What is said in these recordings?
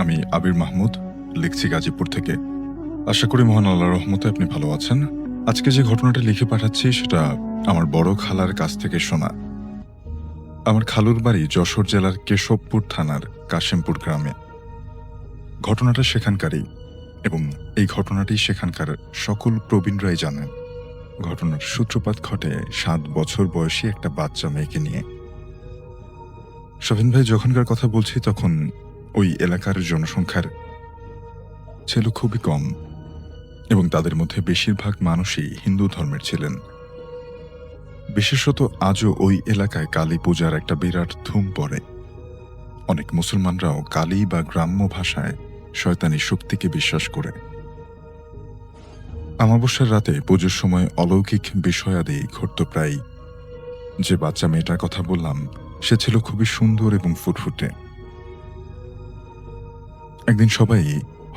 আমি আবির মাহমুদ, লিখছি গাজীপুর থেকে। আশা করি মহান আল্লাহর রহমতে আপনি ভালো আছেন। আজকে যে ঘটনাটা লিখে পাঠাচ্ছি সেটা আমার বড় খালার কাছ থেকে শোনা। আমার খালুর বাড়ি যশোর জেলার কেশবপুর থানার কাশিমপুর গ্রামে। ঘটনাটা সেখানকারই, এবং এই ঘটনাটি সেখানকার সকল প্রবীণরাই জানেন। ঘটনার সূত্রপাত ঘটে 7 বছর বয়সী একটা বাচ্চা মেয়েকে নিয়ে। শফিন ভাই, যখনকার কথা বলছি তখন ওই এলাকার জনসংখ্যার ছিল খুবই কম, এবং তাদের মধ্যে বেশিরভাগ মানুষই হিন্দু ধর্মের ছিলেন। বিশেষত আজও ওই এলাকায় কালী পূজার একটা বিরাট ধুম পড়ে। অনেক মুসলমানরাও কালী বা গ্রাম্য ভাষায় শয়তানি শক্তিকে বিশ্বাস করে। অমাবস্যার রাতে পুজোর সময় অলৌকিক বিষয়াদি ঘটত প্রায়। যে বাচ্চা মেয়েটার কথা বললাম সে ছিল খুবই সুন্দর এবং ফুটফুটে। একদিন সবাই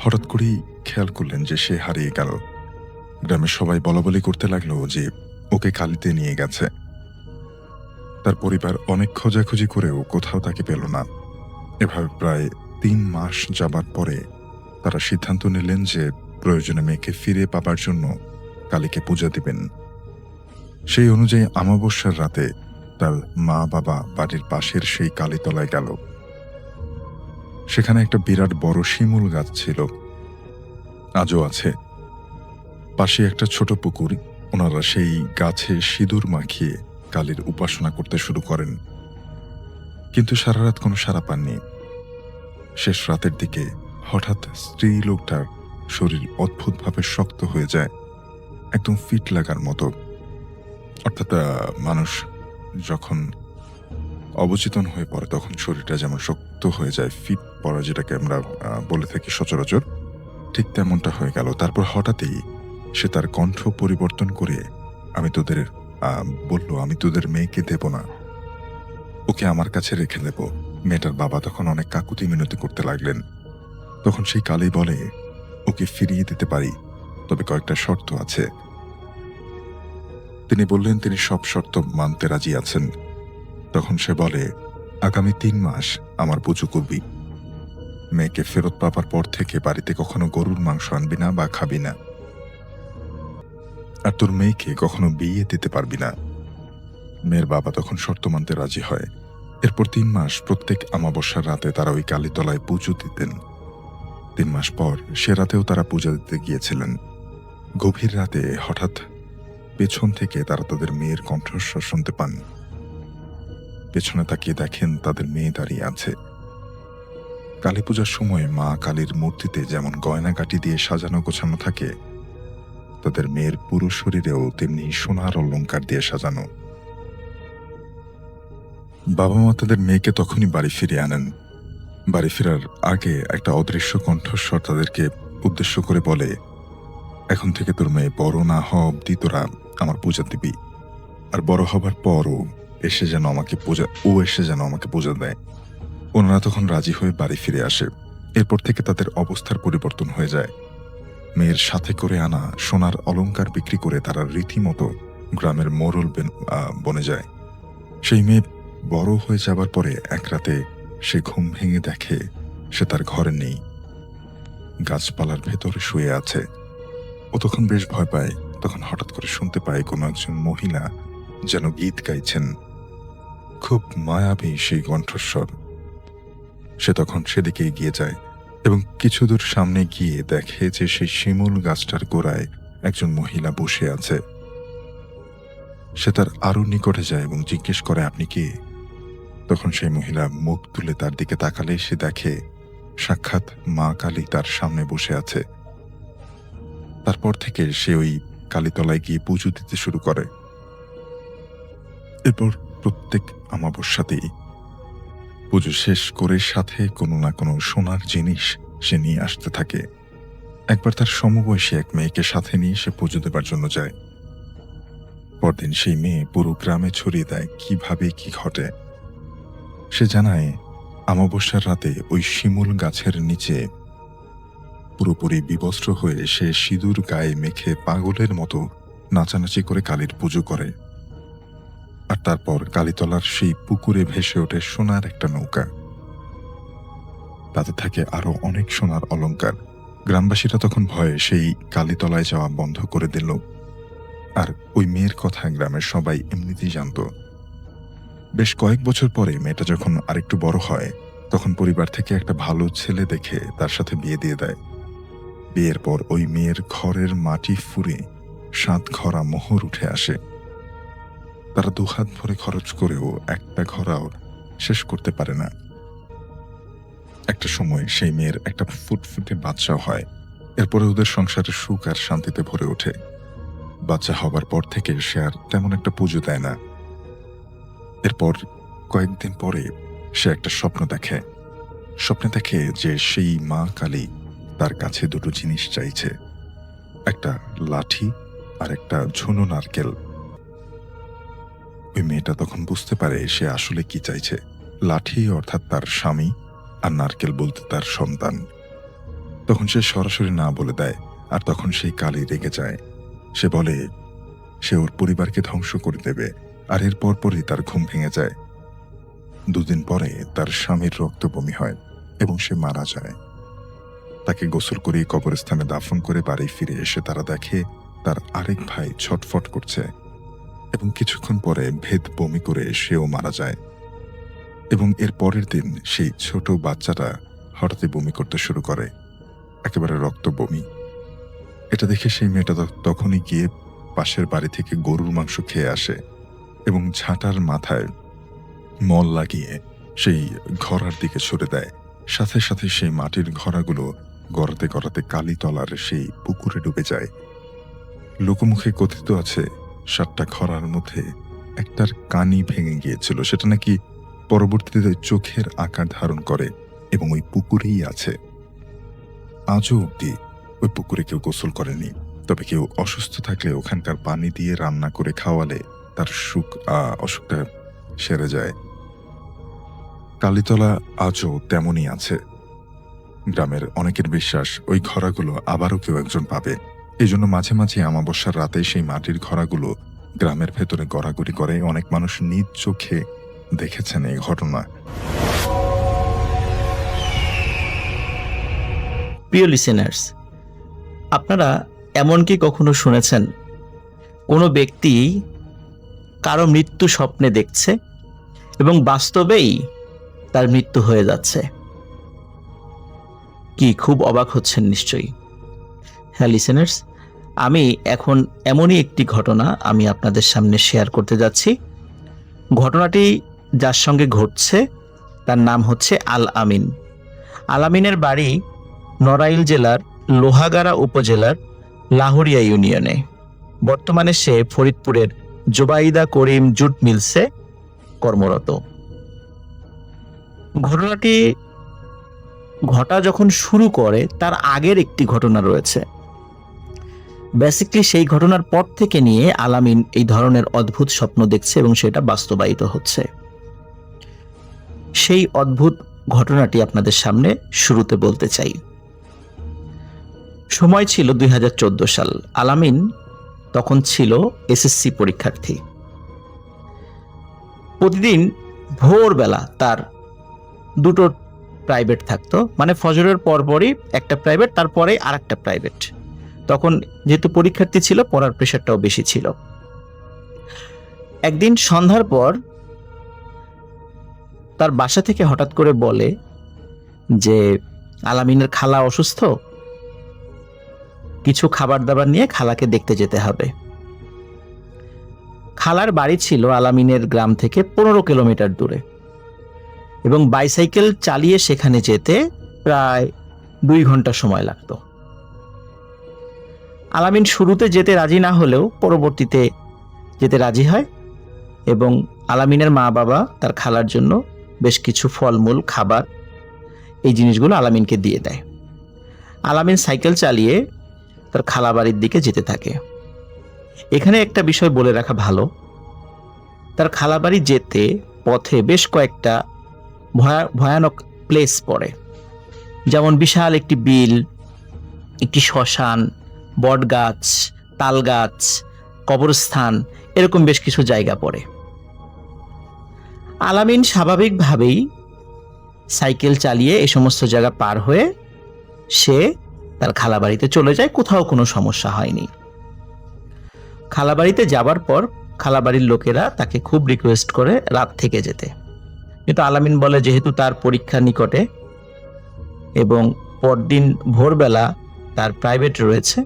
হঠাৎ করেই খেয়াল করলেন যে সে হারিয়ে গেল। গ্রামের সবাই বলাবলি করতে লাগলো যে ওকে কালিতে নিয়ে গেছে। তার পরিবার অনেক খোঁজাখুঁজি করেও কোথাও তাকে পেল না। এভাবে প্রায় 3 মাস যাবার পরে তারা সিদ্ধান্ত নিলেন যে প্রয়োজনে মেয়েকে ফিরে পাবার জন্য কালীকে পূজা দিবেন। সেই অনুযায়ী অমাবস্যার রাতে তার মা বাবা বাড়ির পাশের সেই কালীতলায় গেল। সেখানে একটা বিরাট বড় শিমুল গাছ ছিল, আজও আছে। পাশে একটা ছোট পুকুর। ওনারা সেই গাছে সিঁদুর মাখিয়ে কালীর উপাসনা করতে শুরু করেন, কিন্তু সারা রাত কোনো সাড়া পাননি। শেষ রাতের দিকে হঠাৎ স্ত্রী লোকটার শরীর অদ্ভুতভাবে শক্ত হয়ে যায়, একদম ফিট লাগার মতো। অর্থাৎ মানুষ যখন অবচেতন হয়ে পড়ে তখন শরীরটা যেমন শক্ত হয়ে যায়, ফিট পড়া যেটাকে আমরা বলে থাকি সচরাচর, ঠিক তেমনটা হয়ে গেল। তারপর হঠাৎই সে তার কণ্ঠ পরিবর্তন করে আমি তোদের মেয়েকে দেব না, ওকে আমার কাছে রেখে দেব। মেয়েটার বাবা তখন অনেক কাকুতি মিনতি করতে লাগলেন। তখন সেই কালী বলে, ওকে ফিরিয়ে দিতে পারি, তবে কয়েকটা শর্ত আছে। তিনি বললেন তিনি সব শর্ত মানতে রাজি আছেন। তখন সে বলে, আগামী 3 মাস আমার পুজো করবি। মেয়েকে ফেরত পাবার পর থেকে বাড়িতে কখনো গরুর মাংস আনবি না বা খাবি না, আর তোর মেয়েকে কখনো বিয়ে দিতে পারবি না। মেয়ের বাবা তখন শর্ত মানতে রাজি হয়। এরপর 3 মাস প্রত্যেক অমাবস্যার রাতে তারা ওই কালীতলায় পুজো দিতেন। 3 মাস পর সে রাতেও তারা পূজা দিতে গিয়েছিলেন। গভীর রাতে হঠাৎ পেছন থেকে তারা তাদের মেয়ের কণ্ঠস্বর শুনতে পান। পেছনে তাকিয়ে দেখেন তাদের মেয়ে দাঁড়িয়ে আছে। কালী পূজার সময় মা কালীর মূর্তিতে যেমন গয়নাগাটি দিয়ে সাজানো গোছানো থাকে, তাদের মেয়ের পুরো শরীরেও তেমনি সোনার অলংকার দিয়ে সাজানো। বাবা মা তাদের মেয়েকে তখনই বাড়ি ফিরিয়ে আনেন। বাড়ি ফেরার আগে একটা অদৃশ্য কণ্ঠস্বর তাদেরকে উদ্দেশ্য করে বলে, এখন থেকে তোর মেয়ে বড় না হওয়া অব্দি তোরা আমার পূজা দিবি, আর বড় হবার পর ও এসে যেন আমাকে পূজা দেয়। ওনারা তখন রাজি হয়ে বাড়ি ফিরে আসে। এরপর থেকে তাদের অবস্থার পরিবর্তন হয়ে যায়। মেয়ের সাথে করে আনা সোনার অলংকার বিক্রি করে তারা রীতিমতো গ্রামের মোড়ল বনে যায়। সেই মেয়ে বড় হয়ে যাবার পরে এক রাতে সে ঘুম ভেঙে দেখে সে তার ঘরে নেই, গাছপালার ভেতরে শুয়ে আছে। ও তখন বেশ ভয় পায়। তখন হঠাৎ করে শুনতে পায় কোনো একজন মহিলা যেন গীত গাইছেন, খুব মায়াবী সেই কণ্ঠস্বর। সে তখন সেদিকে এগিয়ে যায় এবং কিছু দূর সামনে গিয়ে দেখে যে সেই শিমুল গাছটার গোড়ায় একজন মহিলা বসে আছে। সে তার আরো নিকটে যায় এবং জিজ্ঞেস করে, আপনি কে? তখন সেই মহিলা মুখ তুলে তার দিকে তাকালে সে দেখে সাক্ষাৎ মা কালী তার সামনে বসে আছে। তারপর থেকে সে ওই কালীতলায় গিয়ে পুজো দিতে শুরু করে। এরপর প্রত্যেক অমাবস্যাতেই পুজো শেষ করে সাথে কোনো না কোনো সোনার জিনিস সে নিয়ে আসতে থাকে। একবার তার সমবয়সী এক মেয়েকে সাথে নিয়ে সে পুজো দেবার জন্য যায়। পরদিন সেই মেয়ে পুরো গ্রামে ছড়িয়ে দেয় কিভাবে কি ঘটে। সে জানায়, অমাবস্যার রাতে ওই শিমুল গাছের নিচে পুরোপুরি বিবস্ত্র হয়ে সে সিঁদুর গায়ে মেখে পাগলের মতো নাচানাচি করে কালীর পুজো করে। আর তারপর কালীতলার সেই পুকুরে ভেসে ওঠে সোনার একটা নৌকা। তাতে থাকে আরো অনেক সোনার অলংকার। গ্রামবাসীরা তখন ভয়ে সেই কালীতলায় যাওয়া বন্ধ করে দিল। আর ওই মেয়ের কথা গ্রামের সবাই এমনিতেই জানত। বেশ কয়েক বছর পরে মেয়েটা যখন আরেকটু বড় হয়, তখন পরিবার থেকে একটা ভালো ছেলে দেখে তার সাথে বিয়ে দিয়ে দেয়। বিয়ের পর ওই মেয়ের ঘরের মাটি ফুঁড়ে 7 ঘরা মোহর উঠে আসে। তারা দুহাত ভরে খরচ করেও একটা ঘরাও শেষ করতে পারে না। একটা সময় সেই মেয়ের একটা ফুটফুটে বাচ্চাও হয়। এরপরে ওদের সংসারের সুখ আর শান্তিতে ভরে ওঠে। বাচ্চা হবার পর থেকে সে আর তেমন একটা পুজো দেয় না। এরপর কয়েকদিন পরে সে একটা স্বপ্ন দেখে। স্বপ্নে দেখে যে সেই মা কালী তার কাছে দুটো জিনিস চাইছে, একটা লাঠি আর একটা ঝুনো নারকেল। ওই মেয়েটা তখন বুঝতে পারে সে আসলে কি চাইছে। লাঠি অর্থাৎ তার স্বামী, আর নারকেল বলতে তার সন্তান। তখন সে সরাসরি না বলে দেয়, আর তখন সেই কালী রেগে যায়। সে বলে সে ওর পরিবারকে ধ্বংস করে দেবে, আর এর পরপরই তার ঘুম ভেঙে যায়। 2 দিন পরে তার স্বামীর রক্ত বমি হয় এবং সে মারা যায়। তাকে গোসল করিয়ে কবরস্থানে দাফন করে বাড়ি ফিরে এসে তারা দেখে তার আরেক ভাই ছটফট করছে, এবং কিছুক্ষণ পরে ভেদ বমি করে সেও মারা যায়। এবং এর পরের দিন সেই ছোট বাচ্চাটা হঠাৎই বমি করতে শুরু করে, একেবারে রক্ত বমি। এটা দেখে সেই মেয়েটা তখনই গিয়ে পাশের বাড়ি থেকে গরুর মাংস খেয়ে আসে এবং ঝাঁটার মাথায় মল লাগিয়ে সেই ঘরার দিকে ছুড়ে দেয়। সাথে সাথে সেই মাটির ঘরাগুলো গড়াতে গড়াতে কালীতলার সেই পুকুরে ডুবে যায়। লোকমুখে কথিত আছে 7টা ঘরার মধ্যে একটার কানই ভেঙে গিয়েছিল। সেটা নাকি পরবর্তীতে চোখের আকার ধারণ করে এবং ওই পুকুরেই আছে। আজও অব্দি ওই পুকুরে কেউ গোসল করেনি, তবে কেউ অসুস্থ থাকলে ওখানকার পানি দিয়ে রান্না করে খাওয়ালে তার অসুখটা সেরে যায়। কালীতলা আজও তেমনই আছে। গ্রামের অনেকের বিশ্বাস ওই ঘরাগুলো আবারও কেউ একজন পাবে। এই জন্য মাঝে মাঝে অমাবস্যার রাতে সেই মাটির ঘরাগুলো গ্রামের ভেতরে গড়াগড়ি করে। অনেক মানুষ নিজ চোখে দেখেছেন এই ঘটনা। প্রিয় লিসেনার্স, আপনারা এমন কি কখনো শুনেছেন কোনো ব্যক্তি কারো মৃত্যু স্বপ্নে দেখছে এবং বাস্তবেই তার মৃত্যু হয়ে যাচ্ছে? কি খুব অবাক হচ্ছেন নিশ্চয়ই। হ্যাঁ লিসেনার্স, আমি এখন এমনই একটি ঘটনা আমি আপনাদের সামনে শেয়ার করতে যাচ্ছি। ঘটনাটি যার সঙ্গে ঘটছে তার নাম হচ্ছে আল আমিন। আল আমিনের বাড়ি নড়াইল জেলার লোহাগাড়া উপজেলার লাহুরিয়া ইউনিয়নে। বর্তমানে সে ফরিদপুরের জোবাইদা করিম জুট মিলসে কর্মরত। ঘটনাটি ঘটা যখন শুরু করে তার আগের একটি ঘটনা রয়েছে। বেসিক্যালি সেই ঘটনার পর থেকে নিয়ে আল আমিন এই ধরনের অদ্ভুত স্বপ্ন দেখছে এবং সেটা বাস্তবায়িত হচ্ছে। সেই অদ্ভুত ঘটনাটি আপনাদের সামনে শুরুতে বলতে চাই। সময় ছিল 2014 সাল। আল আমিন তখন ছিল এসএসসি পরীক্ষার্থী। প্রতিদিন ভোরবেলা তার দুটো প্রাইভেট থাকতো, মানে ফজরের পরপরই একটা প্রাইভেট, তারপরে আর একটা প্রাইভেট। তখন যেহেতু পরীক্ষার্থী ছিল, পড়ার প্রেশারটাও বেশি ছিল। একদিন সন্ধ্যার পর তার বাসা থেকে হঠাৎ করে বলে যে আল আমিনের খালা অসুস্থ, কিছু খাবার দাবার নিয়ে খালাকে দেখতে যেতে হবে। খালার বাড়ি ছিল আল আমিনের গ্রাম থেকে 15 কিলোমিটার দূরে এবং বাইসাইকেল চালিয়ে সেখানে যেতে প্রায় 2 ঘন্টা সময় লাগতো। আল আমিন শুরুতে যেতে রাজি না হলেও পরবর্তীতে যেতে রাজি হয় এবং আল আমিনের মা বাবা তার খালার জন্য বেশ কিছু ফলমূল, খাবার, এই জিনিসগুলো আল আমিনকে দিয়ে দেয়। আল আমিন সাইকেল চালিয়ে তার খালা বাড়ির দিকে যেতে থাকে। এখানে একটা বিষয় বলে রাখা ভালো, তার খালা বাড়ি যেতে পথে বেশ কয়েকটা ভয়ানক প্লেস পড়ে, যেমন বিশাল একটি বিল, একটি শ্মশান, বট গাছ, তাল গাছ, কবরস্থান, এরকম বেশ কিছু জায়গা পড়ে। আল আমিন স্বাভাবিকভাবেই সাইকেল চালিয়ে এই সমস্ত জায়গা পার হয়ে সে তার খালাবাড়িতে চলে যায়, কোথাও কোনো সমস্যা হয়নি। খালাবাড়িতে যাবার পর খালাবাড়ির লোকেরা তাকে খুব রিকোয়েস্ট করে রাত থেকে যেতে, কিন্তু আলামিন বলে যেহেতু তার পরীক্ষা নিকটে এবং পরদিন ভোরবেলা তার প্রাইভেট রয়েছে,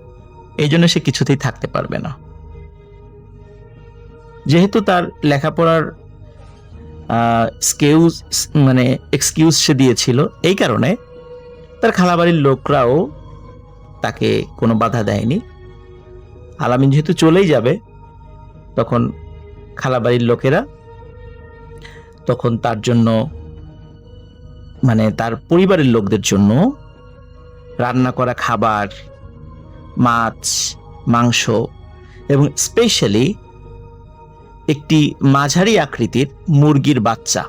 এই জন্য সে কিছুতেই থাকতে পারবে না। যেহেতু তার লেখাপড়ার এক্সকিউজ সে দিয়েছিল, এই কারণে তার খালাবাড়ির লোকরাও তাকে কোনো বাধা দেয়নি। আলামিন যেহেতু চলেই যাবে, তখন খালাবাড়ির লোকেরা তখন তার জন্য তার পরিবারের লোকদের জন্য রান্না করা খাবার, মাছ, মাংস এবং স্পেশালি একটি মাঝারি আকৃতির মুরগির বাচ্চা,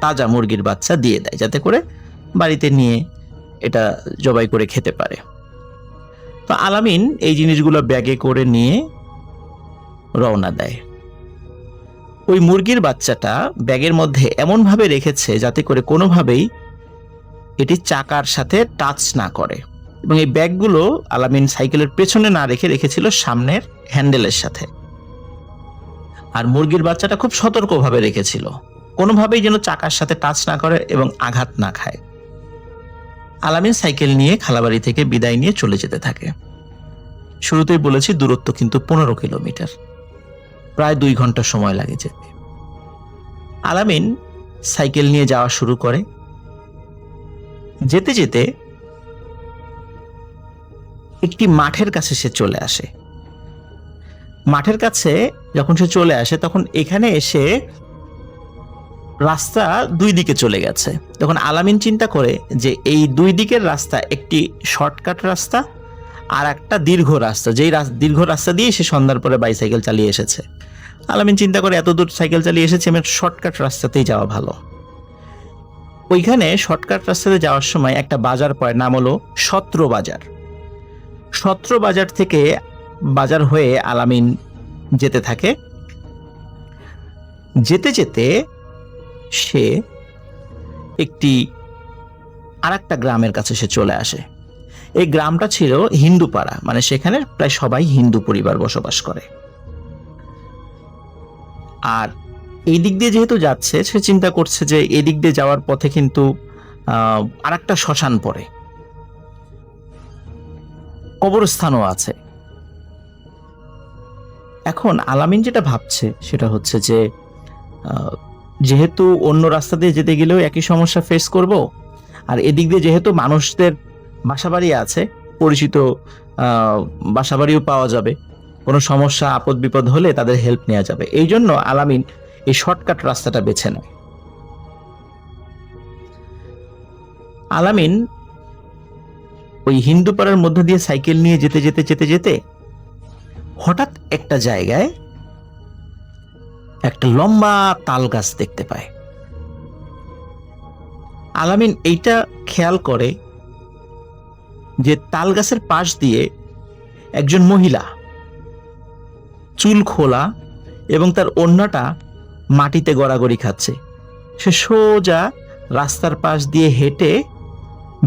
তাজা মুরগির বাচ্চা দিয়ে দেয়, যাতে করে বাড়িতে নিয়ে এটা জবাই করে খেতে পারে। তো আলামিন এই জিনিসগুলো ব্যাগে করে নিয়ে রওনা দেয়। ওই মুরগির বাচ্চাটা ব্যাগের মধ্যে এমনভাবে রেখেছে যাতে করে কোনোভাবেই এটি চাকার সাথে টাচ না করে, এবং এই ব্যাগগুলো আলামিন সাইকেলের পেছনে না রেখেছিল সামনের হ্যান্ডেলের সাথে। আর মুরগির বাচ্চাটা খুব সতর্কভাবে রেখেছিল, কোনোভাবেই যেন চাকার সাথে টাচ না করে এবং আঘাত না খায়। আলামিন সাইকেল নিয়ে খালাবাড়ি থেকে বিদায় নিয়ে চলে যেতে থাকে। শুরুতেই বলেছি দূরত্ব কিন্তু 15 কিলোমিটার, প্রায় 2 ঘন্টা সময় লাগে যেতে। আলামিন সাইকেল নিয়ে যাওয়া শুরু করে। যেতে যেতে একটি মাঠের কাছে সে চলে আসে। মাঠের কাছে যখন সে চলে আসে, তখন এখানে এসে রাস্তা 2 দিকে চলে গেছে। তখন আলামিন চিন্তা করে যে এই 2 দিকের রাস্তা একটি শর্টকাট রাস্তা আর একটা দীর্ঘ রাস্তা, যেই দীর্ঘ রাস্তা দিয়ে সে সন্ধ্যার পরে বাইসাইকেল চালিয়ে এসেছে। আলামিন চিন্তা করে এত দূর সাইকেল চালিয়ে এসেছে, আমি শর্টকাট রাস্তাতেই যাওয়া ভালো। ওইখানে শর্টকাট রাস্তাতে যাওয়ার সময় একটা বাজার পড়ে, নাম হলো সত্র বাজার। সত্র বাজার থেকে বাজার হয়ে আলামিন যেতে থাকে। যেতে যেতে সে একটি আরেকটা গ্রামের কাছে সে চলে আসে। এই গ্রামটা ছিল হিন্দু পাড়া, সেখানে প্রায় সবাই হিন্দু পরিবার বসবাস করে। আর এই দিক দিয়ে যেহেতু যাচ্ছে, সে চিন্তা করছে যে এই দিক দিয়ে যাওয়ার পথে কিন্তু আরেকটা শ্মশান পড়ে, কবরস্থানও আছে। এখন আলামিন যেটা ভাবছে সেটা হচ্ছে যে যেহেতু অন্য রাস্তা দিয়ে যেতে গেলেও একই সমস্যা ফেস করব, আর এদিক দিয়ে যেহেতু মানুষদের বাসাবাড়ি আছে, পরিচিত বাসাবাড়িও পাওয়া যাবে, কোনো সমস্যা আপদ বিপদ হলে তাদের হেল্প নেওয়া যাবে, এই জন্য আলামিন এই শর্টকাট রাস্তাটা বেছে নেয়। আলামিন ওই হিন্দু পাড়ার মধ্যে দিয়ে সাইকেল নিয়ে যেতে যেতে যেতে যেতে হঠাৎ একটা জায়গায় একটা লম্বা তাল গাছ দেখতে পায়। আলামিন এইটা খেয়াল করে যে তাল গাছের পাশ দিয়ে একজন মহিলা, চুল খোলা এবং তার ওড়নাটা মাটিতে গড়াগড়ি খাচ্ছে। সে সোজা রাস্তার পাশ দিয়ে হেঁটে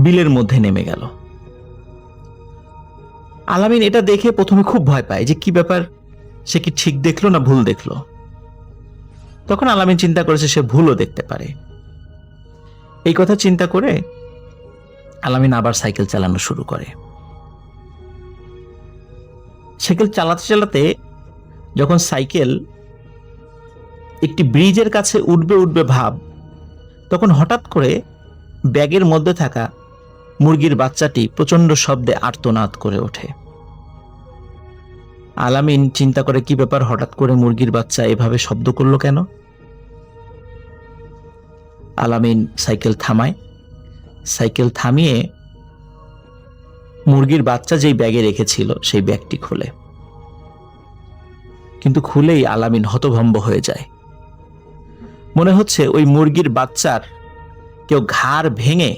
বিলের মধ্যে নেমে গেল। আলামিন এটা দেখে প্রথমে খুব ভয় পায় যে কি ব্যাপার, সে কি ঠিক দেখলো না ভুল দেখলো। তখন আলামিন চিন্তা করেছে সে ভুলও দেখতে পারে। এই কথা চিন্তা করে আলামিন আবার সাইকেল চালানো শুরু করে। সাইকেল চালাতে চালাতে যখন সাইকেল একটি ব্রিজের কাছে উঠবে ভাব, তখন হঠাৎ করে ব্যাগের মধ্যে থাকা মুরগির বাচ্চাটি প্রচন্ড শব্দে আর্তনাদ করে ওঠে। আলামিন চিন্তা করে কি ব্যাপার, হঠাৎ করে মুরগির বাচ্চা এভাবে শব্দ করলো কেন। আলামিন সাইকেল থামায়। সাইকেল থামিয়ে মুরগির বাচ্চা যেই ব্যাগে রেখেছিল সেই ব্যাগটি খোলে, কিন্তু খুলেই আলামিন হতভম্ব হয়ে যায়। মনে হচ্ছে ওই মুরগির বাচ্চার কেউ ঘাড় ভেঙে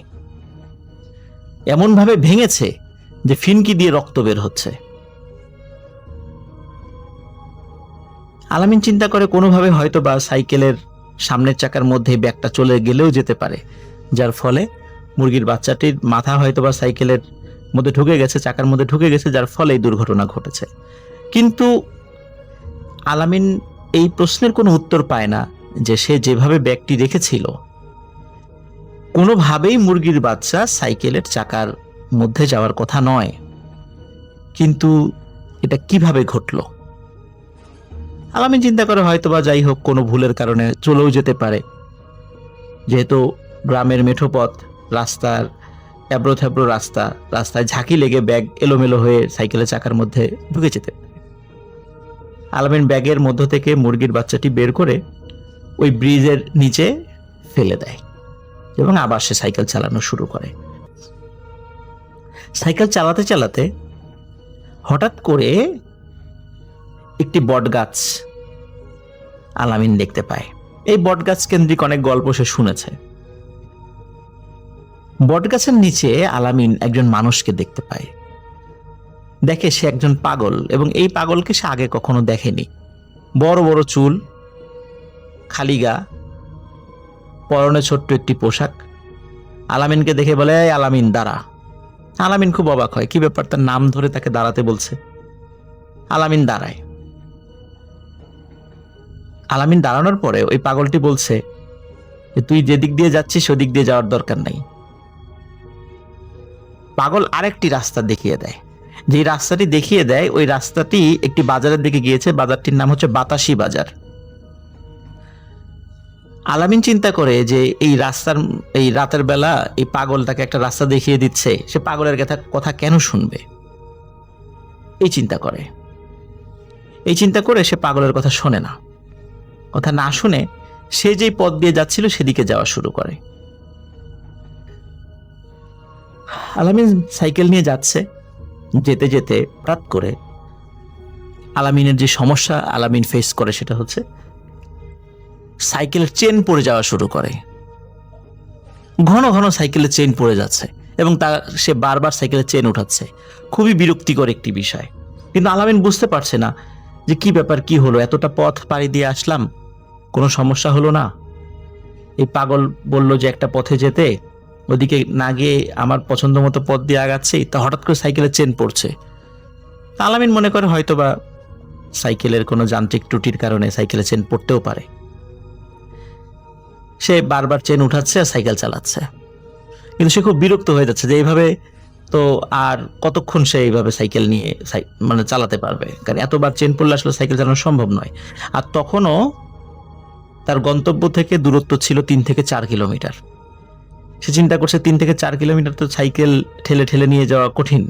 এমন ভাবে ভেঙেছে যে ফিনকি দিয়ে রক্ত বের হচ্ছে। আলামিন চিন্তা করে কোনোভাবে হয়তো বা সাইকেলের সামনের চাকার মধ্যে ব্যাগটা চলে গেলেও যেতে পারে, যার ফলে মুরগির বাচ্চাটির মাথা হয়তো বা সাইকেলের মধ্যে ঢুকে গেছে, চাকার মধ্যে ঢুকে গেছে, যার ফলে এই দুর্ঘটনা ঘটেছে। কিন্তু আলামিন এই প্রশ্নের কোনো উত্তর পায় না যে সে যেভাবে ব্যাগটি রেখেছিল কোনোভাবেই মুরগির বাচ্চা সাইকেলের চাকার মধ্যে যাওয়ার কথা নয়, কিন্তু এটা কিভাবে ঘটলো। আলামিন চিন্তা করে হয়তোবা যাই হোক কোনো ভুলের কারণে চলেও যেতে পারে, যেহেতু গ্রামের মেঠো পথ, রাস্তার এবড়ো থেবড়ো রাস্তায় ঝাঁকি লেগে ব্যাগ এলোমেলো হয়ে সাইকেলের চাকার মধ্যে ঢুকে যেতে পারে। আলামিন ব্যাগের মধ্য থেকে মুরগির বাচ্চাটি বের করে ওই ব্রিজের নিচে ফেলে দেয় এবং আবার সে সাইকেল চালানো শুরু করে। সাইকেল চালাতে চালাতে হঠাৎ করে একটি বটগাছ আলামিন দেখতে পায়। এই বটগাছ কেন্দ্রিক অনেক গল্প সে শুনেছে। বটগাছের নিচে আলামিন একজন মানুষকে দেখতে পায়। দেখে সে একজন পাগল, এবং এই পাগলকে সে আগে কখনো দেখেনি। বড় বড় চুল, খালি গা, পরনে ছোট্ট একটি পোশাক। আলামিনকে দেখে বলে, এই আলামিন দাঁড়া। আলামিন খুব অবাক হয়, কি ব্যাপার, তার নাম ধরে তাকে দাঁড়াতে বলছে। আলামিন দাঁড়ায়। আলামিন দাঁড়ানোর পরে ওই পাগলটি বলছে যে তুই যেদিক দিয়ে যাচ্ছিস ওদিক দিয়ে যাওয়ার দরকার নাই। পাগল আরেকটি রাস্তা দেখিয়ে দেয়। যে রাস্তাটি দেখিয়ে দেয় ওই রাস্তাটি একটি বাজারের দিকে গিয়েছে। বাজারটির নাম হচ্ছে বাতাসি বাজার। আলামিন চিন্তা করে যে এই রাতের বেলা এই পাগল তাকে একটা রাস্তা দেখিয়ে দিচ্ছে, সে পাগলের কথা কেন শুনবে, এই চিন্তা করে সে পাগলের কথা শোনে না। কথা না শুনে সে যেই পথ দিয়ে যাচ্ছিল সেদিকে যাওয়া শুরু করে। আলামিন সাইকেল নিয়ে যাচ্ছে, যেতে যেতে হঠাৎ করে আলামিনের যে সমস্যা আলামিন ফেস করে সেটা হচ্ছে সাইকেলের চেন পড়ে যাওয়া শুরু করে। ঘন ঘন সাইকেলের চেন পড়ে যাচ্ছে এবং সে বারবার সাইকেলের চেন উঠাচ্ছে। খুবই বিরক্তিকর একটি বিষয়। কিন্তু আলামিন বুঝতে পারছে না যে কি ব্যাপার, কি হলো, এতটা পথ পাড়ি দিয়ে আসলাম, কোনো সমস্যা হলো না। এই পাগল বলল যে একটা পথে যেতে, ওদিকে না গিয়ে আমার পছন্দ মতো পথ দিয়ে আগাচ্ছি, তা হঠাৎ করে সাইকেলের চেন পড়ছে। আলামিন মনে করে হয়তোবা সাইকেলের কোনো যান্ত্রিক ত্রুটির কারণে সাইকেলের চেন পড়তেও পারে। সে বারবার চেন উঠাচ্ছে আর সাইকেল চালাচ্ছে, কিন্তু সে খুব বিরক্ত হয়ে যাচ্ছে যে এইভাবে তো আর কতক্ষণ সে এইভাবে সাইকেল নিয়ে চালাতে পারবে, কারণ এতবার চেন পড়লে আসলে সাইকেল চালানো সম্ভব নয়। আর তখনও তার গন্তব্য থেকে দূরত্ব ছিল 3 থেকে 4 কিলোমিটার। সে চিন্তা করছে 3 থেকে 4 কিলোমিটার তো সাইকেল ঠেলে ঠেলে নিয়ে যাওয়া কঠিন।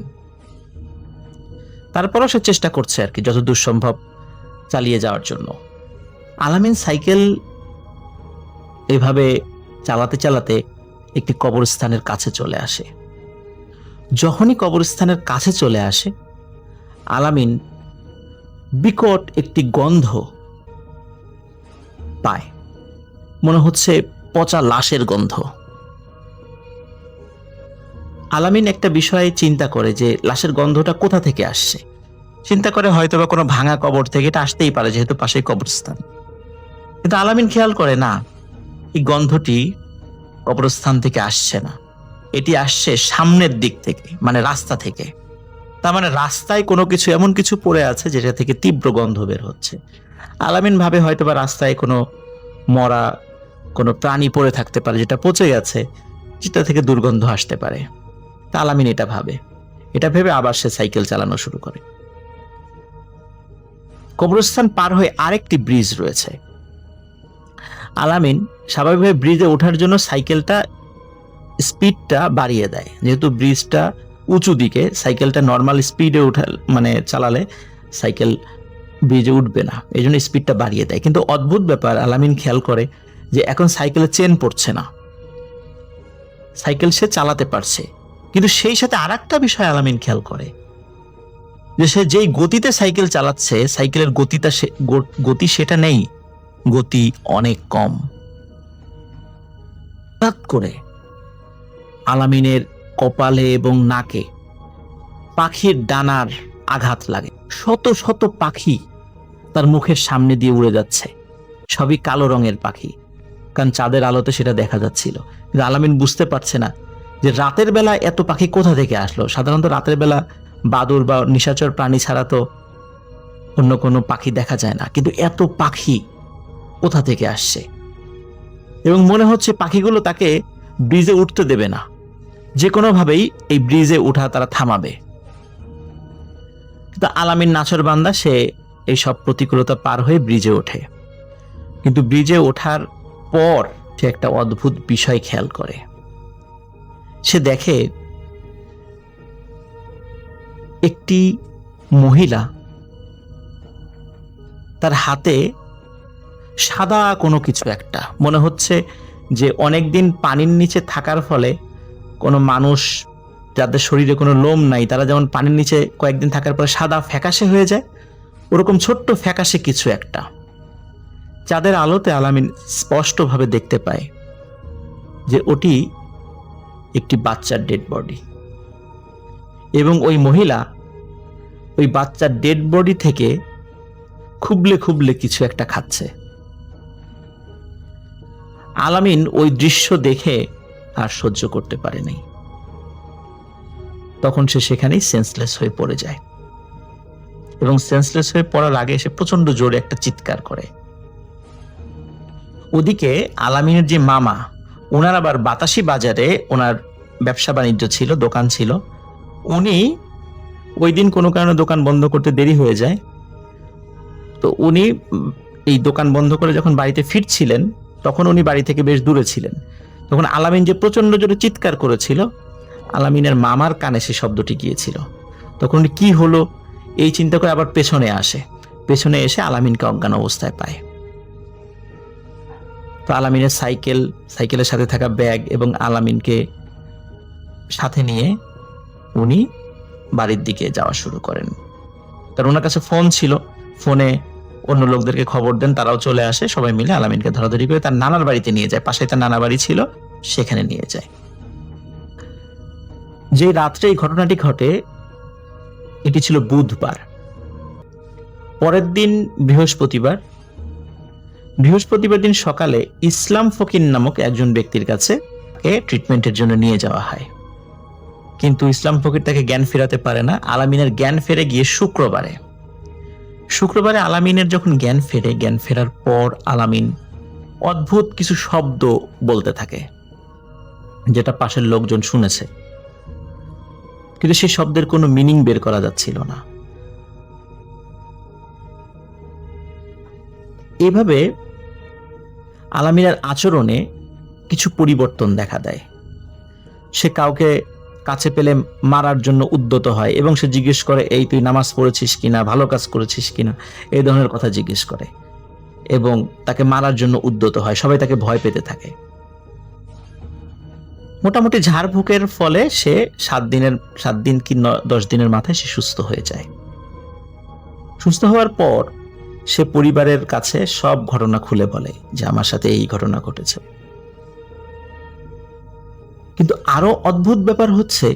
তারপরও সে চেষ্টা করছে আর কি যতদূর সম্ভব চালিয়ে যাওয়ার জন্য। আলামিন সাইকেল এভাবে চালাতে চালাতে একটি কবরস্থানের কাছে চলে আসে। যখনই কবরস্থানের কাছে চলে আসে আলামিন বিকট একটি গন্ধ পায়, মনে হচ্ছে পচা লাশের গন্ধ। আলামিন একটা বিষয়ে চিন্তা করে যে লাশের গন্ধটা কোথা থেকে আসছে। চিন্তা করে হয়তোবা কোনো ভাঙা কবর থেকে এটা আসতেই পারে, যেহেতু পাশেই কবরস্থান। কিন্তু আলামিন খেয়াল করে না, এই গন্ধটি কবরস্থান থেকে আসছে না, এটি আসছে সামনের দিক থেকে, মানে রাস্তা থেকে। তার মানে রাস্তায় কোনো কিছু, এমন কিছু পড়ে আছে যেটা থেকে তীব্র গন্ধ বের হচ্ছে। আলামিন ভাবে হয়তোবা রাস্তায় কোনো মরা কোনো প্রাণী পড়ে থাকতে পারে, যেটা পচে গেছে, যেটা থেকে দুর্গন্ধ আসতে পারে। তা আলামিন এটা ভেবে আবার সে সাইকেল চালানো শুরু করে। কবরস্থান পার হয়ে আরেকটি ব্রিজ রয়েছে। আলামিন স্বাভাবিকভাবে ব্রিজে ওঠার জন্য সাইকেলটা স্পিডটা বাড়িয়ে দেয়, যেহেতু ব্রিজটা উঁচু দিকে, সাইকেলটা নর্মাল স্পিডে চালালে সাইকেল ব্রিজে উঠবে না, এই জন্য স্পিডটা বাড়িয়ে দেয়। কিন্তু অদ্ভুত ব্যাপার, আলামিন খেয়াল করে যে এখন সাইকেলের চেন পড়ছে না, সাইকেল সে চালাতে পারছে। কিন্তু সেই সাথে আরেকটা বিষয় আলামিন খেয়াল করে যে সে যেই গতিতে সাইকেল চালাচ্ছে, সাইকেলের গতি সেটা নেই, গতি অনেক কম। হঠাৎ করে আলামিনের কপালে এবং নাকে পাখির ডানার আঘাত লাগে। শত শত পাখি তার মুখের সামনে দিয়ে উড়ে যাচ্ছে, সবই কালো রঙের পাখি। কারণ চাঁদের আলোতে সেটা দেখা যাচ্ছিল। কিন্তু আলামিন বুঝতে পারছে না যে রাতের বেলা এত পাখি কোথা থেকে আসলো। সাধারণত রাতের বেলা বাদুর বা নিশাচর প্রাণী ছাড়া তো অন্য কোনো পাখি দেখা যায় না, কিন্তু এত পাখি কোথা থেকে আসছে। এবং মনে হচ্ছে পাখিগুলো তাকে ব্রিজে উঠতে দেবে না, যে কোনোভাবেই এই ব্রিজে উঠা তারা থামাবে। কিন্তু আলামিন নাছোড়বান্দা, সে এই সব প্রতিকূলতা পার হয়ে ব্রিজে ওঠে। কিন্তু ব্রিজে ওঠার পর সে একটা অদ্ভুত বিষয় খেয়াল করে। সে দেখে একটি মহিলা, তার হাতে সাদা কোনো কিছু একটা, মনে হচ্ছে যে অনেকদিন পানির নিচে থাকার ফলে কোনো মানুষ যাদের শরীরে কোনো লোম নাই, তারা যেমন পানির নিচে কয়েকদিন থাকার পরে সাদা ফ্যাকাশে হয়ে যায়, ওরকম ছোট্ট ফ্যাকাশে কিছু একটা। চাঁদের আলোতে আলামিন স্পষ্টভাবে দেখতে পায় যে ওটি একটি বাচ্চার ডেড বডি, এবং ওই মহিলা ওই বাচ্চার ডেড বডি থেকে খুবলে খুবলে কিছু একটা খাচ্ছে। আলামিন ওই দৃশ্য দেখে আর সহ্য করতে পারেনি। তখন সে সেখানেই সেন্সলেস হয়ে পড়ে যায়, এবং সেন্সলেস হয়ে পড়ার আগে সে প্রচন্ড জোরে একটা চিৎকার করে। ওদিকে আলামিনের যে মামা, ওনার আবার বাতাসি বাজারে ওনার ব্যবসা বাণিজ্য ছিল, দোকান ছিল। উনি ওই দিন কোনো কারণে দোকান বন্ধ করতে দেরি হয়ে যায়। তো উনি এই দোকান বন্ধ করে যখন বাড়িতে ফিরছিলেন, তখন উনি বাড়ি থেকে বেশ দূরে ছিলেন। তখন আলামিন যে প্রচন্ড জোরে চিৎকার করেছিল, আলামিনের মামার কানে সে শব্দটি গিয়েছিল। তখন উনি কি হলো এই চিন্তা করে আবার পেছনে আসে। পেছনে এসে আলামিনকে অজ্ঞান অবস্থায় পায়। তো আলামিনের সাইকেলের সাথে থাকা ব্যাগ এবং আলামিনকে সাথে নিয়ে উনি বাড়ির দিকে যাওয়া শুরু করেন। কারণ ওনার কাছে ফোন ছিল, ফোনে অন্য লোকদেরকে খবর দেন, তারাও চলে আসে, সবাই মিলে আলামিনকে ধরাধরি করে তার নানার বাড়িতে নিয়ে যায়। পাশে তার নানা বাড়ি ছিল, সেখানে নিয়ে যায়। যে রাত্রে এই ঘটনাটি ঘটে, এটি ছিল বুধবার। পরের দিন বৃহস্পতিবার দিন সকালে ইসলাম ফকির নামক একজন ব্যক্তির কাছে ট্রিটমেন্টের জন্য নিয়ে যাওয়া হয়। কিন্তু ইসলাম ফকির তাকে জ্ঞান ফেরাতে পারে না। আলামিনের জ্ঞান ফেরে গিয়ে শুক্রবারে আলামিনের যখন জ্ঞান ফেরার পর আলামিন অদ্ভুত কিছু শব্দ বলতে থাকে, যেটা পাশের লোকজন শুনেছে, কিন্তু সেই শব্দের কোনো মিনিং বের করা যাচ্ছিল না। এভাবে আলামিনের আচরণে কিছু পরিবর্তন দেখা দেয়। সে কাউকে কাছে পেলে মারার জন্য উদ্যত হয়, এবং সে জিজ্ঞেস করে, এই তুই নামাজ পড়েছিস কিনা, ভালো কাজ করেছিস কিনা, এই ধরনের কথা জিজ্ঞেস করে, এবং তাকে মারার জন্য উদ্যত হয়। সবাই তাকে ভয় পেতে থাকে। মোটামুটি ঝাড়ফুঁকের ফলে সে 7 দিন কি 10 দিনের মাথায় সে সুস্থ হয়ে যায়। সুস্থ হওয়ার পর সে পরিবারের কাছে সব ঘটনা খুলে বলে যে আমার সাথে এই ঘটনা ঘটেছে। কিন্তু আরো অদ্ভুত ব্যাপার হচ্ছে,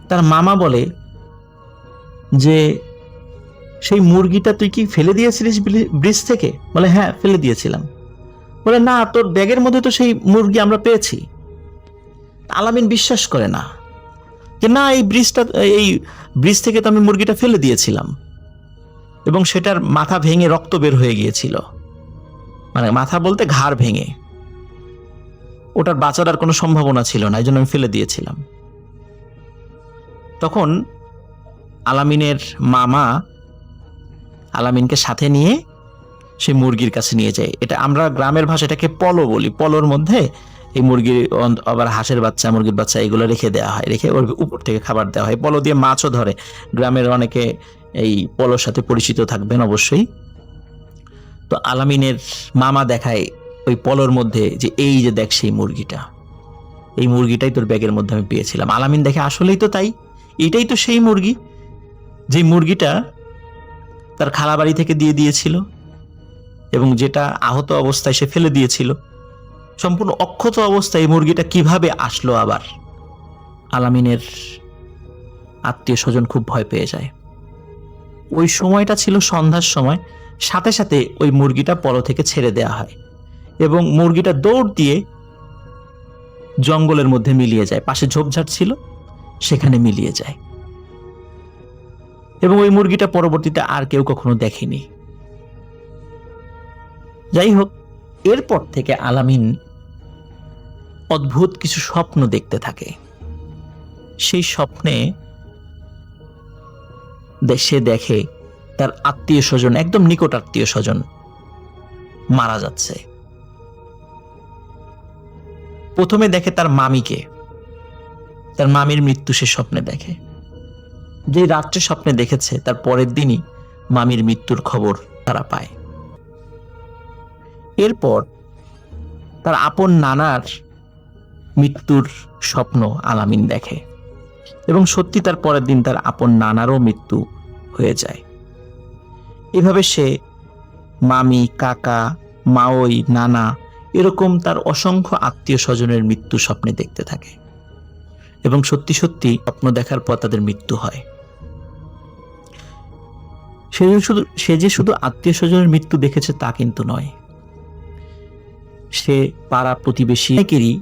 তার মামা বলে যে সেই মুরগিটা তুই কি ফেলে দিয়েছিলিস ব্রিজ থেকে? বলে হ্যাঁ, ফেলে দিয়েছিলাম। বলে না, তোর ব্যাগের মধ্যে তো সেই মুরগি আমরা পেয়েছি। আলামিন বিশ্বাস করে না, যে না, এই ব্রিজ থেকে তো আমি মুরগিটা ফেলে দিয়েছিলাম, এবং সেটার মাথা ভেঙে রক্ত বের হয়ে গিয়েছিল, মানে মাথা বলতে ঘাড় ভেঙে, ওটার বাঁচার আর কোনো সম্ভাবনা ছিল না, এই জন্য আমি ফেলে দিয়েছিলাম। তখন আলামিনের মামা আলামিনকে সাথে নিয়ে সে মুরগির কাছে নিয়ে যায়। এটা আমরা গ্রামের ভাষা এটাকে পলো বলি। পলোর মধ্যে এই মুরগির, আবার হাঁসের বাচ্চা, মুরগির বাচ্চা, এগুলো রেখে দেওয়া হয়, রেখে ওর উপর থেকে খাবার দেওয়া হয়। পলো দিয়ে মাছও ধরে। গ্রামের অনেকে এই পলোর সাথে পরিচিত থাকবেন অবশ্যই। তো আলামিনের মামা দেখায় ওই পলোর মধ্যে যে এই যে দেখ সেই মুরগিটা, এই মুরগিটাই তোর ব্যাগের মধ্যে আমি পেয়েছিলাম। আলামিন দেখে আসলেই তো তাই, এটাই তো সেই মুরগি, যে মুরগিটা তার খালা বাড়ি থেকে দিয়ে দিয়েছিল, এবং যেটা আহত অবস্থায় সে ফেলে দিয়েছিল। সম্পূর্ণ অক্ষত অবস্থায় এই মুরগিটা কিভাবে আসলো আবার? আলামিনের আত্মীয় স্বজন খুব ভয় পেয়ে যায়। ওই সময়টা ছিল সন্ধ্যার সময়। সাথে সাথে ওই মুরগিটা পলো থেকে ছেড়ে দেওয়া হয়, এবং মুরগিটা দৌড় দিয়ে জঙ্গলের মধ্যে মিলিয়ে যায়, পাশে ঝোপঝাড় ছিল সেখানে মিলিয়ে যায়, এবং ওই মুরগিটা পরবর্তীতে আর কেউ কখনো দেখেনি। যাই হোক, এরপর থেকে আলামিন অদ্ভুত কিছু স্বপ্ন দেখতে থাকে। সেই স্বপ্নে সে দেখে তার আত্মীয় স্বজন, একদম নিকট আত্মীয় স্বজন মারা যাচ্ছে। প্রথমে দেখে তার মামিকে, তার মামির মৃত্যু সে স্বপ্নে দেখে। যে রাত্রে স্বপ্নে দেখেছে তার পরের দিনই মামির মৃত্যুর খবর তারা পায়। এরপর তার আপন নানার মৃত্যুর স্বপ্ন আলামিন দেখে, এবং সত্যি তার পরের দিন তার আপন নানারও মৃত্যু হয়ে যায়। এভাবে সে মামি, কাকা, মাওই, নানা এরকম তার অসংখ্য আত্মীয় স্বজনের মৃত্যু স্বপ্নে দেখতে থাকে, এবং সত্যি সত্যি স্বপ্ন দেখার পর তাদের মৃত্যু হয়। সে যে শুধু আত্মীয় স্বজনের মৃত্যু দেখেছে তা কিন্তু নয়, সে পাড়া প্রতিবেশী অনেকেরই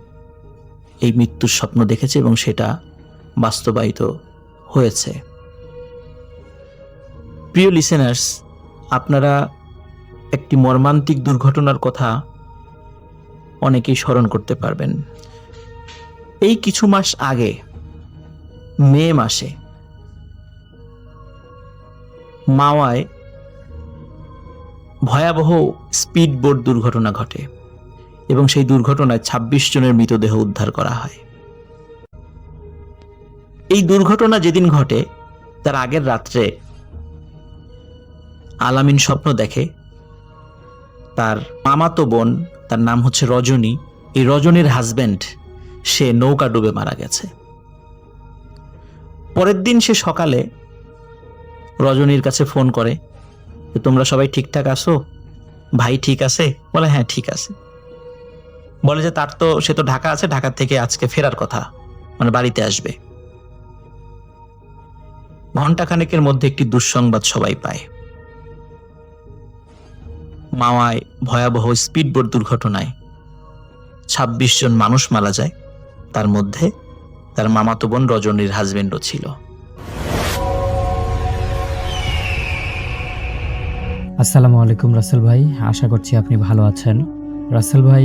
এই মৃত্যুর স্বপ্ন দেখেছে এবং সেটা বাস্তবায়িত হয়েছে। প্রিয় লিসেনার্স, আপনারা একটি মর্মান্তিক দুর্ঘটনার কথা অনেকেই স্মরণ করতে পারবেন। এই কিছু মাস আগে মে মাসে মাওয়ায় ভয়াবহ স্পিড বোট দুর্ঘটনা ঘটে, এবং সেই দুর্ঘটনায় ২৬ জনের মৃতদেহ উদ্ধার করা হয়। এই দুর্ঘটনা যেদিন ঘটে তার আগের রাত্রে আলামিন স্বপ্ন দেখে তার মামাতো বোন, তার নাম হচ্ছে রজনী, এই রজনীর হাজবেন্ড সে নৌকা ডুবে মারা গেছে। পরের দিন সে সকালে রজনীর কাছে ফোন করে যে তোমরা সবাই ঠিকঠাক আছো, ভাই ঠিক আছে? বলে হ্যাঁ ঠিক আছে। বলে যে সে তো ঢাকা আছে, ঢাকা থেকে আজকে ফেরার কথা, মানে বাড়িতে আসবে। ঘণ্টাখানেকের মধ্যে একটি দুঃসংবাদ সবাই পায়। মাওয়ায় ভয়াবহ স্পিডবোট দুর্ঘটনায় ২৬ জন মানুষ মারা যায়, তার মধ্যে তার মামাতো বোন রজনীর হাজবেন্ডও ছিল। আসসালামু আলাইকুম রাসেল ভাই, আশা করছি আপনি ভালো আছেন। রাসেল ভাই,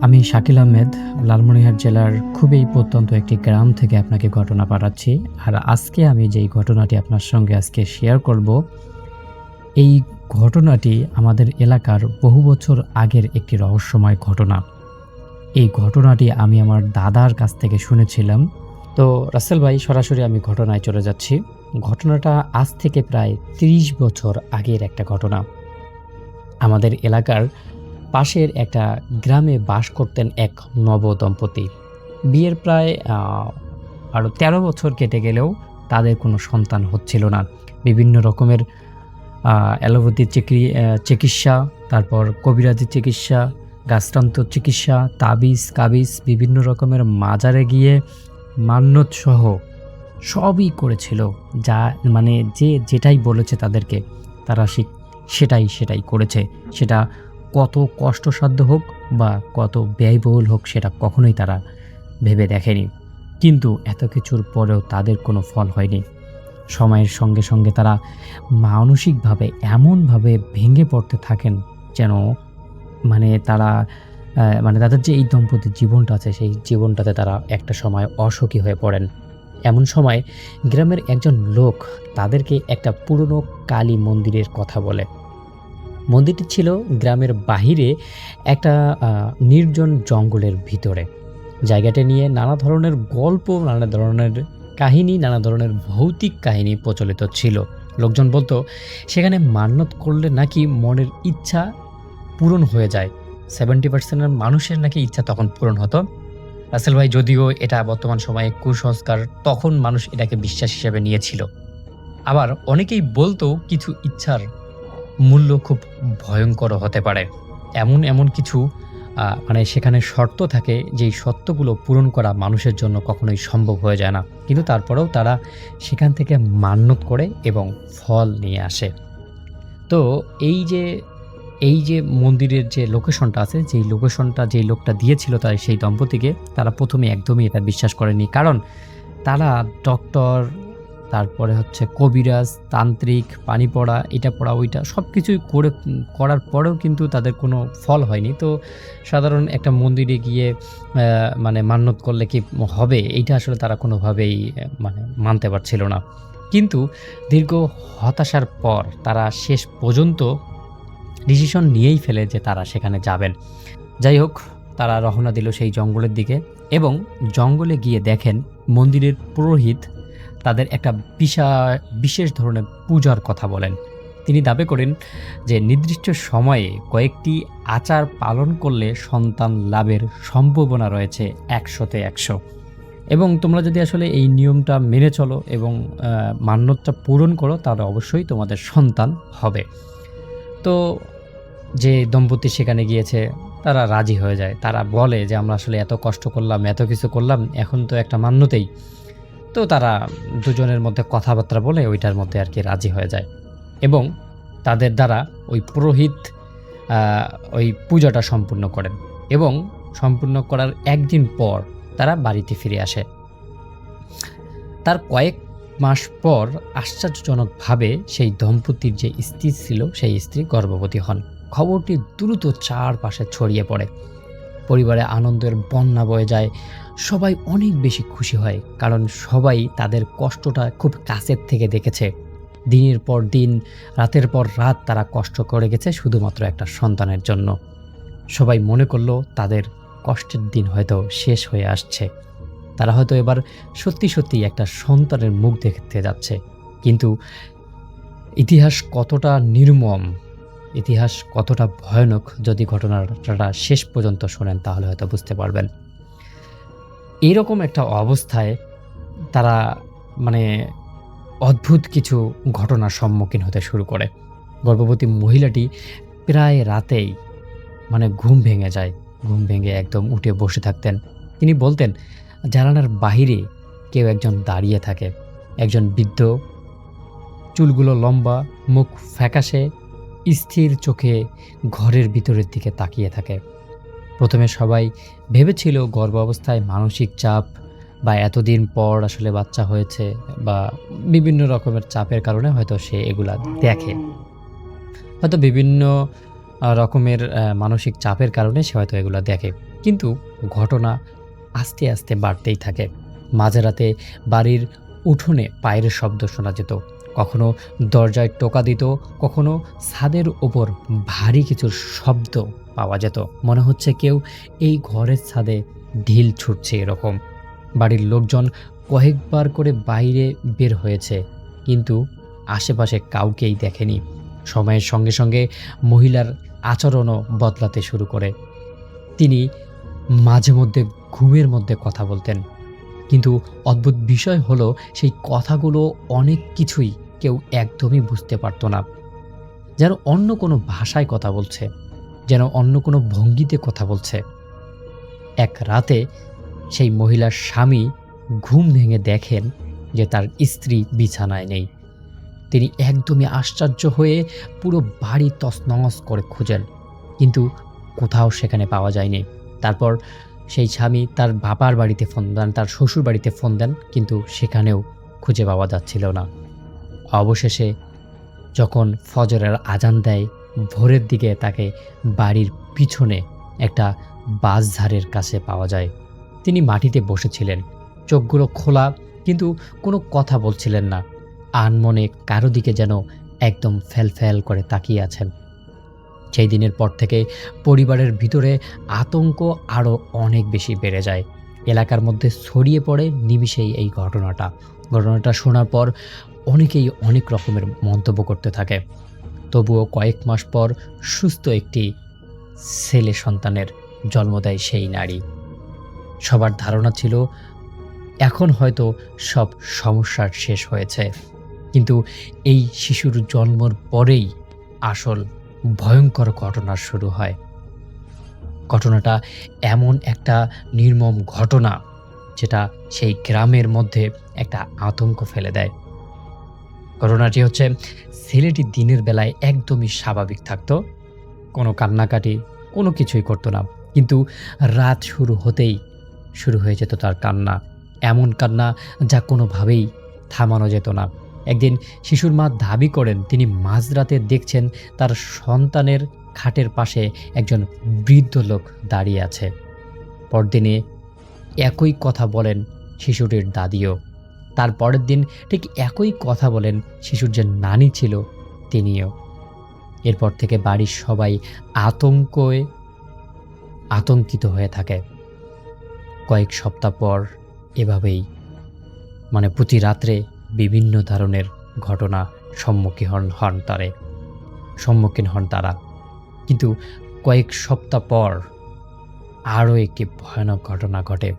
আমি শাকিল আহমেদ, লালমনিরহাট জেলার খুবই প্রত্যন্ত একটি গ্রাম থেকে আপনাকে ঘটনা পাঠাচ্ছি। আর আজকে আমি যেই ঘটনাটি আপনার সঙ্গে আজকে শেয়ার করব, এই ঘটনাটি আমাদের এলাকার বহু বছর আগের একটি রহস্যময় ঘটনা। এই ঘটনাটি আমি আমার দাদার কাছ থেকে শুনেছিলাম। তো রাসেল ভাই, সরাসরি আমি ঘটনায় চলে যাচ্ছি। ঘটনাটা আজ থেকে প্রায় ৩০ বছর আগের একটা ঘটনা। আমাদের এলাকার পাশের একটা গ্রামে বাস করতেন এক নব দম্পতি। বিয়ের প্রায় আরও ১৩ বছর কেটে গেলেও তাদের কোনো সন্তান হচ্ছিল না। বিভিন্ন রকমের অ্যালোপ্যাথি চিকিৎসা, তারপর কবিরাজি চিকিৎসা, গাছটান্ত চিকিৎসা, তাবিজ কাবিজ, বিভিন্ন রকমের মাজারে গিয়ে মান্যত সহ সবই করেছিল। যা মানে যে যেটাই বলেছে তাদেরকে, তারা সেটাই করেছে। সেটা কত কষ্টসাধ্য হোক বা কত ব্যয়বহুল হোক সেটা কখনোই তারা ভেবে দেখেনি। কিন্তু এত কিছুর পরেও তাদের কোনো ফল হয়নি। সময়ের সঙ্গে সঙ্গে তারা মানসিকভাবে এমনভাবে ভেঙে পড়তে থাকেন যেন তাদের যে এই দম্পতির জীবনটা আছে সেই জীবনটাতে তারা একটা সময় অসুখী হয়ে পড়েন। এমন সময় গ্রামের একজন লোক তাদেরকে একটা পুরনো কালী মন্দিরের কথা বলে। মন্দিরটি ছিল গ্রামের বাহিরে একটা নির্জন জঙ্গলের ভিতরে। জায়গাটা নিয়ে নানা ধরনের গল্প, নানা ধরনের কাহিনী, নানা ধরনের ভৌতিক কাহিনী প্রচলিত ছিল। লোকজন বলতো সেখানে মান্যত করলে নাকি মনের ইচ্ছা পূরণ হয়ে যায়। 70% মানুষের নাকি ইচ্ছা তখন পূরণ হতো। রাসেল ভাই, যদিও এটা বর্তমান সময়ে কুসংস্কার, তখন মানুষ এটাকে বিশ্বাস হিসেবে নিয়েছিল। আবার অনেকেই বলতো কিছু ইচ্ছার মূল্য খুব ভয়ঙ্কর হতে পারে। এমন কিছু সেখানে শর্ত থাকে, যেই শর্তগুলো পূরণ করা মানুষের জন্য কখনোই সম্ভব হয়ে যায় না। কিন্তু তারপরেও তারা সেখান থেকে মান্যত করে এবং ফল নিয়ে আসে। তো এই যে মন্দিরের যে লোকেশনটা আছে, যেই লোকেশনটা যেই লোকটা দিয়েছিল তার সেই দম্পতিকে, তারা প্রথমে একদমই এটা বিশ্বাস করেনি। কারণ তারা ডক্টর, তারপরে হচ্ছে কবিরাজ, তান্ত্রিক, পানি পড়া, এটা পড়া ওইটা সব কিছুই করার পরেও কিন্তু তাদের কোনো ফল হয়নি। তো সাধারণ একটা মন্দিরে গিয়ে মানে মান্যত করলে কি হবে, এইটা আসলে তারা কোনোভাবেই মানে মানতে পারছিল না। কিন্তু দীর্ঘ হতাশার পর তারা শেষ পর্যন্ত ডিসিশন নিয়েই ফেলে যে তারা সেখানে যাবেন। যাই হোক, তারা রওনা দিল সেই জঙ্গলের দিকে এবং জঙ্গলে গিয়ে দেখেন মন্দিরের পুরোহিত তাদের একটা বিশেষ ধরনের পূজার কথা বলেন। তিনি দাবি করেন যে নির্দিষ্ট সময়ে কয়েকটি আচার পালন করলে সন্তান লাভের সম্ভাবনা রয়েছে ১০০-তে ১০০, এবং তোমরা যদি আসলে এই নিয়মটা মেনে চলো এবং মান্যতটা পূরণ করো তাহলে অবশ্যই তোমাদের সন্তান হবে। তো যে দম্পতি সেখানে গিয়েছে তারা রাজি হয়ে যায়। তারা বলে যে আমরা আসলে এত কষ্ট করলাম, এত কিছু করলাম, এখন তো একটা মান্যতেই। তো তারা দুজনের মধ্যে কথাবার্তা বলে ওইটার মধ্যে আর কি রাজি হয়ে যায় এবং তাদের দ্বারা ওই পুরোহিত ওই পূজাটা সম্পূর্ণ করেন এবং সম্পূর্ণ করার একদিন পর তারা বাড়িতে ফিরে আসে। তার কয়েক মাস পর আশ্চর্যজনকভাবে সেই দম্পতির যে স্ত্রী ছিল সেই স্ত্রী গর্ভবতী হন। খবরটি দ্রুত চারপাশে ছড়িয়ে পড়ে। পরিবারে আনন্দের বন্যা বয়ে যায়। সবাই অনেক বেশি খুশি হয়, কারণ সবাই তাদের কষ্টটা খুব কাছের থেকে দেখেছে। দিনের পর দিন, রাতের পর রাত তারা কষ্ট করে গেছে শুধুমাত্র একটা সন্তানের জন্য। সবাই মনে করলো তাদের কষ্টের দিন হয়তো শেষ হয়ে আসছে, তারা হয়তো এবার সত্যি সত্যি একটা সন্তানের মুখ দেখতে যাচ্ছে। কিন্তু ইতিহাস কতটা নির্মম, ইতিহাস কতটা ভয়ানক, যদি ঘটনাটা শেষ পর্যন্ত শোনেন তাহলে হয়তো বুঝতে পারবেন। এইরকম একটা অবস্থায় তারা মানে অদ্ভুত কিছু ঘটনার সম্মুখীন হতে শুরু করে। গর্ভবতী মহিলাটি প্রায় রাতেই মানে ঘুম ভেঙে যায়। ঘুম ভেঙে একদম উঠে বসে থাকতেন। তিনি বলতেন জানালার বাহিরে কেউ একজন দাঁড়িয়ে থাকে। একজন বৃদ্ধ, চুলগুলো লম্বা, মুখ ফ্যাকাশে, স্থির চোখে ঘরের ভিতরের দিকে তাকিয়ে থাকে। প্রথমে সবাই ভেবেছিল গর্ভ অবস্থায় মানসিক চাপ বা এতদিন পর আসলে বাচ্চা হয়েছে বা বিভিন্ন রকমের চাপের কারণে হয়তো সে এগুলা দেখে, হয়তো বিভিন্ন রকমের মানসিক চাপের কারণে সে হয়তো এগুলা দেখে। কিন্তু ঘটনা আস্তে আস্তে বাড়তেই থাকে। মাঝরাতে বাড়ির উঠোনে পায়ের শব্দ শোনা যেত, কখনো দরজায় টোকা দিত, কখনো ছাদের ওপর ভারী কিছু শব্দ পাওয়া যেত। মনে হচ্ছে কেউ এই ঘরের ছাদে ঢিল ছুটছে এরকম। বাড়ির লোকজন কয়েকবার করে বাইরে বের হয়েছে, কিন্তু আশেপাশে কাউকেই দেখেনি। সময়ের সঙ্গে সঙ্গে মহিলার আচরণও বদলাতে শুরু করে। তিনি মাঝে মধ্যে ঘুমের মধ্যে কথা বলতেন, কিন্তু অদ্ভুত বিষয় হলো সেই কথাগুলো অনেক কিছুই কেউ একদমই বুঝতে পারত না। যেন অন্য কোনো ভাষায় কথা বলছে, যেন অন্য কোনো ভঙ্গিতে কথা বলছে। এক রাতে সেই মহিলার স্বামী ঘুম ভেঙে দেখেন যে তার স্ত্রী বিছানায় নেই। তিনি একদমই আশ্চর্য হয়ে পুরো বাড়ি তছনছ করে খুঁজেন, কিন্তু কোথাও সেখানে পাওয়া যায়নি। তারপর সেই স্বামী তার বাবার বাড়িতে ফোন দেন, তার শ্বশুর বাড়িতে ফোন দেন, কিন্তু সেখানেও খুঁজে পাওয়া যাচ্ছিল না। অবশেষে যখন ফজরের আজান দেয়, ভোরের দিকে তাকে বাড়ির পিছনে একটা বাঁশঝাড়ের কাছে পাওয়া যায়। তিনি মাটিতে বসেছিলেন, চোখগুলো খোলা, কিন্তু কোনো কথা বলছিলেন না। আনমনে কারো দিকে যেন একদম ফ্যাল করে তাকিয়ে আছেন। সেই দিনের পর থেকে পরিবারের ভিতরে আতঙ্ক আরও অনেক বেশি বেড়ে যায়। এলাকার মধ্যে ছড়িয়ে পড়ে নিমিষেই এই ঘটনাটা শোনার পর অনেকেই অনেক রকমের মন্তব্য করতে থাকে। তবুও কয়েক মাস পর সুস্থ একটি ছেলে সন্তানের জন্ম দেয় সেই নারী। সবার ধারণা ছিল এখন হয়তো সব সমস্যার শেষ হয়েছে, কিন্তু এই শিশুর জন্মের পরেই আসল ভয়ঙ্কর ঘটনা শুরু হয়। ঘটনাটা এমন একটা নির্মম ঘটনা যেটা সেই গ্রামের মধ্যে একটা আতঙ্ক ফেলে দেয়। ঘটনাটি হচ্ছে, ছেলেটি দিনের বেলায় একদমই স্বাভাবিক থাকতো, কোনো কান্নাকাটি কোনো কিছুই করতো না, কিন্তু রাত শুরু হতেই শুরু হয়ে যেত তার কান্না। এমন কান্না যা কোনোভাবেই থামানো যেত না। একদিন শিশুর মা দাবি করেন তিনি মাঝরাতে দেখছেন তার সন্তানের খাটের পাশে একজন বৃদ্ধ লোক দাঁড়িয়ে আছে। পরদিনে একই কথা বলেন শিশুটির দাদিও। তার পরের দিন ঠিক একই কথা বলেন শিশুর যে নানি ছিল তিনিও। এরপর থেকে বাড়ির সবাই আতঙ্কিত হয়ে থাকে। কয়েক সপ্তাহ পর এভাবেই প্রতি রাত্রে বিভিন্ন ধরনের ঘটনা সম্মুখীন হন তারা। কিন্তু কয়েক সপ্তাহ পর আরও একটি ভয়ানক ঘটনা ঘটে।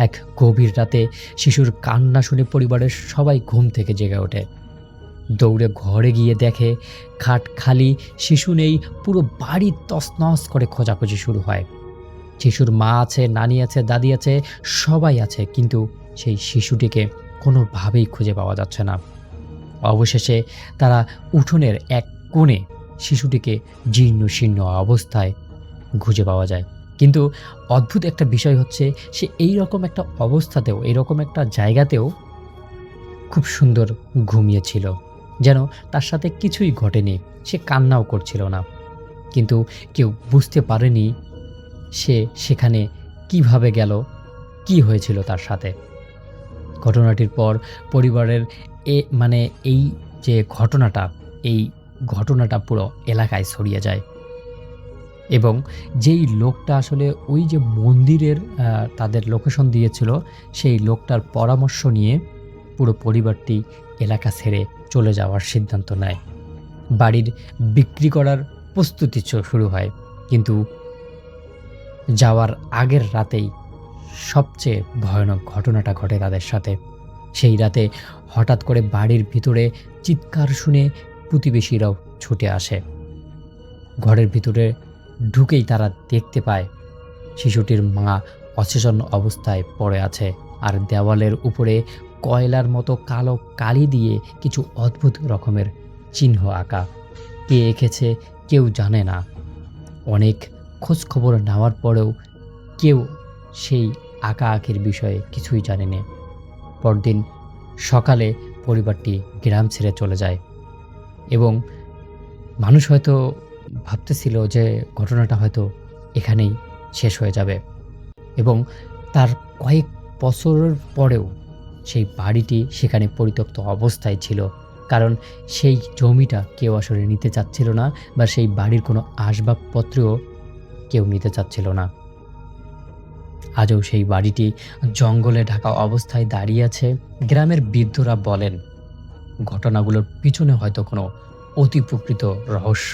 এক গভীর রাতে শিশুর কান্না শুনে পরিবারের সবাই ঘুম থেকে জেগে ওঠে। দৌড়ে ঘরে গিয়ে দেখে খাট খালি, শিশু নেই। পুরো বাড়ি তছনছ করে খোঁজাখুঁজি শুরু হয়। শিশুর মা আছে, নানি আছে, দাদি আছে, সবাই আছে, কিন্তু সেই শিশুটিকে কোনোভাবেই খুঁজে পাওয়া যাচ্ছে না। অবশেষে তারা উঠোনের এক কোণে শিশুটিকে জীর্ণ শীর্ণ অবস্থায় খুঁজে পাওয়া যায়। কিন্তু অদ্ভুত একটা বিষয় হচ্ছে, সে এইরকম একটা অবস্থাতেও, এইরকম একটা জায়গাতেও খুব সুন্দর ঘুমিয়েছিল, যেন তার সাথে কিছুই ঘটেনি। সে কান্নাও করছিল না, কিন্তু কেউ বুঝতে পারেনি সে সেখানে কিভাবে গেল, কি হয়েছিল তার সাথে। ঘটনাটির পর পরিবারের এই যে ঘটনাটা পুরো এলাকায় ছড়িয়ে যায় এবং যেই লোকটা আসলে ওই যে মন্দিরের তাদের লোকেশন দিয়েছিল, সেই লোকটার পরামর্শ নিয়ে পুরো পরিবারটি এলাকা ছেড়ে চলে যাওয়ার সিদ্ধান্ত নেয়। বাড়ির বিক্রি করার প্রস্তুতি শুরু হয়, কিন্তু যাওয়ার আগের রাতেই সবচেয়ে ভয়ানক ঘটনাটা ঘটে তাদের সাথে। সেই রাতে হঠাৎ করে বাড়ির ভিতরে চিৎকার শুনে প্রতিবেশীরাও ছুটে আসে। ঘরের ভিতরে ঢুকেই তারা দেখতে পায় শিশুটির মা অচেতন অবস্থায় পড়ে আছে, আর দেওয়ালের উপরে কয়লার মতো কালো কালি দিয়ে কিছু অদ্ভুত রকমের চিহ্ন আঁকা। কে এঁকেছে কেউ জানে না। অনেক খোঁজখবর নেওয়ার পরেও কেউ সেই আঁকাআঁকির বিষয়ে কিছুই জানেনি। পরদিন সকালে পরিবারটি গ্রাম ছেড়ে চলে যায় এবং মানুষ হয়তো ভাবতেছিল যে ঘটনাটা হয়তো এখানেই শেষ হয়ে যাবে, এবং তার কয়েক বছরের পরেও সেই বাড়িটি সেখানে পরিত্যক্ত অবস্থায় ছিল, কারণ সেই জমিটা কেউ আসলে নিতে চাচ্ছিল না, বা সেই বাড়ির কোনো আসবাবপত্রও কেউ নিতে চাচ্ছিল না। আজও সেই বাড়িটি জঙ্গলে ঢাকা অবস্থায় দাঁড়িয়ে আছে। গ্রামের বৃদ্ধরা বলেন ঘটনাগুলোর পিছনে হয়তো কোনো অতি প্রকৃত রহস্য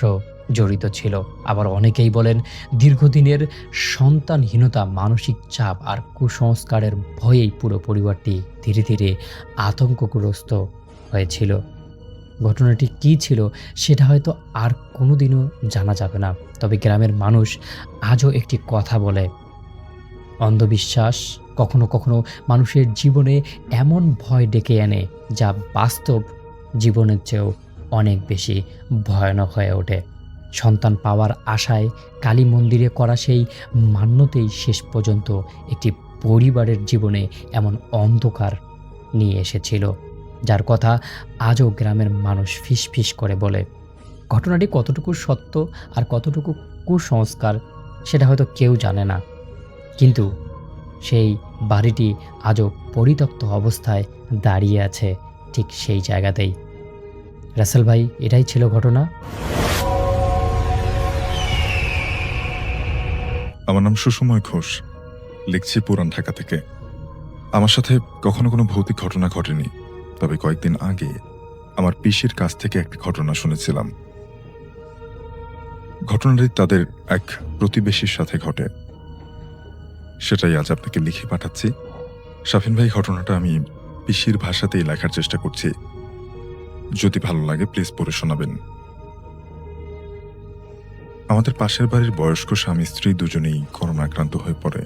জড়িত ছিল। আবার অনেকেই বলেন দীর্ঘদিনের সন্তানহীনতা, মানসিক চাপ আর কুসংস্কারের ভয়েই পুরো পরিবারটি ধীরে ধীরে আতঙ্কগ্রস্ত হয়েছিল। ঘটনাটি কী ছিল সেটা হয়তো আর কোনোদিনও জানা যাবে না। তবে গ্রামের মানুষ আজও একটি কথা বলে, অন্ধবিশ্বাস কখনো কখনো মানুষের জীবনে এমন ভয় ডেকে আনে যা বাস্তব জীবনের চেয়েও অনেক বেশি ভয়ানক হয়ে ওঠে। সন্তান পাওয়ার আশায় কালী মন্দিরে করা সেই মান্যতেই শেষ পর্যন্ত একটি পরিবারের জীবনে এমন অন্ধকার নিয়ে এসেছিল, যার কথা আজও গ্রামের মানুষ ফিসফিস করে বলে। ঘটনাটি কতটুকু সত্য আর কতটুকু কুসংস্কার সেটা হয়তো কেউ জানে না, কিন্তু সেই বাড়িটি আজও পরিত্যক্ত অবস্থায় দাঁড়িয়ে আছে ঠিক সেই জায়গাতেই। রাসেল ভাই, এটাই ছিল ঘটনা। আমার নাম সুসময় ঘোষ, লিখছি পুরান ঢাকা থেকে। আমার সাথে কখনো কোনো ভৌতিক ঘটনা ঘটেনি, তবে কয়েকদিন আগে আমার পিসির কাছ থেকে একটি ঘটনা শুনেছিলাম। ঘটনাটি তাদের এক প্রতিবেশীর সাথে ঘটে, সেটাই আজ আপনাকে লিখে পাঠাচ্ছি। শাফিন ভাই, ঘটনাটা আমি পিসির ভাষাতেই লেখার চেষ্টা করছি, যদি ভালো লাগে প্লিজ পড়ে শোনাবেন। আমাদের পাশের বাড়ির বয়স্ক স্বামী স্ত্রী দুজনেই করোনা আক্রান্ত হয়ে পড়ে।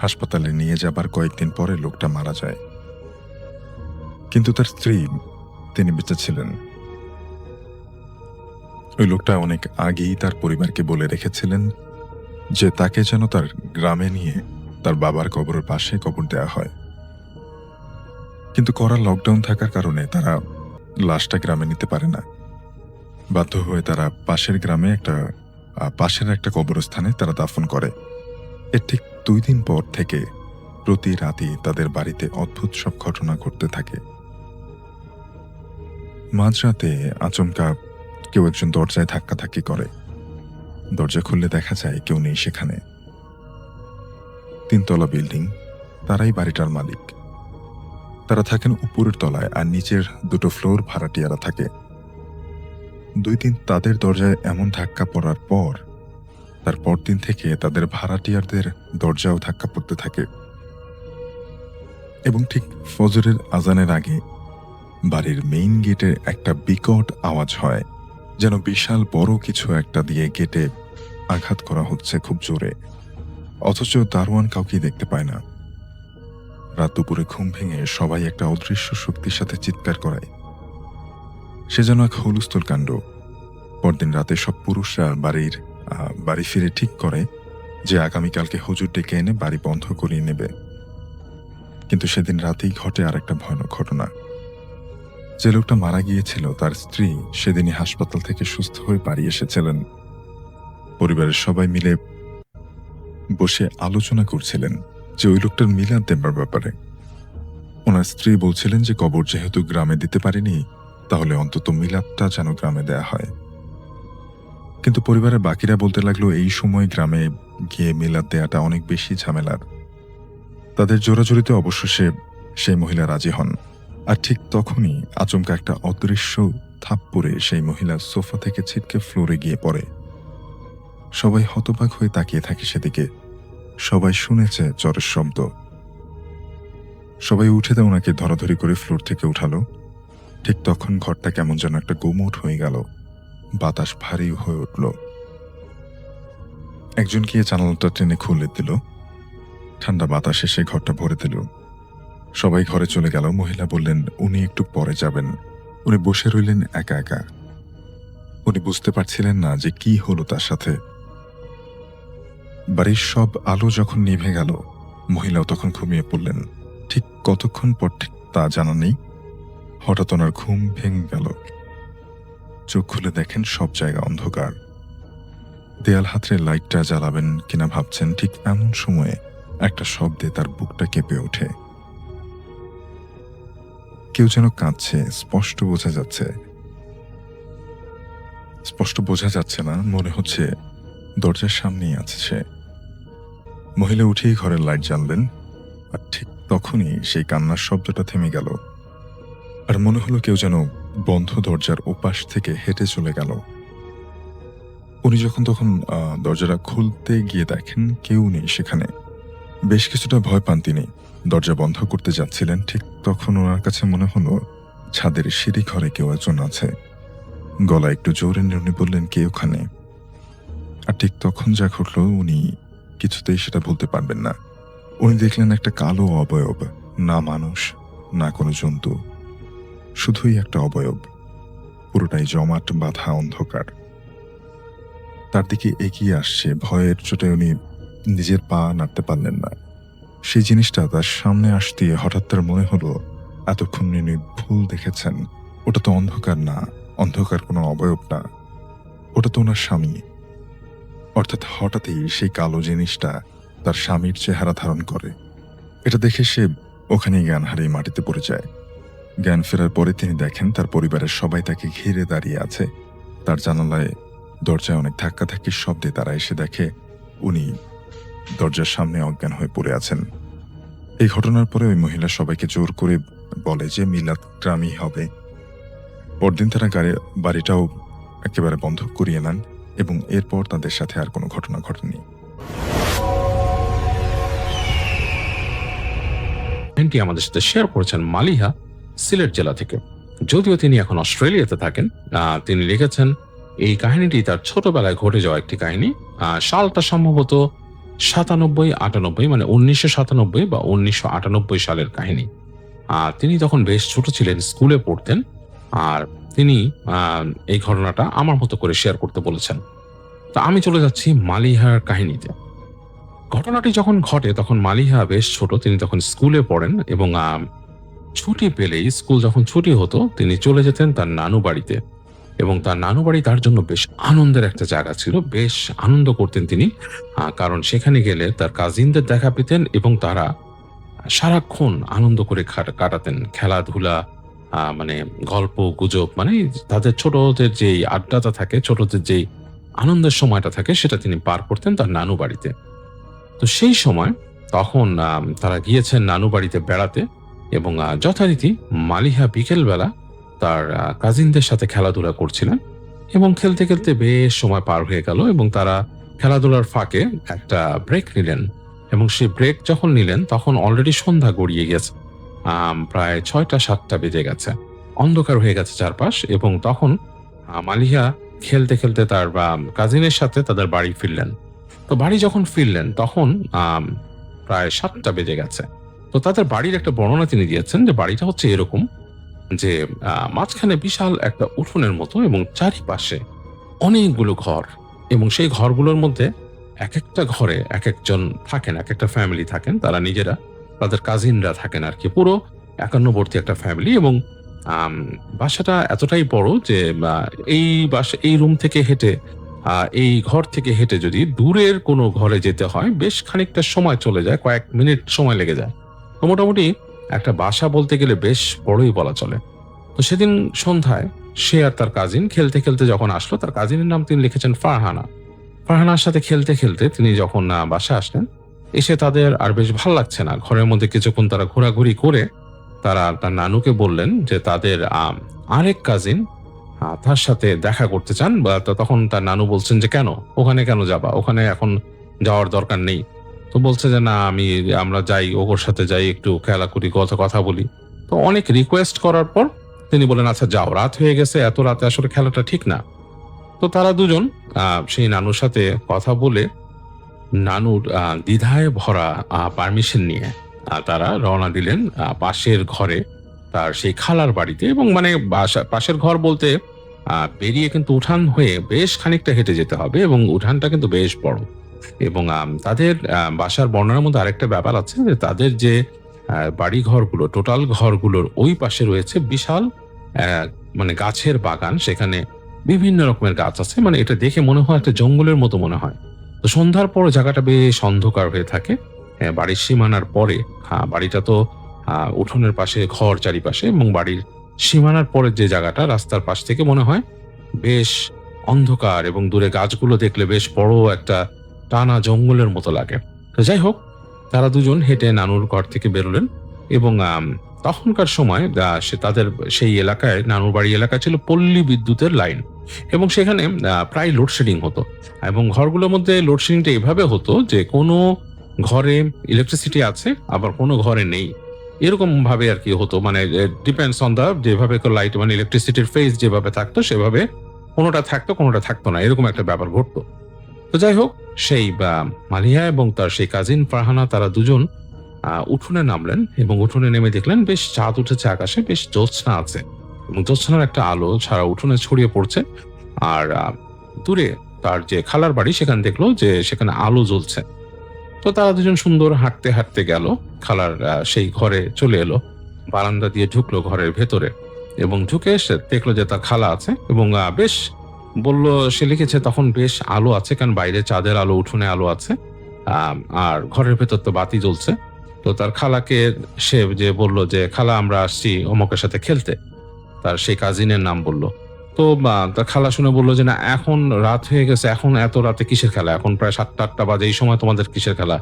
হাসপাতালে নিয়ে যাবার কয়েকদিন পরে লোকটা মারা যায়, কিন্তু তার স্ত্রী তিনি বেঁচে ছিলেন। ওই লোকটা অনেক আগেই তার পরিবারকে বলে রেখেছিলেন যে তাকে যেন তার গ্রামে নিয়ে তার বাবার কবরের পাশে কবর দেওয়া হয়। কিন্তু কড়া লকডাউন থাকার কারণে তারা লাশটা গ্রামে নিতে পারে না। বাধ্য হয়ে তারা পাশের একটা কবরস্থানে তারা দাফন করে। এর ঠিক 2 দিন পর থেকে প্রতি রাতেই তাদের বাড়িতে অদ্ভুত সব ঘটনা ঘটতে থাকে। মাঝরাতে আচমকা কেউ একজন দরজায় ধাক্কাধাক্কি করে। দরজা খুললে দেখা যায় কেউ নেই সেখানে। 3 তলা বিল্ডিং, তারাই বাড়িটার মালিক। তারা থাকেন উপরের তলায়, আর নিচের 2টো ফ্লোর ভাড়াটিয়ারা থাকে। 2 দিন তাদের দরজায় এমন ধাক্কা পড়ার পর তার পরদিন থেকে তাদের ভাড়াটিয়ারদের দরজাও ধাক্কা পড়তে থাকে। এবং ঠিক ফজরের আজানের আগে বাড়ির মেইন গেটে একটা বিকট আওয়াজ হয়, যেন বিশাল বড় কিছু একটা দিয়ে গেটে আঘাত করা হচ্ছে খুব জোরে। অথচ দারোয়ান কাউকেই দেখতে পায় না। রাত দুপুরে ঘুম ভেঙে সবাই একটা অদৃশ্য শক্তির সাথে চিৎকার করায়। সে যেন এক হুলস্থুল কাণ্ড। পরদিন রাতে সব পুরুষরা বাড়ি ফিরে ঠিক করে যে আগামীকালকে হুজুর ডেকে এনে বাড়ি বন্ধ করিয়ে নেবে। কিন্তু সেদিন রাতেই ঘটে আর একটা ভয়ানক ঘটনা। যে লোকটা মারা গিয়েছিল তার স্ত্রী সেদিনই হাসপাতাল থেকে সুস্থ হয়ে বাড়ি এসেছিলেন। পরিবারের সবাই মিলে বসে আলোচনা করছিলেন যে ওই লোকটার মিলাদ দেবার ব্যাপারে। ওনার স্ত্রী বলছিলেন যে কবর যেহেতু গ্রামে দিতে পারেনি, তাহলে অন্তত মিলাদটা যেন গ্রামে দেয়া হয়। কিন্তু পরিবারের বাকিরা বলতে লাগলো এই সময় গ্রামে গিয়ে মিলাদ দেয়াটা অনেক বেশি ঝামেলার। তাদের জোরাজোরিতে অবশ্য সেই মহিলা রাজি হন। আর ঠিক তখনই আচমকা একটা অদৃশ্য থাপ্পড়ে সেই মহিলা সোফা থেকে ছিটকে ফ্লোরে গিয়ে পড়ে। সবাই হতবাক হয়ে তাকিয়ে থাকে সেদিকে। সবাই শুনেছে জ্বরের শব্দ। সবাই উঠে ওনাকে ধরাধরি করে ফ্লোর থেকে উঠালো। ঠিক তখন ঘরটা কেমন যেন একটা গুমোট হয়ে গেল। বাতাস ভারী হয়ে উঠল। একজন গিয়ে জানালাটা টেনে খুলে দিল। ঠান্ডা বাতাস এসে ঘরটা ভরে দিল। সবাই ঘরে চলে গেল। মহিলা বললেন উনি একটু পরে যাবেন। উনি বসে রইলেন একা একা। উনি বুঝতে পারছিলেন না যে কি হলো তার সাথে। বাড়ির সব আলো যখন নিভে গেল, মহিলাও তখন ঘুমিয়ে পড়লেন। ঠিক কতক্ষণ পর ঠিক তা জানা নেই। হঠাৎ ওনার ঘুম ভেঙে গেল। চোখ খুলে দেখেন সব জায়গা অন্ধকার। দেয়াল হাতড়ে লাইটটা জ্বালাবেন কিনা ভাবছেন, ঠিক এমন সময়ে একটা শব্দে তার বুকটা কেঁপে ওঠে। কেউ যেন কাঁদছে। স্পষ্ট বোঝা যাচ্ছে না, মনে হচ্ছে দরজার সামনেই আছে সে। মহিলা উঠেই ঘরের লাইট জ্বাললেন, আর ঠিক তখনই সেই কান্নার শব্দটা থেমে গেল। আর মনে হলো কেউ যেন বন্ধ দরজার ওপাশ থেকে হেঁটে চলে গেল। উনি তখন দরজাটা খুলতে গিয়ে দেখেন কেউ নেই সেখানে। বেশ কিছুটা ভয় পান তিনি। দরজা বন্ধ করতে যাচ্ছিলেন, ঠিক তখন ওনার কাছে মনে হলো ছাদের সিঁড়ি ঘরে কেউ একজন আছে। গলা একটু জোরে নিয়ে উনি বললেন, কে ওখানে? আর ঠিক তখন যা ঘটল উনি কিছুতেই সেটা বলতে পারবেন না। উনি দেখলেন একটা কালো অবয়ব, না মানুষ না কোনো জন্তু, শুধুই একটা অবয়ব, পুরোটাই জমাট বাঁধা অন্ধকার। তার দিকে এগিয়ে আসছে। ভয়ের চোটে উনি নিজের পা নাড়তে পারলেন না। সেই জিনিসটা তার সামনে আসতে হঠাৎ তার মনে হলো এতক্ষণ উনি ভুল দেখেছেন। ওটা তো অন্ধকার না, অন্ধকার কোনো অবয়ব না, ওটা তো ওনার স্বামী। অর্থাৎ হঠাৎই সেই কালো জিনিসটা তার স্বামীর চেহারা ধারণ করে। এটা দেখে সে ওখানেই জ্ঞান হারিয়ে মাটিতে পড়ে যায়। জ্ঞান ফেরার পরে তিনি দেখেন তার পরিবারের সবাই তাকে ঘিরে দাঁড়িয়ে আছে। তার জানালায় দরজায় অনেক ধাক্কাধাক্কির শব্দে তারা এসে দেখে উনি দরজার সামনে অজ্ঞান হয়ে পড়ে আছেন। এই ঘটনার পরে ওই মহিলা সবাইকে জোর করে বলে যে মিলাদ গ্রামই হবে। পরদিন তারা বাড়িটাও একেবারে বন্ধ করিয়ে নেন এবং এরপর তাদের সাথে আর কোনো ঘটনা ঘটেনি। আমাদের সাথে শেয়ার করেছেন মালিহা, সিলেট জেলা থেকে। যদিও তিনি এখন অস্ট্রেলিয়াতে থাকেন। তিনি লিখেছেন এই কাহিনীটি তার ছোটবেলায় ঘটে যাওয়া একটি কাহিনী। সালটা সম্ভবত 97-98, মানে 1997 বা 1998 সালের কাহিনী। তিনি তখন বেশ ছোট ছিলেন, স্কুলে পড়তেন। আর তিনি এই ঘটনাটা আমার মতো করে শেয়ার করতে বলেছেন। তো আমি চলে যাচ্ছি মালিহার কাহিনীতে। ঘটনাটি যখন ঘটে তখন মালিহা বেশ ছোট, তিনি তখন স্কুলে পড়েন এবং ছুটি পেলেই, স্কুল যখন ছুটি হতো, তিনি চলে যেতেন তার নানু বাড়িতে। এবং তার নানু বাড়ি তার জন্য বেশ আনন্দের একটা জায়গা ছিল, বেশ আনন্দ করতেন তিনি, কারণ সেখানে গেলে তার কাজিনদের দেখা পেতেন এবং তারা সারাক্ষণ আনন্দ করে কাটাতেন, খেলাধুলা, মানে গল্প গুজব, মানে তাদের ছোটদের যেই আড্ডাটা থাকে, ছোটদের যেই আনন্দের সময়টা থাকে, সেটা তিনি পার করতেন তার নানু বাড়িতে। তো সেই সময় তখন তারা গিয়েছেন নানু বাড়িতে বেড়াতে এবং যথারীতি মালিহা বিকেলবেলা তার কাজিনদের সাথে খেলাধুলা করছিলেন এবং খেলতে খেলতে বেশ সময় পার হয়ে গেল এবং তারা খেলাধুলার ফাঁকে একটা ব্রেক নিলেন এবং সেই ব্রেক যখন নিলেন তখন অলরেডি সন্ধ্যা গড়িয়ে গেছে, প্রায় 6টা-7টা বেজে গেছে, অন্ধকার হয়ে গেছে চারপাশ। এবং তখন মালিহা খেলতে খেলতে তার কাজিনের সাথে তাদের বাড়ি ফিরলেন। তো বাড়ি যখন ফিরলেন তখন প্রায় 7টা বেজে গেছে। তো তাদের বাড়ির একটা বর্ণনা তিনি দিয়েছেন যে বাড়িটা হচ্ছে এরকম যে মাঝখানে বিশাল একটা উঠোনের মতো এবং চারিপাশে অনেকগুলো ঘর এবং সেই ঘরগুলোর মধ্যে এক একটা ঘরে এক একজন থাকেন, এক একটা ফ্যামিলি থাকেন, তারা নিজেরা, তাদের কাজিনরা থাকেন আর কি, পুরো একান্নবর্তী একটা ফ্যামিলি। এবং বাসাটা এতটাই বড় যে এই রুম থেকে হেঁটে, এই ঘর থেকে হেঁটে যদি দূরের কোনো ঘরে যেতে হয় বেশ খানিকটা সময় চলে যায়, কয়েক মিনিট সময় লেগে যায়। তো মোটামুটি একটা বাসা বলতে গেলে বেশ বড়ই বলা চলে। তো সেদিন সন্ধ্যায় সে আর তার কাজিন খেলতে খেলতে যখন আসলো, তার কাজিনের নাম তিনি লিখেছেন ফারহানা। ফারহানার সাথে খেলতে খেলতে তিনি যখন বাসায় আসলেন, এসে তাদের আর বেশ ভালো লাগছে না। ঘরের মধ্যে কিছুক্ষণ তারা ঘোরাঘুরি করে তারা তার নানুকে বললেন যে তাদের আরেক কাজিন তার সাথে দেখা করতে চান। তখন তার নানু বলছেন যে কেন, ওখানে কেন যাবা, ওখানে এখন যাওয়ার দরকার নেই। তো বলছে যে না, আমরা যাই, ওর সাথে যাই, একটু খেলা করি, কথা বলি। তো অনেক রিকোয়েস্ট করার পর তিনি বলেন আচ্ছা যাও, রাত হয়ে গেছে, এত রাতে আসলে খেলাটা ঠিক না। তো তারা দুজন সেই নানুর সাথে কথা বলে নানুর দ্বিধায় ভরা পারমিশন নিয়ে তারা রওনা দিলেন পাশের ঘরে, তার সেই খালার বাড়িতে। এবং মানে পাশের ঘর বলতে বেরিয়ে কিন্তু উঠান হয়ে বেশ খানিকটা হেঁটে যেতে হবে এবং উঠানটা কিন্তু বেশ বড়। এবং তাদের বাসার বর্ণনার মধ্যে আরেকটা ব্যাপার আছে যে তাদের যে বাড়ি ঘরগুলো, টোটাল ঘরগুলোর ওই পাশে রয়েছে বিশাল মানে গাছের বাগান, সেখানে বিভিন্ন রকমের গাছ আছে, মানে এটা দেখে মনে হয় একটা জঙ্গলের মতো মনে হয়। তো সন্ধ্যার পর জায়গাটা বেশ অন্ধকার হয়ে থাকে বাড়ির সীমানার পরে। বাড়িটা তো উঠোনের পাশে ঘর চারিপাশে, এবং বাড়ির সীমানার পরের যে জায়গাটা, রাস্তার পাশ থেকে মনে হয় বেশ অন্ধকার এবং দূরে গাছগুলো দেখলে বেশ বড় একটা টানা জঙ্গলের মতো লাগে। তো যাই হোক, তারা দুজন হেঁটে নানুর ঘর থেকে বেরোলেন এবং তখনকার সময় তাদের সেই এলাকায়, নানুর বাড়ি এলাকা ছিল পল্লী বিদ্যুতের লাইন এবং সেখানে প্রায় লোডশেডিং হতো। এবং ঘরগুলোর মধ্যে লোডশেডিংটা এভাবে হতো যে কোনো ঘরে ইলেকট্রিসিটি আছে, আবার কোনো ঘরে নেই, এরকম ভাবে আর কি হতো। মানে ডিপেন্ডস অন দা যেভাবে লাইট, মানে ইলেকট্রিসিটির ফেজ যেভাবে থাকতো সেভাবে কোনোটা থাকতো কোনোটা থাকতো না, এরকম একটা ব্যাপার ঘটতো। তো যাই হোক, সেই মালিহা এবং তার সেই কাজিন ফারহানা তারা দুজন উঠোনে নামলেন এবং উঠোনে নেমে দেখলেন বেশ চাঁদ উঠেছে আকাশে, বেশ জ্যোৎস্না আছে এবং জ্যোৎস্নার একটা আলো সারা উঠোনে ছড়িয়ে পড়ছে। আর দূরে তার যে খালার বাড়ি, সেখানে দেখলো যে সেখানে আলো জ্বলছে। তো তারা দুজন সুন্দর হাঁটতে হাঁটতে গেল, খালার সেই ঘরে চলে এলো, বারান্দা দিয়ে ঢুকলো ঘরের ভেতরে এবং ঢুকে এসে দেখলো যে তার খালা আছে এবং বেশ বললো, সে লিখেছে তখন বেশ আলো আছে, কারণ বাইরে চাঁদের আলো, উঠোনে আলো আছে, আর ঘরের ভেতর তো বাতি জ্বলছে। তো তার খালাকে সে যে বললো যে খালা আমরা আসছি অমকের সাথে খেলতে, তার সেই কাজিনের নাম বললো। তো তার খালা শুনে বললো যে না, এখন রাত হয়ে গেছে, এখন এত রাতে কিসের খেলা, এখন প্রায় 7টা-8টা বাজে, এই সময় তোমাদের কিসের খেলা,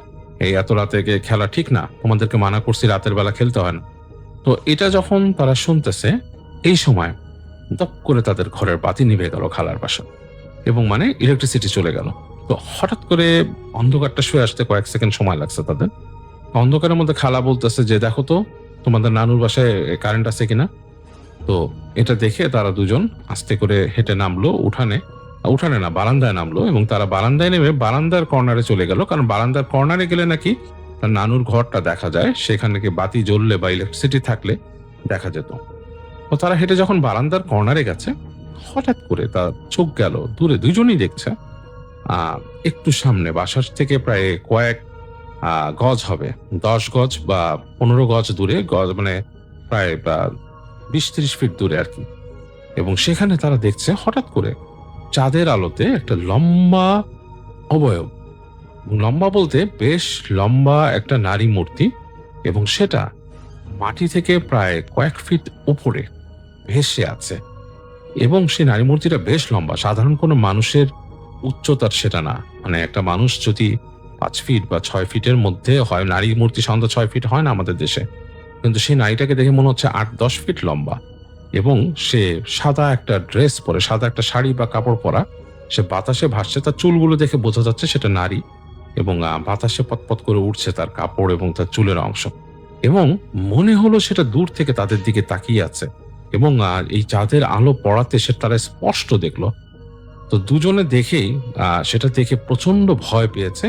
এই এত রাতে খেলা ঠিক না, তোমাদেরকে মানা করছি রাতের বেলা খেলতে হয় না। তো এটা যখন তারা শুনতেছে, এই সময় দপ করে তাদের ঘরের বাতি নিভে গেল খালার বাসা এবং মানে ইলেকট্রিসিটি চলে গেল। তো হঠাৎ করে অন্ধকারটা শুয়ে আসতে কয়েক সেকেন্ড সময় লাগছে তাদের। অন্ধকারের মধ্যে খালা বলতেছে যে দেখো তো তোমাদের নানুর বাসায় কারেন্ট আছে কিনা। তো এটা দেখে তারা দুজন আস্তে করে হেঁটে নামলো উঠানে না, বারান্দায় নামলো এবং তারা বারান্দায় নেমে বারান্দার কর্নারে চলে গেল, কারণ বারান্দার কর্নারে গেলে নাকি তার নানুর ঘরটা দেখা যায়, সেখানে নাকি বাতি জ্বললে বা ইলেকট্রিসিটি থাকলে দেখা যেত। তো তারা হেঁটে যখন বারান্দার কর্নারে গেছে, হঠাৎ করে তার চোখ গেল দূরে, দুইজনই দেখছে একটু সামনে বাসার থেকে প্রায় কয়েক গজ হবে, 10 গজ বা 15 গজ দূরে, গজ মানে প্রায় 20-30 ফিট দূরে আর কি। এবং সেখানে তারা দেখছে হঠাৎ করে চাঁদের আলোতে একটা লম্বা অবয়ব, লম্বা বলতে বেশ লম্বা একটা নারী মূর্তি, এবং সেটা মাটি থেকে প্রায় কয়েক ফিট উপরে ভেসে আছে। এবং সেই নারী মূর্তিটা বেশ লম্বা, সাধারণ কোনো মানুষের উচ্চতার সেটা না। মানে একটা মানুষ যদি 5 ফিট বা 6 ফিটের মধ্যে হয়, নারী মূর্তি সাধারণত 6 ফিট হয় না আমাদের দেশে, কিন্তু সেই নারীটাকে দেখে মনে হচ্ছে 8-10 ফিট লম্বা। এবং সে সাদা একটা ড্রেস পরে, সাদা একটা শাড়ি বা কাপড় পরা, সে বাতাসে ভাসছে, তার চুলগুলো দেখে বোঝা যাচ্ছে সেটা নারী, এবং বাতাসে পতপত করে উঠছে তার কাপড় এবং তার চুলের অংশ। এবং মনে হলো সেটা দূর থেকে তাদের দিকে তাকিয়ে আছে, এবং এই চাঁদের আলো পড়াতে সে তারা স্পষ্ট দেখলো। তো দুজনে দেখেই সেটা দেখে প্রচন্ড ভয় পেয়েছে,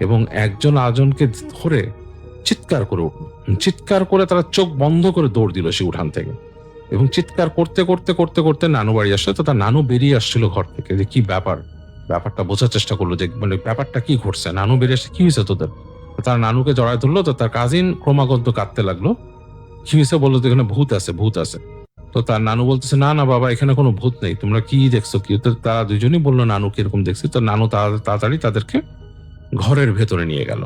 এবং একজন আরেকজনকে ধরে চিৎকার করে উঠল। চিৎকার করে তারা চোখ বন্ধ করে দৌড় দিল সে উঠান থেকে, এবং চিৎকার করতে করতে করতে করতে নানু বাড়ি আসলো। তো তার নানু বেরিয়ে আসছিল ঘর থেকে, যে কি ব্যাপারটা বোঝার চেষ্টা করলো যে মানে ব্যাপারটা কি ঘটছে। নানু বেরিয়ে আসে, কি হয়েছে তোদের? তো তার নানুকে জড়ায় ধরলো। তো তার কাজিন ক্রমাগত কাঁদতে লাগলো। কি হয়েছে বললো, তো এখানে ভূত আছে, ভূত আছে। তো তার নানু বলতেছে, না না বাবা, এখানে কোনো ভূত নেই, তোমরা কি দেখছো কি? তো তারা দুজনই বললো নানু কিরকম দেখছি। তো নানু তাড়াতাড়ি তাদেরকে ঘরের ভেতরে নিয়ে গেল।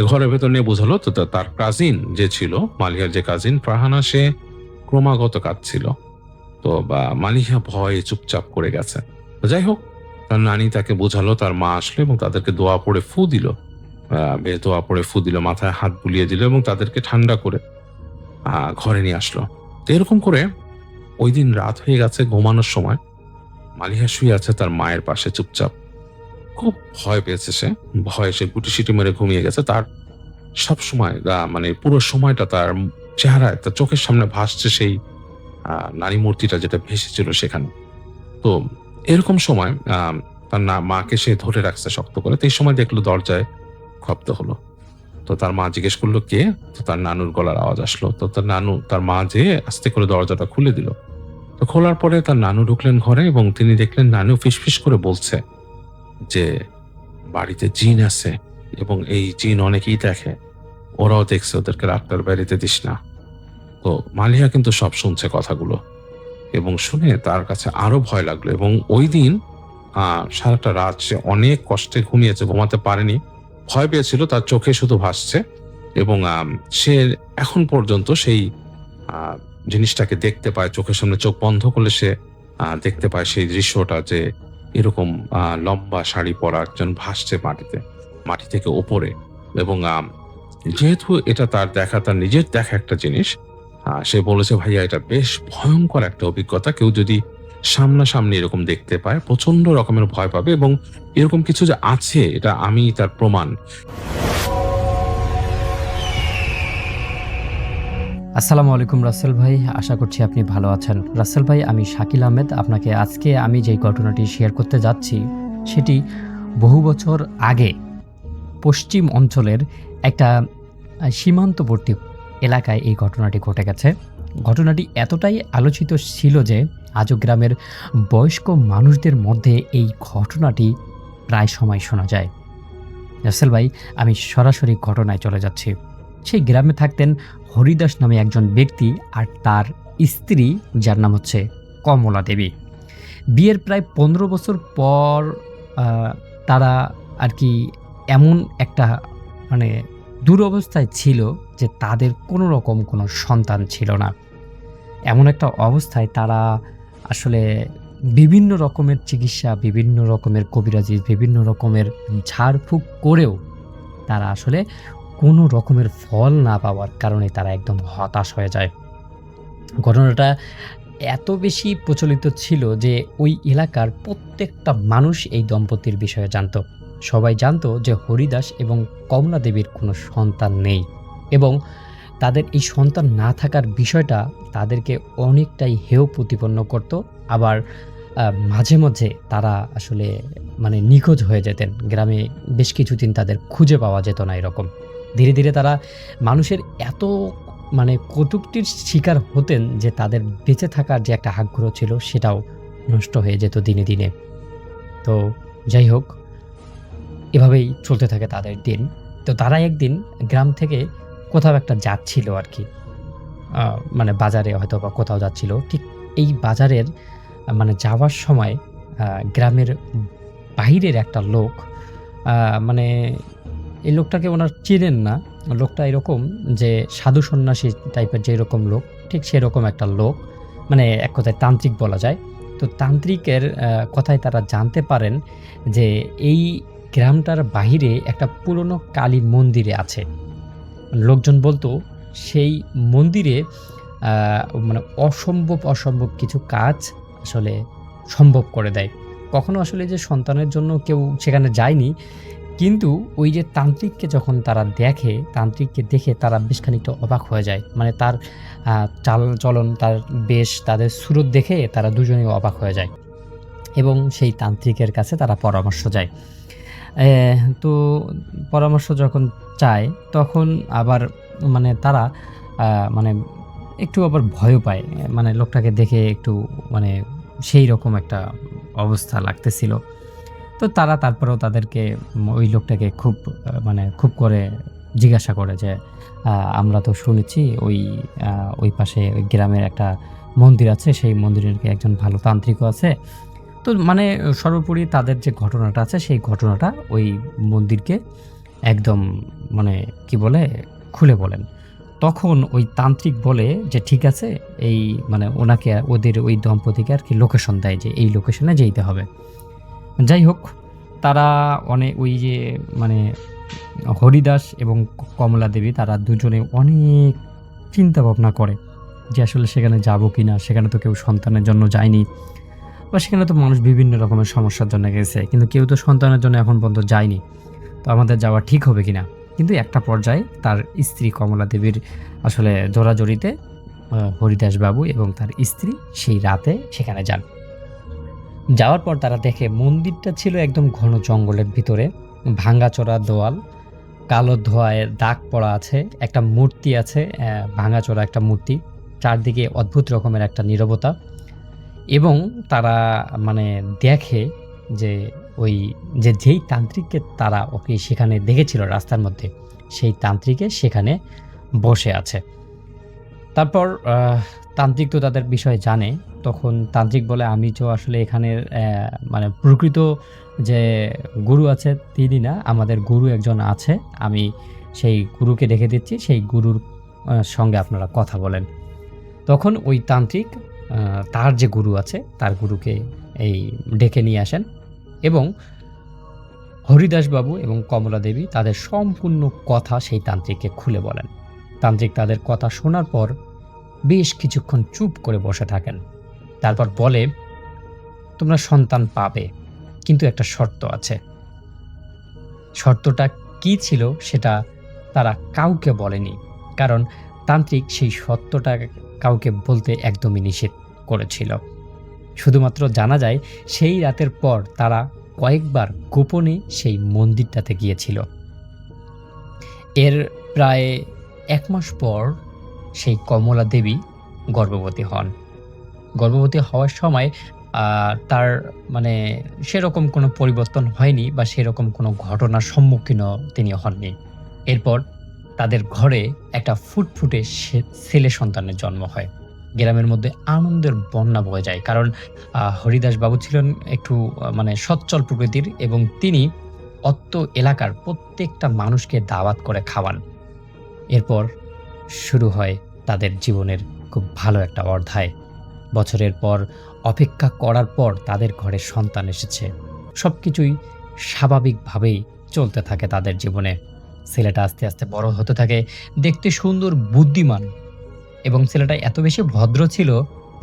ঘরের ভেতর নিয়ে বোঝালো। তো তার কাজিন যে ছিল, মালিহার যে কাজিন ফারহানা, সে ক্রমাগত কাঁদছিল। তো মালিহা ভয়ে চুপচাপ করে গেছে। তো যাই হোক, তার নানি তাকে বোঝালো, তার মা আসলো এবং তাদেরকে দোয়া পড়ে ফু দিল, দোয়া পড়ে ফু দিল, মাথায় হাত বুলিয়ে দিল, এবং তাদেরকে ঠান্ডা করে ঘরে নিয়ে আসলো। তো এরকম করে ওই দিন রাত হয়ে গেছে। ঘুমানোর সময় মালিহা শুয়ে আছে তার মায়ের পাশে চুপচাপ। খুব ভয় পেয়েছে সে, ভয়ে সে গুটি সিটি মেরে ঘুমিয়ে গেছে। তার সব সময় মানে পুরো সময়টা তার চেহারায়, তার চোখের সামনে ভাসছে সেই নারী মূর্তিটা যেটা ভেসেছিল সেখানে। তো এরকম সময় তার মাকে সে ধরে রাখছে শক্ত করে। তো এই সময় দেখলো দরজায় শব্দ হলো। তো তার মা জিজ্ঞেস করলো কে? তো তার নানুর গলার আওয়াজ আসলো। তো তার মা যে আস্তে করে দরজাটা খুলে দিল। তো খোলার পরে তার নানু ঢুকলেন ঘরে, এবং তিনি দেখলেন নানু ফিসফিস করে বলছে যে বাড়িতে জিন আছে, এবং এই জিন অনেকেই দেখে, ওরাও দেখছে, ওদেরকে রাতটার বাড়িতে দিস না। তো মালিহা কিন্তু সব শুনছে কথাগুলো, এবং শুনে তার কাছে আরো ভয় লাগলো। এবং ওই দিন সারাটা রাত সে অনেক কষ্টে ঘুমিয়েছে, ঘুমাতে পারেনি, ভয় পেয়েছিল, তার চোখে শুধু ভাসছে। এবং সে এখন পর্যন্ত সেই জিনিসটাকে দেখতে পায়, চোখের সামনে চোখ বন্ধ করলে সে দেখতে পায় সেই দৃশ্যটা, যে এরকম লম্বা শাড়ি পরা একজন ভাসছে মাটি থেকে ওপরে। এবং যেহেতু এটা তার দেখা, তার নিজের দেখা একটা জিনিস, সে বলেছে ভাইয়া এটা বেশ ভয়ঙ্কর একটা অভিজ্ঞতা, কেউ যদি সামনাসামনি এরকম দেখতে পায় প্রচন্ড রকমের ভয় পাবে, এবং এরকম কিছু যে আছে এটা আমি তার প্রমাণ। আসসালামু আলাইকুম রাসেল ভাই, আশা করছি আপনি ভালো আছেন। রাসেল ভাই, আমি শাকিল আহমেদ। আপনাকে আজকে আমি যেই ঘটনাটি শেয়ার করতে যাচ্ছি সেটি বহু বছর আগে পশ্চিম অঞ্চলের একটা সীমান্তবর্তী এলাকায় এই ঘটনাটি ঘটে গেছে। ঘটনাটি এতটাই আলোচিত ছিল যে আজও গ্রামের বয়স্ক মানুষদের মধ্যে এই ঘটনাটি প্রায় সময় শোনা যায়। রাসেল ভাই, আমি সরাসরি ঘটনায় চলে যাচ্ছি। সেই গ্রামে থাকতেন হরিদাস নামে একজন ব্যক্তি আর তার স্ত্রী, যার নাম হচ্ছে কমলা দেবী। বিয়ের প্রায় 15 বছর পর তারা আর কি এমন একটা মানে দুরবস্থায় ছিল যে তাদের কোনো রকম কোনো সন্তান ছিল না। এমন একটা অবস্থায় তারা আসলে বিভিন্ন রকমের চিকিৎসা, বিভিন্ন রকমের কবিরাজি, বিভিন্ন রকমের ঝাড়ফুঁক করেও তারা আসলে কোনো রকমের ফল না পাওয়ার কারণে তারা একদম হতাশ হয়ে যায়। ঘটনাটা এত বেশি প্রচলিত ছিল যে ওই এলাকার প্রত্যেকটা মানুষ এই দম্পতির বিষয়ে জানত। সবাই জানতো যে হরিদাস এবং কমলা দেবীর কোনো সন্তান নেই, এবং তাদের এই সন্তান না থাকার বিষয়টা তাদেরকে অনেকটাই হেয় প্রতিপন্ন করত। আবার মাঝে মাঝে তারা আসলে মানে নিখোঁজ হয়ে যেতেন। গ্রামে বেশ কিছুদিন তাদের খুঁজে পাওয়া যেত না। এরকম ধীরে ধীরে তারা মানুষের এত মানে কটূক্তির শিকার হতেন যে তাদের বেঁচে থাকার যে একটা আগ্রহ ছিল সেটাও নষ্ট হয়ে যেত দিনে দিনে। তো যাই হোক, এভাবেই চলতে থাকে তাদের দিন। তো তারা একদিন গ্রাম থেকে কোথাও একটা যাচ্ছিল আর কি, মানে বাজারে হয়তো বা কোথাও যাচ্ছিল। ঠিক এই বাজারের মানে যাওয়ার সময় গ্রামের বাইরের একটা লোক, মানে এই লোকটাকে ওনার চেনেন না। লোকটা এরকম যে সাধু সন্ন্যাসী টাইপের যেরকম লোক, ঠিক সেরকম একটা লোক, মানে এক কথায় তান্ত্রিক বলা যায়। তো তান্ত্রিকের কথায় তারা জানতে পারেন যে এই গ্রামটার বাহিরে একটা পুরনো কালী মন্দিরে আছে। লোকজন বলতো সেই মন্দিরে মানে অসম্ভব কিছু কাজ আসলে সম্ভব করে দেয়। কখনো আসলে যে সন্তানের জন্য কেউ সেখানে যায়নি, কিন্তু ওই যে তান্ত্রিককে যখন তারা দেখে, তান্ত্রিককে দেখে তারা বেশ খানিকটা অবাক হয়ে যায়। মানে তার চাল চলন, তার বেশ, তাদের সুরত দেখে তারা দুজনেই অবাক হয়ে যায় এবং সেই তান্ত্রিকের কাছে তারা পরামর্শ চায়। তো পরামর্শ যখন চায় তখন আবার মানে তারা মানে একটু আবার ভয়ও পায়। মানে লোকটাকে দেখে একটু মানে সেই রকম একটা অবস্থা লাগতেছিল। তো তারা তারপরেও তাদেরকে ওই লোকটাকে খুব মানে খুব করে জিজ্ঞাসা করে যে আমরা তো শুনেছি ওই পাশে ওই গ্রামের একটা মন্দির আছে, সেই মন্দিরের কি একজন ভালো তান্ত্রিকও আছে। তো মানে সর্বোপরি তাদের যে ঘটনাটা আছে সেই ঘটনাটা ওই মন্দিরকে একদম মানে কি বলে খুলে বলেন। তখন ওই তান্ত্রিক বলে যে ঠিক আছে, এই মানে ওনাকে ওদের ওই দম্পতিকে আর কি লোকেশন দেয় যে এই লোকেশনে যেতে হবে। যাই হোক, তারা ওই যে মানে হরিদাস এবং কমলা দেবী তারা দুজনে অনেক চিন্তা ভাবনা করে যে আসলে সেখানে যাব কি না। সেখানে তো কেউ সন্তানের জন্য যায়নি, বা সেখানে তো মানুষ বিভিন্ন রকমের সমস্যার জন্য গেছে, কিন্তু কেউ তো সন্তানের জন্য এখন পর্যন্ত যায়নি। তো আমাদের যাওয়া ঠিক হবে কিনা। কিন্তু একটা পর্যায়ে তার স্ত্রী কমলা দেবীর আসলে জোরাজোরিতে হরিদাস বাবু এবং তার স্ত্রী সেই রাতে সেখানে যান। যাওয়ার পর তারা দেখে মন্দিরটা ছিল একদম ঘন জঙ্গলের ভিতরে, ভাঙাচোরা দেওয়াল, কালো ধোঁয়ায় দাগ পড়া আছে, একটা মূর্তি আছে, ভাঙাচোরা একটা মূর্তি, চারদিকে অদ্ভুত রকমের একটা নীরবতা। এবং তারা মানে দেখে যে ওই যেই তান্ত্রিককে তারা ওকে সেখানে দেখেছিল রাস্তার মধ্যে, সেই তান্ত্রিকে সেখানে বসে আছে। তারপর তান্ত্রিক তো তাদের বিষয়ে জানে। তখন তান্ত্রিক বলে আমি তো আসলে এখানের মানে প্রকৃত যে গুরু আছে তিনি না, আমাদের গুরু একজন আছে, আমি সেই গুরুকে ডেকে দিচ্ছি, সেই গুরুর সঙ্গে আপনারা কথা বলেন। তখন ওই তান্ত্রিক তার যে গুরু আছে তার গুরুকে এই ডেকে নিয়ে আসেন এবং হরিদাসবাবু এবং কমলা দেবী তাদের সম্পূর্ণ কথা সেই তান্ত্রিককে খুলে বলেন। তান্ত্রিক তাদের কথা শোনার পর বেশ কিছুক্ষণ চুপ করে বসে থাকেন। তারপর বলে, তোমরা সন্তান পাবে, কিন্তু একটা শর্ত আছে। শর্তটা কি ছিল সেটা তারা কাউকে বলেনি, কারণ তান্ত্রিক সেই সত্যটা কাউকে বলতে একদমই নিষেধ করেছিল। শুধুমাত্র জানা যায় সেই রাতের পর তারা কয়েকবার গোপনে সেই মন্দিরটাতে গিয়েছিল। এর প্রায় 1 মাস পর সেই কমলা দেবী গর্ভবতী হন। গর্ভবতী হওয়ার সময় তার মানে সেরকম কোনো পরিবর্তন হয়নি বা সেরকম কোনো ঘটনার সম্মুখীনও তিনি হননি। এরপর তাদের ঘরে একটা ফুটফুটে ছেলে সন্তানের জন্ম হয়। গ্রামের মধ্যে আনন্দের বন্যা বয়ে যায়, কারণ হরিদাস বাবু ছিলেন একটু মানে সচ্ছল প্রকৃতির এবং তিনি অত্র এলাকার প্রত্যেকটা মানুষকে দাওয়াত করে খাওয়ান। এরপর শুরু হয় তাদের জীবনের খুব ভালো একটা অধ্যায়। বছরের পর অপেক্ষা করার পর তাদের ঘরে সন্তান এসেছে। সব কিছুই স্বাভাবিকভাবেই চলতে থাকে তাদের জীবনে। ছেলেটা আস্তে আস্তে বড় হতে থাকে, দেখতে সুন্দর, বুদ্ধিমান, এবং ছেলেটা এত বেশি ভদ্র ছিল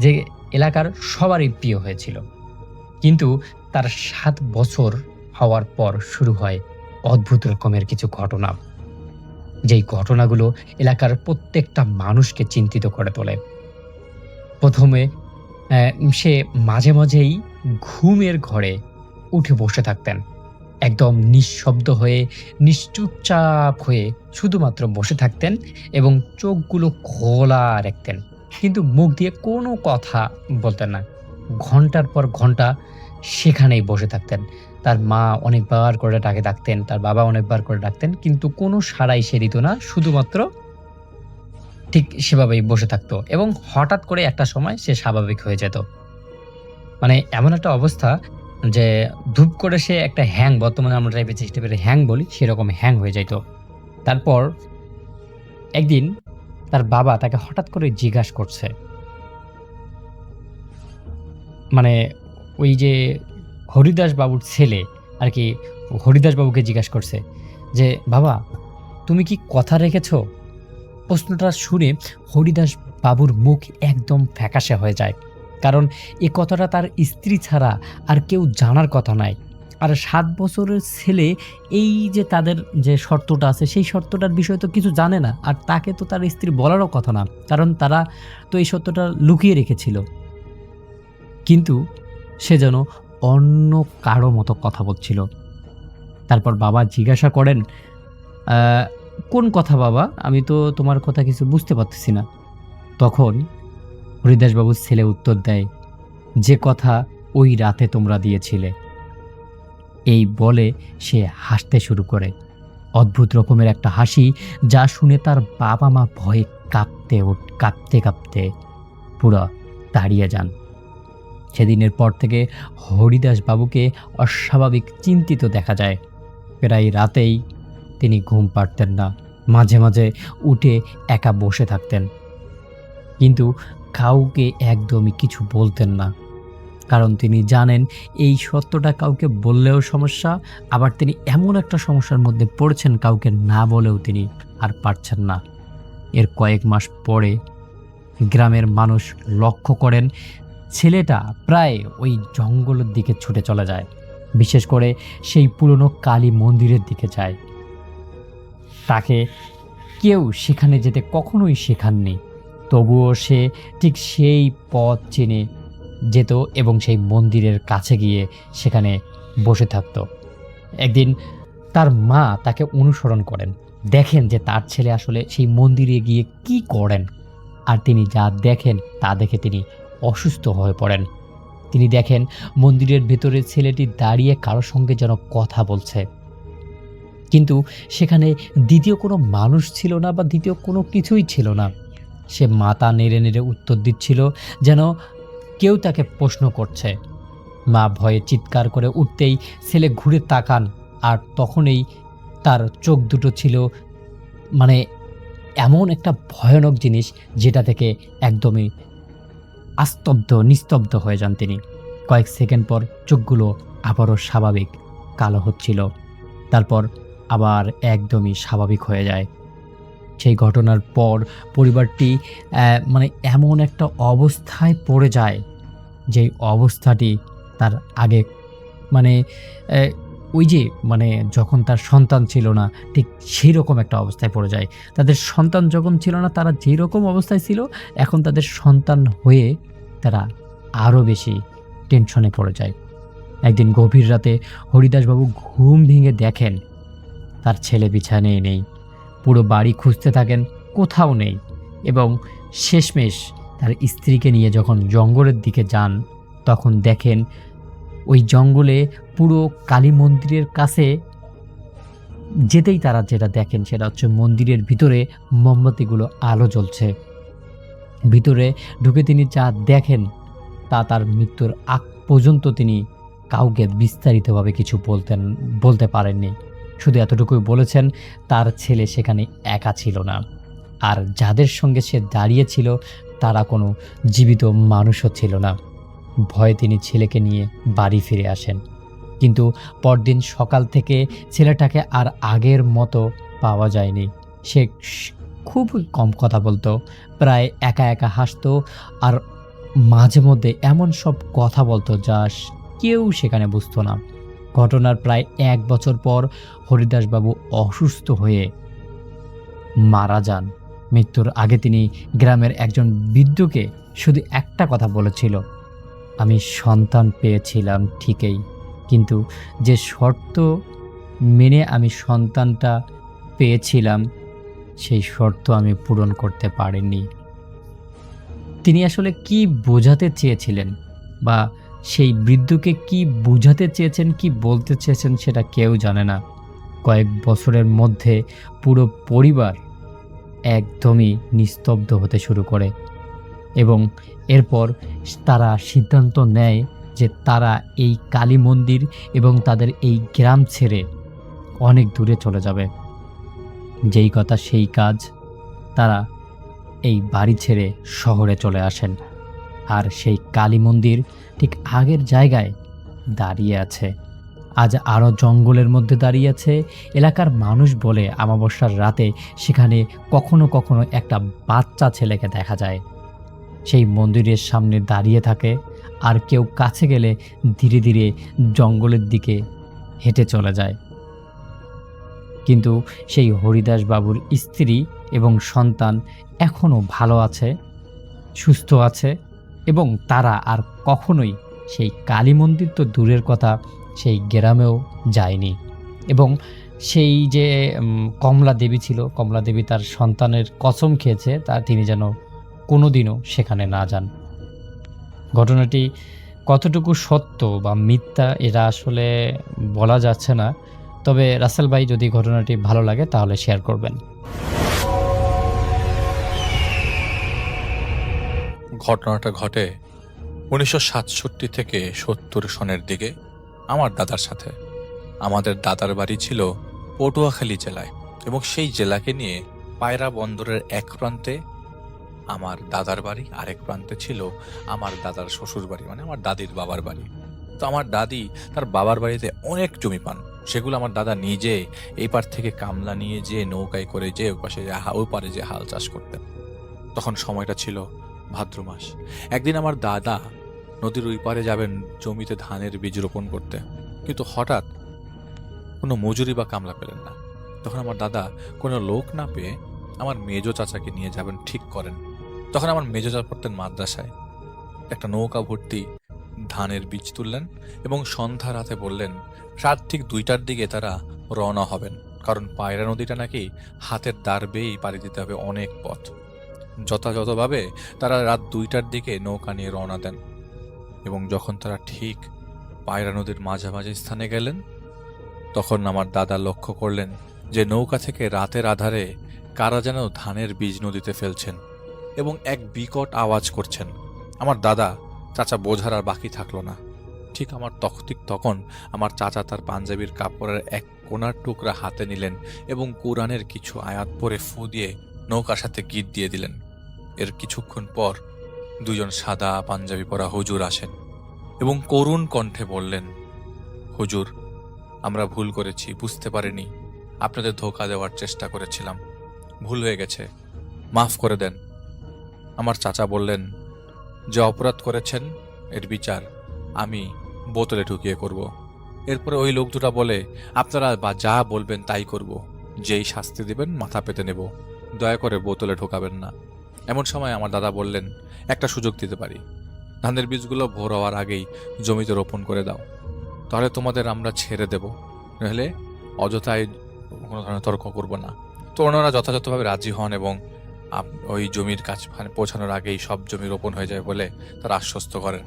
যে এলাকার সবারই প্রিয় হয়েছিল। কিন্তু তার 7 বছর হওয়ার পর শুরু হয় অদ্ভুত রকমের কিছু ঘটনা, যেই ঘটনাগুলো এলাকার প্রত্যেকটা মানুষকে চিন্তিত করে তোলে। প্রথমে সে মাঝে মাঝেই ঘুমের ঘরে উঠে বসে থাকতেন। একদম নিঃশব্দ হয়ে, নিশ্চুপচাপ হয়ে শুধুমাত্র বসে থাকতেন এবং চোখগুলো খোলা রাখতেন। কিন্তু মুখ দিয়ে কোনো কথা বলতেন না। ঘন্টার পর ঘন্টা সেখানেই বসে থাকতেন। তার মা অনেকবার করে তাকে ডাকতেন, তার বাবা অনেকবার করে ডাকতেন, কিন্তু কোনো সাড়াই সে দিত না। শুধুমাত্র ঠিক সেভাবেই বসে থাকতো এবং হঠাৎ করে একটা সময় সে স্বাভাবিক হয়ে যেত। মানে এমন একটা অবস্থা যে ধুপ করে সে একটা হ্যাং, বর্তমানে আমরা টাইপের হ্যাং বলি, সেরকম হ্যাং হয়ে যাইত। তারপর একদিন তার বাবা তাকে হঠাৎ করে জিজ্ঞাসা করছে, মানে ওই যে হরিদাস বাবুর ছেলে আর কি, হরিদাস বাবুকে জিজ্ঞাসা করছে যে, বাবা তুমি কি কথা রেখেছো? প্রশ্নটা শুনে হরিদাস বাবুর মুখ একদম ফ্যাকাশে হয়ে যায়। কারণ এ কথাটা তার স্ত্রী ছাড়া আর কেউ জানার কথা নাই। আর ৭ বছরের ছেলে এই যে তাদের যে শর্তটা আছে সেই শর্তটার বিষয়ে তো কিছু জানে না। আর তাকে তো তার স্ত্রী বলারও কথা না, কারণ তারা তো এই সত্যটা লুকিয়ে রেখেছিল। কিন্তু সে যেন অন্য কারো মতো কথা বলছিল। তারপর বাবা জিজ্ঞাসা করেন, কোন কথা বাবা? আমি তো তোমার কথা কিছু বুঝতে পারতেছি না। তখন হরিদাসবাবুর ছেলে উত্তর দেয়, যে কথা ওই রাতে তোমরা দিয়েছিলে। এই বলে সে হাসতে শুরু করে, অদ্ভুত রকমের একটা হাসি, যা শুনে তার বাবা মা ভয়ে কাঁপতে কাঁপতে পুরো দাঁড়িয়ে যান। সেদিনের পর থেকে হরিদাসবাবুকে অস্বাভাবিক চিন্তিত দেখা যায়। প্রায় রাতেই তিনি ঘুম পাড়তেন না, মাঝে মাঝে উঠে একা বসে থাকতেন, কিন্তু কাউকে একদমই কিছু বলতেন না। কারণ তিনি জানেন এই সত্যটা কাউকে বললেও সমস্যা, আবার তিনি এমন একটা সমস্যার মধ্যে পড়েছেন কাউকে না বলেও তিনি আর পারছেন না। এর কয়েক মাস পরে গ্রামের মানুষ লক্ষ্য করেন ছেলেটা প্রায় ওই জঙ্গলের দিকে ছুটে চলে যায়, বিশেষ করে সেই পুরনো কালী মন্দিরের দিকে যায়। তাকে কেউ সেখানে যেতে কখনোই শেখাননি, তবুও সে ঠিক সেই পথ চেনে যেত এবং সেই মন্দিরের কাছে গিয়ে সেখানে বসে থাকত। একদিন তার মা তাকে অনুসরণ করেন, দেখেন যে তার ছেলে আসলে সেই মন্দিরে গিয়ে কি করেন। আর তিনি যা দেখেন তা দেখে তিনি অসুস্থ হয়ে পড়েন। তিনি দেখেন মন্দিরের ভেতরে ছেলেটি দাঁড়িয়ে কারোর সঙ্গে যেন কথা বলছে, কিন্তু সেখানে দ্বিতীয় কোনো মানুষ ছিল না বা দ্বিতীয় কোনো কিছুই ছিল না। সে মাথা নেড়ে নেড়ে উত্তর দিচ্ছিল, যেন কেউ তাকে প্রশ্ন করছে। মা ভয়ে চিৎকার করে উঠতেই ছেলে ঘুরে তাকান, আর তখনই তার চোখ দুটো ছিল মানে এমন একটা ভয়ানক জিনিস, যেটা থেকে একদমই নিস্তব্ধ হয়ে যান তিনি। কয়েক সেকেন্ড পর চোখগুলো আবারও স্বাভাবিক কালো হচ্ছিল, তারপর আবার একদমই স্বাভাবিক হয়ে যায়। সেই ঘটনার পর পরিবারটি মানে এমন একটা অবস্থায় পড়ে যায়, যেই অবস্থাটি তার আগে মানে ওই যে মানে যখন তার সন্তান ছিল না ঠিক সেই রকম একটা অবস্থায় পড়ে যায়। তাদের সন্তান যখন ছিল না তারা যেই রকম অবস্থায় ছিল, এখন তাদের সন্তান হয়ে তারা আরও বেশি টেনশনে পড়ে যায়। একদিন গভীর রাতে হরিদাসবাবু ঘুম ভেঙে দেখেন তার ছেলে বিছানায় নেই। পুরো বাড়ি খুঁজতে থাকেন, কোথাও নেই, এবং শেষমেশ তার স্ত্রীকে নিয়ে যখন জঙ্গলের দিকে যান, তখন দেখেন ওই জঙ্গলে পুরো কালী মন্দিরের কাছে যেতেই তারা যেটা দেখেন সেটা হচ্ছে মন্দিরের ভিতরে মোমবাতিগুলো আলো জ্বলছে। ভিতরে ঢুকে তিনি যা দেখেন তা তার মৃত্যুর আগ পর্যন্ত তিনি কাউকে বিস্তারিতভাবে কিছু বলতে পারেননি। শুধু এতটুকুই বলেছেন তার ছেলে সেখানে একা ছিল না, আর যাদের সঙ্গে সে দাঁড়িয়েছিল তারা কোনো জীবিত মানুষও ছিল না। ভয়ে তিনি ছেলেকে নিয়ে বাড়ি ফিরে আসেন, কিন্তু পরদিন সকাল থেকে ছেলেটাকে আর আগের মতো পাওয়া যায়নি। সে খুব কম কথা বলতো, প্রায় একা একা হাসতো, আর মাঝে মধ্যে এমন সব কথা বলতো যা কেউ সেখানে বুঝতো না। ঘটনার প্রায় 1 বছর পর হরিদাসবাবু অসুস্থ হয়ে মারা যান। মৃত্যুর আগে তিনি গ্রামের একজন বৃদ্ধকে শুধু একটা কথা বলেছিল, আমি সন্তান পেয়েছিলাম ঠিকই, কিন্তু যে শর্ত মেনে আমি সন্তানটা পেয়েছিলাম, সেই শর্ত আমি পূরণ করতে পারিনি। তিনি আসলে কি বোঝাতে চেয়েছিলেন বা সেই বৃদ্ধকে কি বোঝাতে চেয়েছেন, কি বলতে চেয়েছেন সেটা কেউ জানে না। কয়েক বছরের মধ্যে পুরো পরিবার একদমই নিস্তব্ধ হতে শুরু করে এবং এরপর তারা সিদ্ধান্ত নেয় যে তারা এই কালী মন্দির এবং তাদের এই গ্রাম ছেড়ে অনেক দূরে চলে যাবে। যেই কথা সেই কাজ, তারা এই বাড়ি ছেড়ে শহরে চলে আসেন। আর সেই কালী মন্দির ঠিক আগের জায়গায় দাঁড়িয়ে আছে। আজ আরও জঙ্গলের মধ্যে দাঁড়িয়ে আছে। এলাকার মানুষ বলে অমাবস্যার রাতে সেখানে কখনো কখনো একটা বাচ্চা ছেলেকে দেখা যায়। সেই মন্দিরের সামনে দাঁড়িয়ে থাকে, আর কেউ কাছে গেলে ধীরে ধীরে জঙ্গলের দিকে হেঁটে চলে যায়। কিন্তু সেই হরিদাস বাবুর স্ত্রী এবং সন্তান এখনও ভালো আছে, সুস্থ আছে এবং তারা আর কখনোই সেই কালী মন্দির তো দূরের কথা, সেই গ্রামেও যায়নি। এবং সেই যে কমলা দেবী ছিল, কমলা দেবী তার সন্তানের কসম খেয়েছে তিনি যেন কোনোদিনও সেখানে না যান। ঘটনাটি কতটুকু সত্য বা মিথ্যা এটা আসলে বলা যাচ্ছে না। তবে রাসেল ভাই, যদি ঘটনাটি ভালো লাগে তাহলে শেয়ার করবেন। ঘটনাটা ঘটে 1967 থেকে 70 সনের দিকে আমার দাদার সাথে। আমাদের দাদার বাড়ি ছিল পটুয়াখালী জেলায় এবং সেই জেলাকে নিয়ে পায়রা বন্দরের এক প্রান্তে আমার দাদার বাড়ি, আরেক প্রান্তে ছিল আমার দাদার শ্বশুর বাড়ি, মানে আমার দাদির বাবার বাড়ি। তো আমার দাদি তার বাবার বাড়িতে অনেক জমি পান, সেগুলো আমার দাদা নিজে এই পার থেকে কামলা নিয়ে যে নৌকায় করে যে ওই পারে যে হাল চাষ করতেন। তখন সময়টা ছিল ভাদ্র মাস। একদিন আমার দাদা নদীর ওই পারে যাবেন জমিতে ধানের বীজ রোপণ করতে, কিন্তু হঠাৎ কোনো মজুরি বা কামলা পেলেন না। তখন আমার দাদা কোনো লোক না পেয়ে আমার মেজো চাচাকে নিয়ে যাবেন ঠিক করেন। তখন আমার মেজো চাচা পড়তেন মাদ্রাসায়। একটা নৌকা ভর্তি ধানের বীজ তুললেন এবং সন্ধ্যা রাতে বললেন রাত ঠিক 2টার দিকে তারা রওনা হবেন, কারণ পায়রা নদীটা নাকি হাতের দাঁড় বেয়েই পাড়ি দিতে হবে অনেক পথ। যথাযথভাবে তারা রাত 2টার দিকে নৌকা নিয়ে রওনা দেন এবং যখন তারা ঠিক পায়রা নদীর মাঝামাঝি স্থানে গেলেন, তখন আমার দাদা লক্ষ্য করলেন যে নৌকা থেকে রাতের আধারে কারা যেন ধানের বীজ নদীতে ফেলছেন এবং এক বিকট আওয়াজ করছেন। আমার দাদা চাচা বোঝার আর বাকি থাকলো না। ঠিক তখন আমার চাচা তার পাঞ্জাবির কাপড়ের এক কোনার টুকরা হাতে নিলেন এবং কোরআনের কিছু আয়াত পরে ফু দিয়ে নৌকার সাথে গিট দিয়ে দিলেন। এর কিছুক্ষণ পর 2জন সাদা পাঞ্জাবি পরা হুজুর আসেন এবং করুণ কণ্ঠে বললেন, হুজুর, আমরা ভুল করেছি, বুঝতে পারিনি, আপনাদের ধোঁকা দেওয়ার চেষ্টা করেছিলাম, ভুল হয়ে গেছে, মাফ করে দেন। আমার চাচা বললেন, যে অপরাধ করেছেন এর বিচার আমি বোতলে ঢুকিয়ে করব। এরপরে ওই লোক দুটা বলে, আপনারা বা যা বলবেন তাই করব, যেই শাস্তি দিবেন মাথা পেতে নেব, দয়া করে বোতলে ঢোকাবেন না। এমন সময় আমার দাদা বললেন, একটা সুযোগ দিতে পারি, ধানের বীজগুলো ভোর হওয়ার আগেই জমিতে রোপণ করে দাও, তাহলে তোমাদের আমরা ছেড়ে দেব, নাহলে অযথায় কোনো ধরনের তর্ক করব না। তো ওনারা যথাযথভাবে রাজি হন এবং ওই জমির কাছ পৌঁছানোর আগেই সব জমি রোপণ হয়ে যায় বলে তারা আশ্বস্ত করেন।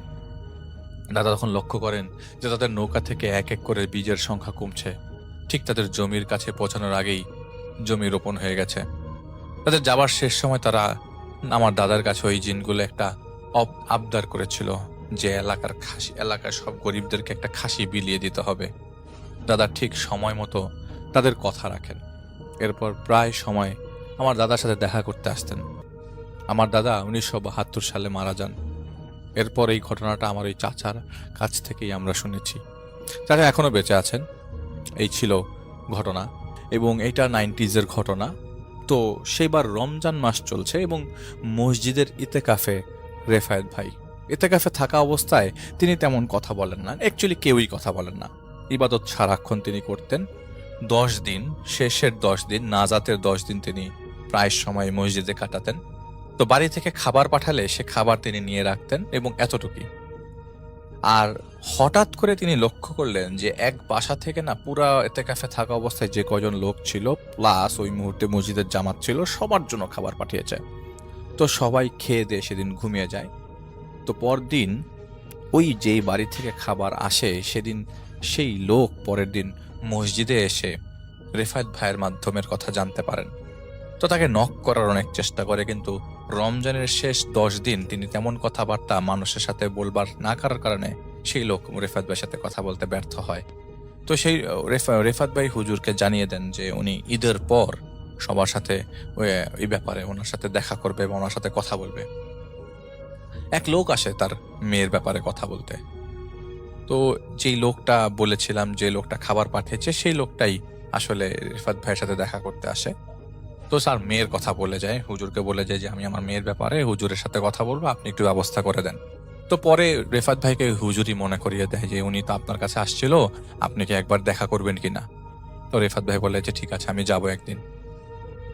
দাদা তখন লক্ষ্য করেন যে তাদের নৌকা থেকে এক এক করে বীজের সংখ্যা কমছে। ঠিক তাদের জমির কাছে পৌঁছানোর আগেই জমি রোপণ হয়ে গেছে। তাদের যাবার শেষ সময় তারা আমার দাদার কাছে ওই জিনগুলো একটা আবদার করেছিল যে এলাকার সব গরিবদেরকে একটা খাসি বিলিয়ে দিতে হবে। দাদা ঠিক সময় মতো তাদের কথা রাখেন। এরপর প্রায় সময় আমার দাদার সাথে দেখা করতে আসতেন। আমার দাদা 1972 সালে মারা যান। এরপর এই ঘটনাটা আমার ওই চাচার কাছ থেকেই আমরা শুনেছি। চাচা এখনো বেঁচে আছেন। এই ছিল ঘটনা এবং এটা 90s ঘটনা। তো সেইবার রমজান মাস চলছে এবং মসজিদের ইতেকাফে রেফায়েত ভাই ইতেকাফে থাকা অবস্থায় তিনি তেমন কথা বলেন না, অ্যাকচুয়ালি কেউই কথা বলেন না। ইবাদত সারাক্ষণ তিনি করতেন। 10 দিন, শেষের 10 দিন, নাজাতের 10 দিন তিনি প্রায় সময় মসজিদে কাটাতেন। তো বাড়ি থেকে খাবার পাঠালে সে খাবার তিনি নিয়ে রাখতেন এবং এতটুকুই। আর হঠাৎ করে তিনি লক্ষ্য করলেন যে এক বাসা থেকে না পুরা এতেকাফে থাকা অবস্থায় যে কজন লোক ছিল প্লাস ওই মুহূর্তে মসজিদের জামাত ছিল সবার জন্য খাবার পাঠিয়েছে। তো সবাই খেয়ে দিয়ে সেদিন ঘুমিয়ে যায়। তো পরদিন ওই যেই বাড়ি থেকে খাবার আসে সেদিন সেই লোক পরের দিন মসজিদে এসে রেফায়েত ভাইয়ের মাধ্যমের কথা জানতে পারেন। তো তাকে নক করার অনেক চেষ্টা করে, কিন্তু রমজানের শেষ 10 দিন তিনি তেমন কথাবার্তা মানুষের সাথে বলবার না করার কারণে সেই লোক রেফাত ভাইয়ের সাথে কথা বলতে ব্যর্থ হয়। তো সেই রেফাত ভাই হুজুরকে জানিয়ে দেন যে উনি ঈদের পর সবার সাথে এই ব্যাপারে ওনার সাথে দেখা করবে এবং ওনার সাথে কথা বলবে। এক লোক আসে তার মেয়ের ব্যাপারে কথা বলতে। তো যেই লোকটা বলেছিলাম, যে লোকটা খাবার পাঠিয়েছে, সেই লোকটাই আসলে রেফাত ভাইয়ের সাথে দেখা করতে আসে। তো স্যার মেয়ের কথা বলে যায়, হুজুরকে বলে যায় যে আমি আমার মেয়ের ব্যাপারে হুজুরের সাথে কথা বলবো, আপনি একটু ব্যবস্থা করে দেন। তো পরে রেফাত ভাইকে হুজুরই মনে করিয়ে দেয় যে উনি তো আপনার কাছে আসছিল, আপনি কি একবার দেখা করবেন কিনা। তো রেফাত ভাই বলে যে ঠিক আছে আমি যাবো একদিন।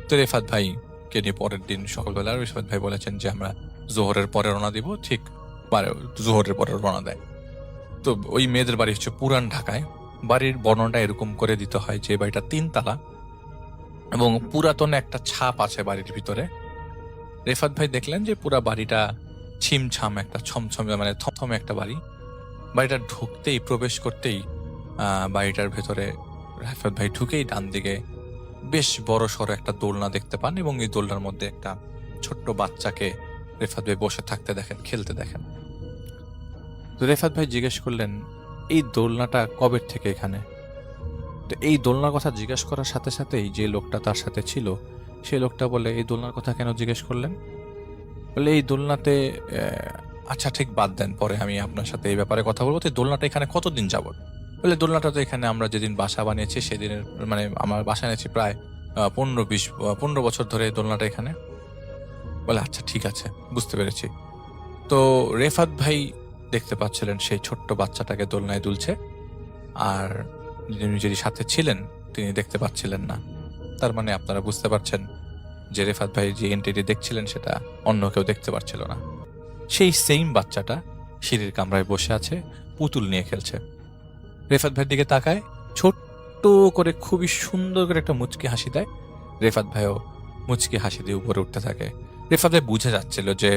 তো রেফাত ভাইকে নিয়ে পরের দিন সকালবেলা রেফাত ভাই বলেছেন যে আমরা জোহরের পরে রওনা দিব, ঠিক জোহরের পরে রওনা দেয়। তো ওই মেয়েদের বাড়ি হচ্ছে পুরান ঢাকায়। বাড়ির বর্ণনাটা এরকম করে দিতে হয় যে বাড়িটা 3 তলা এবং পুরাতন একটা ছাপ আছে বাড়ির ভিতরে। রেফাত ভাই দেখলেন যে পুরা বাড়িটা ছিমছাম একটা ছমছমে মানে থমথমে একটা বাড়ি। বাড়িটা ঢুকতেই প্রবেশ করতেই বাড়িটার ভেতরে রেফাত ভাই ঢুকেই ডান দিকে বেশ বড় সড়ো একটা দোলনা দেখতে পান এবং এই দোলনার মধ্যে একটা ছোট্ট বাচ্চাকে রেফাত ভাই বসে থাকতে দেখেন, খেলতে দেখেন। তো রেফাত ভাই জিজ্ঞেস করলেন এই দোলনাটা কবে থেকে এখানে। তো এই দোলনার কথা জিজ্ঞেস করার সাথে সাথেই যে লোকটা তার সাথে ছিল সেই লোকটা বলে এই দোলনার কথা কেন জিজ্ঞেস করলেন। বলে এই দোলনাতে আচ্ছা ঠিক বাদ দেন, পরে আমি আপনার সাথে এই ব্যাপারে কথা বলবো। তো এই দোলনাটা এখানে কতদিন যাবত। বলে দোলনাটা তো এখানে আমরা যেদিন বাসা বানিয়েছি সেদিনের মানে আমার বাসা নিয়েছি প্রায় 15 বছর ধরে এই দোলনাটা এখানে। বলে আচ্ছা ঠিক আছে, বুঝতে পেরেছি। তো রেফাত ভাই দেখতে পাচ্ছিলেন সেই ছোট্ট বাচ্চাটাকে দোলনায় দুলছে, আর যিনি সাথে ছিলেন তিনি দেখতে পাচ্ছিলেন না। তার মানে আপনারা বুঝতে পারছেন যে রেফাত ভাই যে এন্টিটি দেখছিলেন সেটা অন্য কেউ দেখতে পাচ্ছিল না। সেই সেম বাচ্চাটা সিঁড়ির কামরায় বসে আছে, পুতুল নিয়ে খেলছে। রেফাত ভাইয়ের দিকে তাকায়, ছোট্ট করে খুবই সুন্দর করে একটা মুচকি হাসি দেয়। রেফাত ভাইও মুচকি হাসি দিয়ে উপরে উঠতে থাকে। রেফাত ভাই বুঝে যাচ্ছিল যে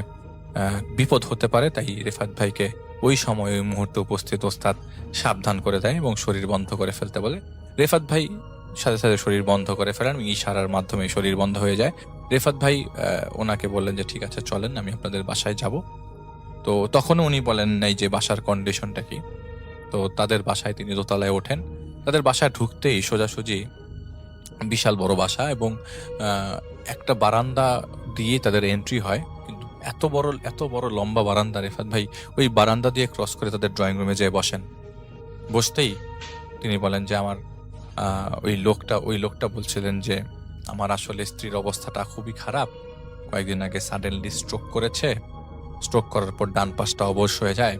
বিপদ হতে পারে, তাই রেফাত ভাইকে ওই সময় ওই মুহূর্তে উপস্থিত ওস্তাদ সাবধান করে দেয় এবং শরীর বন্ধ করে ফেলতে বলে। রেফাত ভাই সাথে সাথে শরীর বন্ধ করে ফেলেন, ইশারার মাধ্যমে শরীর বন্ধ হয়ে যায়। রেফাত ভাই ওনাকে বললেন যে ঠিক আছে চলেন, আমি আপনাদের বাসায় যাব। তো তখনও উনি বলেন নাই যে বাসার কন্ডিশনটা কি। তো তাদের বাসায় তিনি দোতলায় ওঠেন। তাদের বাসায় ঢুকতেই সোজাসুজি বিশাল বড় বাসা এবং একটা বারান্দা দিয়ে তাদের এন্ট্রি হয়, কিন্তু এত বড় লম্বা বারান্দা। রেফাত ভাই ওই বারান্দা দিয়ে ক্রস করে তাদের ড্রয়িং রুমে যেয়ে বসেন। বসতেই তিনি বলেন যে আমার ওই লোকটা বলছিলেন যে আমার আসলে স্ত্রীর অবস্থাটা খুবই খারাপ, কয়েকদিন আগে সাডেনলি স্ট্রোক করেছে। স্ট্রোক করার পর ডান পাশটা অবশ হয়ে যায়।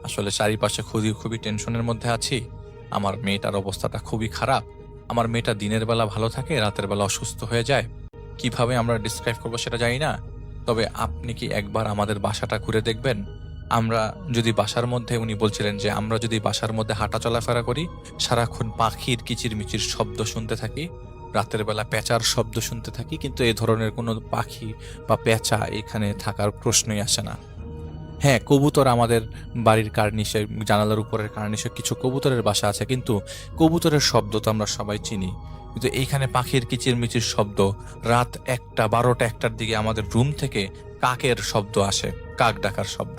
আসলে চারিপাশে খুবই টেনশনের মধ্যে আছি। আমার মেয়েটার অবস্থাটা খুবই খারাপ। আমার মেয়েটা দিনের বেলা ভালো থাকে, রাতের বেলা অসুস্থ হয়ে যায়। কিভাবে আমরা ডিসক্রাইব করবো সেটা জানি না, তবে আপনি কি একবার আমাদের বাসাটা ঘুরে দেখবেন। আমরা যদি বাসার মধ্যে, উনি বলছিলেন যে আমরা যদি বাসার মধ্যে হাঁটা চলাফেরা করি, সারাক্ষণ পাখির কিচিরমিচির শব্দ শুনতে থাকি, রাতের বেলা পেঁচার শব্দ শুনতে থাকি, কিন্তু এই ধরনের কোনো পাখি বা পেঁচা এখানে থাকার প্রশ্নই আসে না। হ্যাঁ, কবুতর আমাদের বাড়ির কার্নিশে, জানালার উপরের কার্নিশে কিছু কবুতরের বাসা আছে, কিন্তু কবুতরের শব্দ তো আমরা সবাই চিনি। কিন্তু এইখানে পাখির কিচিরমিচির শব্দ, রাত 12টার দিকে আমাদের রুম থেকে কাকের শব্দ আসে, কাক ডাকার শব্দ।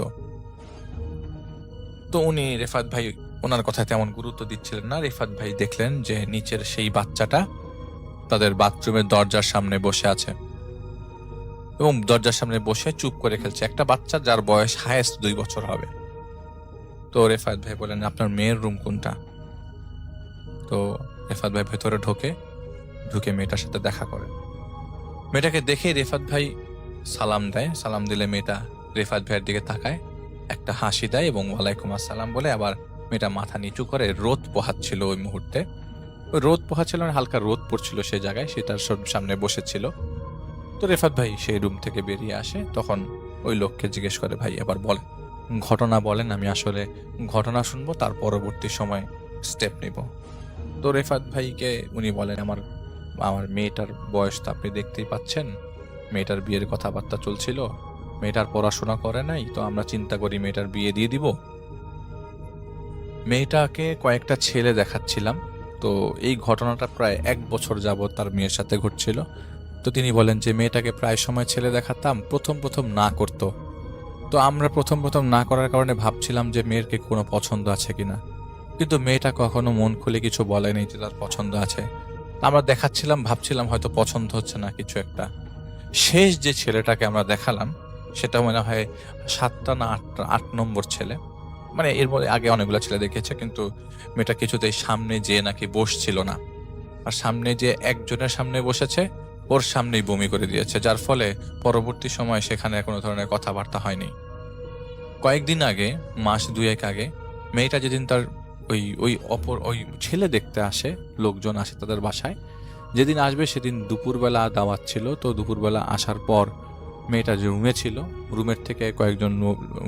তো উনি রেফাত ভাই ওনার কথায় তেমন গুরুত্ব দিচ্ছিলেন না। রেফাত ভাই দেখলেন যে নিচের সেই বাচ্চাটা তাদের বাথরুমের দরজার সামনে বসে আছে এবং দরজার সামনে বসে চুপ করে খেলছে, একটা বাচ্চা যার বয়স হায়েস্ট 2 বছর হবে। তো রেফাত ভাই বলেন আপনার মেয়ের রুম কোনটা। তো রেফাত ভাই ভেতরে ঢুকে মেয়েটার সাথে দেখা করে। মেয়েটাকে দেখে রেফাত ভাই সালাম দেয়। সালাম দিলে মেয়েটা রেফাত ভাইয়ের দিকে তাকায়, একটা হাসি দেয় এবং ওয়ালাইকুম আসসালাম বলে আবার মেয়েটা মাথা নিচু করে। রোদ পোহাচ্ছিল ওই মুহূর্তে, ওই রোদ পোহাচ্ছিল, হালকা রোদ পড়ছিল সেই জায়গায়, সে তার সামনে বসেছিল। তো রেফাত ভাই সেই রুম থেকে বেরিয়ে আসে, তখন ওই লোককে জিজ্ঞেস করে ভাই এবার বলেন ঘটনা বলেন, আমি আসলে ঘটনা শুনবো, তার পরবর্তী সময় স্টেপ নিব। তো রেফাত ভাইকে উনি বলেন, আমার আমার মেয়েটার বয়স তো আপনি দেখতেই পাচ্ছেন, মেয়েটার বিয়ের কথাবার্তা চলছিল, মেয়েটার পড়াশোনা করে নাই, তো আমরা চিন্তা করি মেয়েটার বিয়ে দিয়ে দিব। মেয়েটাকে কয়েকটা ছেলে দেখাচ্ছিলাম। তো এই ঘটনাটা প্রায় 1 বছর যাবৎ তার মেয়ের সাথে ঘটছিল। তো তিনি বলেন যে মেয়েটাকে প্রায় সময় ছেলে দেখাতাম, প্রথম প্রথম না করতো। তো আমরা প্রথম প্রথম না করার কারণে ভাবছিলাম যে মেয়ের কি কোনো পছন্দ আছে কিনা, কিন্তু মেয়েটা কখনো মন খুলে কিছু বলেনি যে তার পছন্দ আছে। আমরা দেখাচ্ছিলাম, ভাবছিলাম হয়তো পছন্দ হচ্ছে না কিছু একটা। শেষ যে ছেলেটাকে আমরা দেখালাম সেটা মনে হয় 7টা না 8 নম্বর ছেলে। মানে এর মধ্যে আগে অনেকগুলো ছেলে দেখেছে, কিন্তু মেয়েটা কিছুতেই সামনে যেয়ে নাকি বসছিল না। আর সামনে যে একজনের সামনে বসেছে, ওর সামনেই বমি করে দিয়েছে, যার ফলে পরবর্তী সময় সেখানে কোনো ধরনের কথাবার্তা হয়নি। কয়েকদিন আগে, মাস 2-1 আগে, মেয়েটা যেদিন তার ওই ছেলে দেখতে আসে, লোকজন আসে তাদের বাসায়, যেদিন আসবে সেদিন দুপুরবেলা দাওয়াত ছিল। তো দুপুরবেলা আসার পর মেয়েটা যে রুমে ছিল, রুমের থেকে কয়েকজন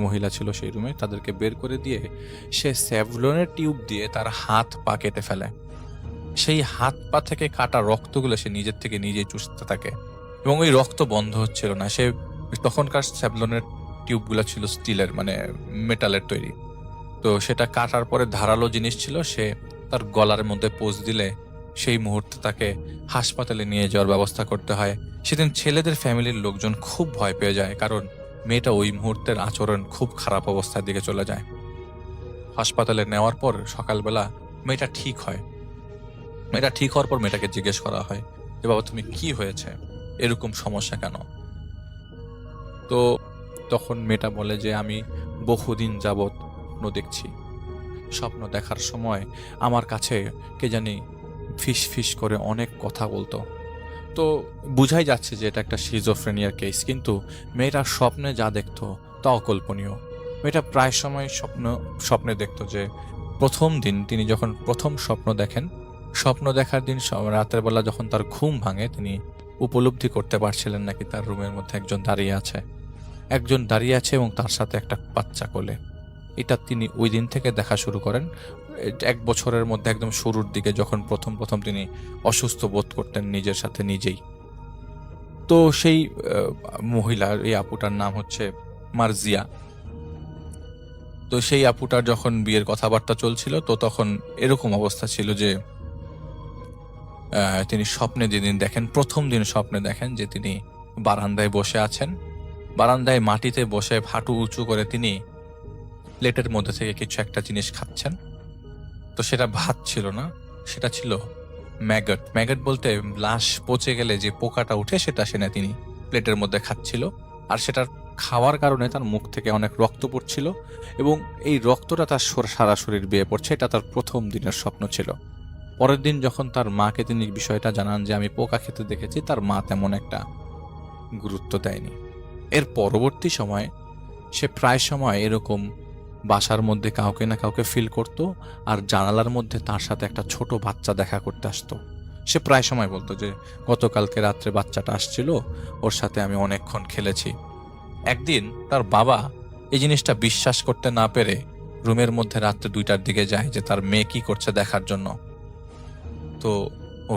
মহিলা ছিল সেই রুমে, তাদেরকে বের করে দিয়ে সে স্যাভলনের টিউব দিয়ে তার হাত পা কেটে ফেলে। সেই হাত পা থেকে কাটা রক্তগুলো সে নিজের থেকে নিজেই চুষতে থাকে, এবং ওই রক্ত বন্ধ হচ্ছিল না। সে তখনকার স্যাভলনের টিউবগুলো ছিল স্টিলের, মানে মেটালের তৈরি। তো সেটা কাটার পরে ধারালো জিনিস ছিল, সে তার গলার মধ্যে পোঁচ দিলে সেই মুহূর্তে তাকে হাসপাতালে নিয়ে যাওয়ার ব্যবস্থা করতে হয়। সেদিন ছেলেদের ফ্যামিলির লোকজন খুব ভয় পেয়ে যায়, কারণ মেয়েটা ওই মুহূর্তের আচরণ খুব খারাপ অবস্থার দিকে চলে যায়। হাসপাতালে নেওয়ার পর সকালবেলা মেয়েটা ঠিক হয়। মেয়েটা ঠিক হওয়ার পর মেয়েটাকে জিজ্ঞেস করা হয় যে বাবা তুমি কি হয়েছে, এরকম সমস্যা কেন? তো তখন মেয়েটা বলে যে আমি বহুদিন যাবৎ স্বপ্ন দেখছি, স্বপ্ন দেখার সময় আমার কাছে কে জানি ফিস ফিস করে অনেক কথা বলতো। তো বুঝাই যাচ্ছে যে এটা একটা সিজোফ্রেনিয়ার কেস, কিন্তু মেয়েটা স্বপ্নে যা দেখতো তা অকল্পনীয়। মেয়েটা প্রায় সময় স্বপ্নে দেখতো যে প্রথম দিন তিনি যখন প্রথম স্বপ্ন দেখেন, স্বপ্ন দেখার দিন রাতের বেলা যখন তার ঘুম ভাঙে, তিনি উপলব্ধি করতে পারছিলেন নাকি তার রুমের মধ্যে একজন দাঁড়িয়ে আছে, এবং তার সাথে একটা বাচ্চা কোলে। এটা তিনি ওই দিন থেকে দেখা শুরু করেন। 1 বছরের মধ্যে একদম শুরুর দিকে, যখন প্রথম প্রথম তিনি অসুস্থ বোধ করতেন নিজের সাথে নিজেই। তো সেই মহিলার, এই আপুটার নাম হচ্ছে মার্জিয়া। তো সেই আপুটার যখন বিয়ের কথাবার্তা চলছিল, তো তখন এরকম অবস্থা ছিল যে তিনি স্বপ্নে যেদিন দেখেন, প্রথম দিন স্বপ্নে দেখেন যে তিনি বারান্দায় বসে আছেন, বারান্দায় মাটিতে বসে হাঁটু উঁচু করে তিনি প্লেটের মধ্যে থেকে কিছু একটা জিনিস খাচ্ছেন। তো সেটা ভাত ছিল না, সেটা ছিল ম্যাগট। ম্যাগট বলতে লাশ পচে গেলে যে পোকাটা উঠে, সেটা সেনে তিনি প্লেটের মধ্যে খাচ্ছিল। আর সেটার খাওয়ার কারণে তার মুখ থেকে অনেক রক্ত পড়ছিল, এবং এই রক্তটা তার সারা শরীর বেয়ে পড়ছে। এটা তার প্রথম দিনের স্বপ্ন ছিল। পরের দিন যখন তার মাকে তিনি বিষয়টা জানান যে আমি পোকা খেতে দেখেছি, তার মা তেমন একটা গুরুত্ব দেয়নি। এর পরবর্তী সময় সে প্রায় সময় এরকম বাসার মধ্যে কাউকে না কাউকে ফিল করত, আর জানালার মধ্যে তার সাথে একটা ছোট বাচ্চা দেখা করতে আসতো। সে প্রায় সময় বলতো যে গতকালকে রাত্রে বাচ্চাটা আসছিল, ওর সাথে আমি অনেকক্ষণ খেলেছি। একদিন তার বাবা এই জিনিসটা বিশ্বাস করতে না পেরে রুমের মধ্যে রাত্রে 2টার দিকে যায় যে তার মেয়ে কি করছে দেখার জন্য। তো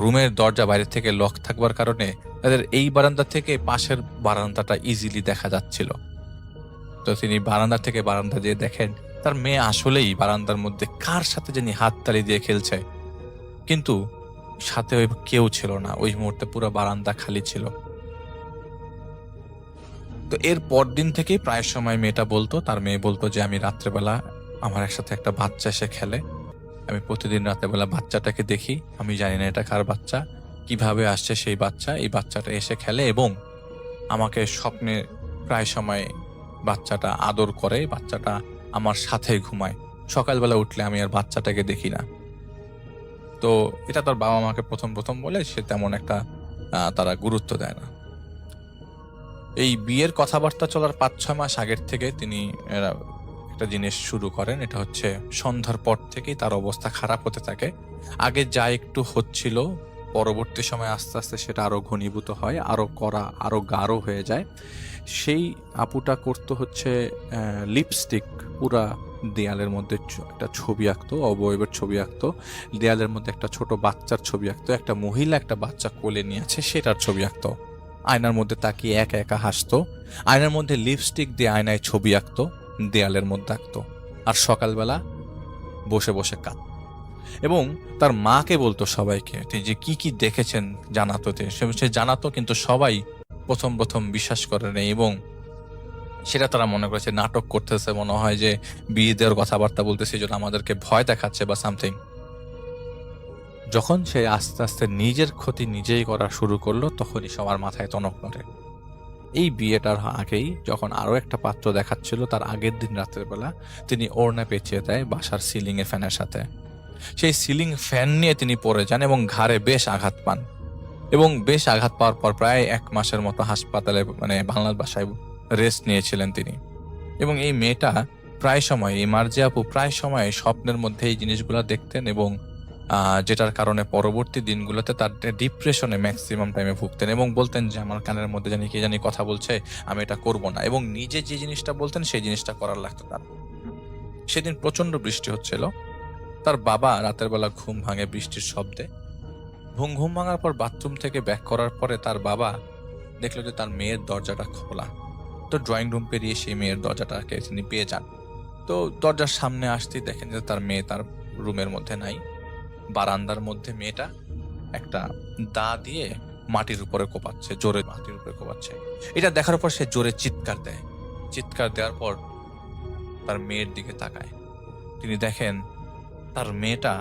রুমের দরজা বাইরে থেকে লক থাকবার কারণে তাদের এই বারান্দা থেকে পাশের বারান্দাটা ইজিলি দেখা যাচ্ছিল। তো তিনি বারান্দা থেকে বারান্দা যেয়ে দেখেন তার মেয়ে আসলেই বারান্দার মধ্যে কার সাথে জানি হাততালি দিয়ে খেলছে, কিন্তু সাথে ওই কেউ ছিল না। ওই মুহূর্তে পুরো বারান্দা খালি ছিল। তো এর পরদিন থেকে প্রায় সময় মেয়েটা বলতো, তার মেয়ে বলতো যে আমি রাত্রেবেলা আমার একসাথে একটা বাচ্চা এসে খেলে, আমি প্রতিদিন রাত্রেবেলা বাচ্চাটাকে দেখি, আমি জানি না এটা কার বাচ্চা, কিভাবে আসছে সেই বাচ্চা, এই বাচ্চাটা এসে খেলে এবং আমাকে স্বপ্নে প্রায় সময় বাচ্চাটা আদর করে, বাচ্চাটা আমার সাথে ঘুমায়। সকালবেলা উঠলে আমি আর বাচ্চাটাকে দেখি না। তো এটা তার বাবা মাকে প্রথম প্রথম বলে, সে তেমন একটা তারা গুরুত্ব দেয় না। এই বিয়ের কথাবার্তা চলার 5-6 মাস আগের থেকে তিনি একটা জিনিস শুরু করেন। এটা হচ্ছে সন্ধ্যার পর থেকেই তার অবস্থা খারাপ হতে থাকে। আগে যা একটু হচ্ছিল পরবর্তী সময় আস্তে আস্তে সেটা আরো ঘনীভূত হয়, আরো করা, আরো গাঢ় হয়ে যায়। সেই আপুটা করতো হচ্ছে লিপস্টিক পুরা দেয়ালের মধ্যে একটা ছবি আঁকতো, অবয়বের ছবি আঁকতো, দেয়ালের মধ্যে একটা ছোট বাচ্চার ছবি আঁকতো, একটা মহিলা একটা বাচ্চা কোলে নিয়ে আছে সেটার ছবি আঁকতো, আয়নার মধ্যে তাকিয়ে একা একা হাসতো, আয়নার মধ্যে লিপস্টিক দিয়ে আয়নায় ছবি আঁকতো, দেয়ালের মধ্যে আঁকতো, আর সকালবেলা বসে বসে কাঁদ। এবং তার মাকে বলতো সবাইকে তিনি যে কি কি দেখেছেন জানাতো, সে জানাতো, কিন্তু সবাই প্রথম প্রথম বিশ্বাস করে নেই এবং সেটা তারা মনে করেছে নাটক করতেছে, মনে হয় যে বিয়ে দেওয়ার কথাবার্তা বলতেছে, এই জন্য আমাদেরকে ভয় দেখাচ্ছে বা সামথিং। যখন সে আস্তে আস্তে নিজের ক্ষতি নিজেই করা শুরু করলো, তখনই সবার মাথায় টনক নড়ে। এই বিয়েটার আগেই যখন আরো একটা পাত্র দেখাচ্ছিল, তার আগের দিন রাতের বেলা তিনি ওড়না পেঁচিয়ে দেয় বাসার সিলিং এ ফ্যানের সাথে। সেই সিলিং ফ্যান নিয়ে তিনি পড়ে যান এবং ঘাড়ে বেশ আঘাত পান, এবং বেশ আঘাত পাওয়ার পর প্রায় 1 মাসের মতো হাসপাতালে, মানে বাংলার বাসায় রেস্ট নিয়েছিলেন তিনি। এবং এই মেয়েটা প্রায় সময়, এই মার্জিয়া আপু প্রায় সময় স্বপ্নের মধ্যে এই জিনিসগুলো দেখতেন, এবং যেটার কারণে পরবর্তী দিনগুলোতে তার ডিপ্রেশনে ম্যাক্সিমাম টাইমে ভুগতেন এবং বলতেন যে আমার কানের মধ্যে জানি কে জানি কথা বলছে, আমি এটা করব না, এবং নিজে যে জিনিসটা বলতেন সেই জিনিসটা করার লাগতো তার। সেদিন প্রচন্ড বৃষ্টি হচ্ছিল, তার বাবা রাতের বেলা ঘুম ভাঙে বৃষ্টির শব্দে। ঘুম ভাঙার পর বাথরুম থেকে ব্যাক করার পরে তার বাবা দেখলো যে তার মেয়ের দরজাটা খোলা। তো ড্রয়িং রুম পেরিয়ে সেই মেয়ের দরজাটাকে তিনি পেয়ে যান। তো দরজার সামনে আসতেই দেখেন যে তার মেয়ে তার রুমের মধ্যে নাই। বারান্দার মধ্যে মেয়েটা একটা দা দিয়ে মাটির উপরে কোপাচ্ছে, জোরে মাটির উপরে কোপাচ্ছে। এটা দেখার পর সে জোরে চিৎকার দেয়। চিৎকার দেওয়ার পর তার মেয়ের দিকে তাকায়। তিনি দেখেন তার মেয়েটা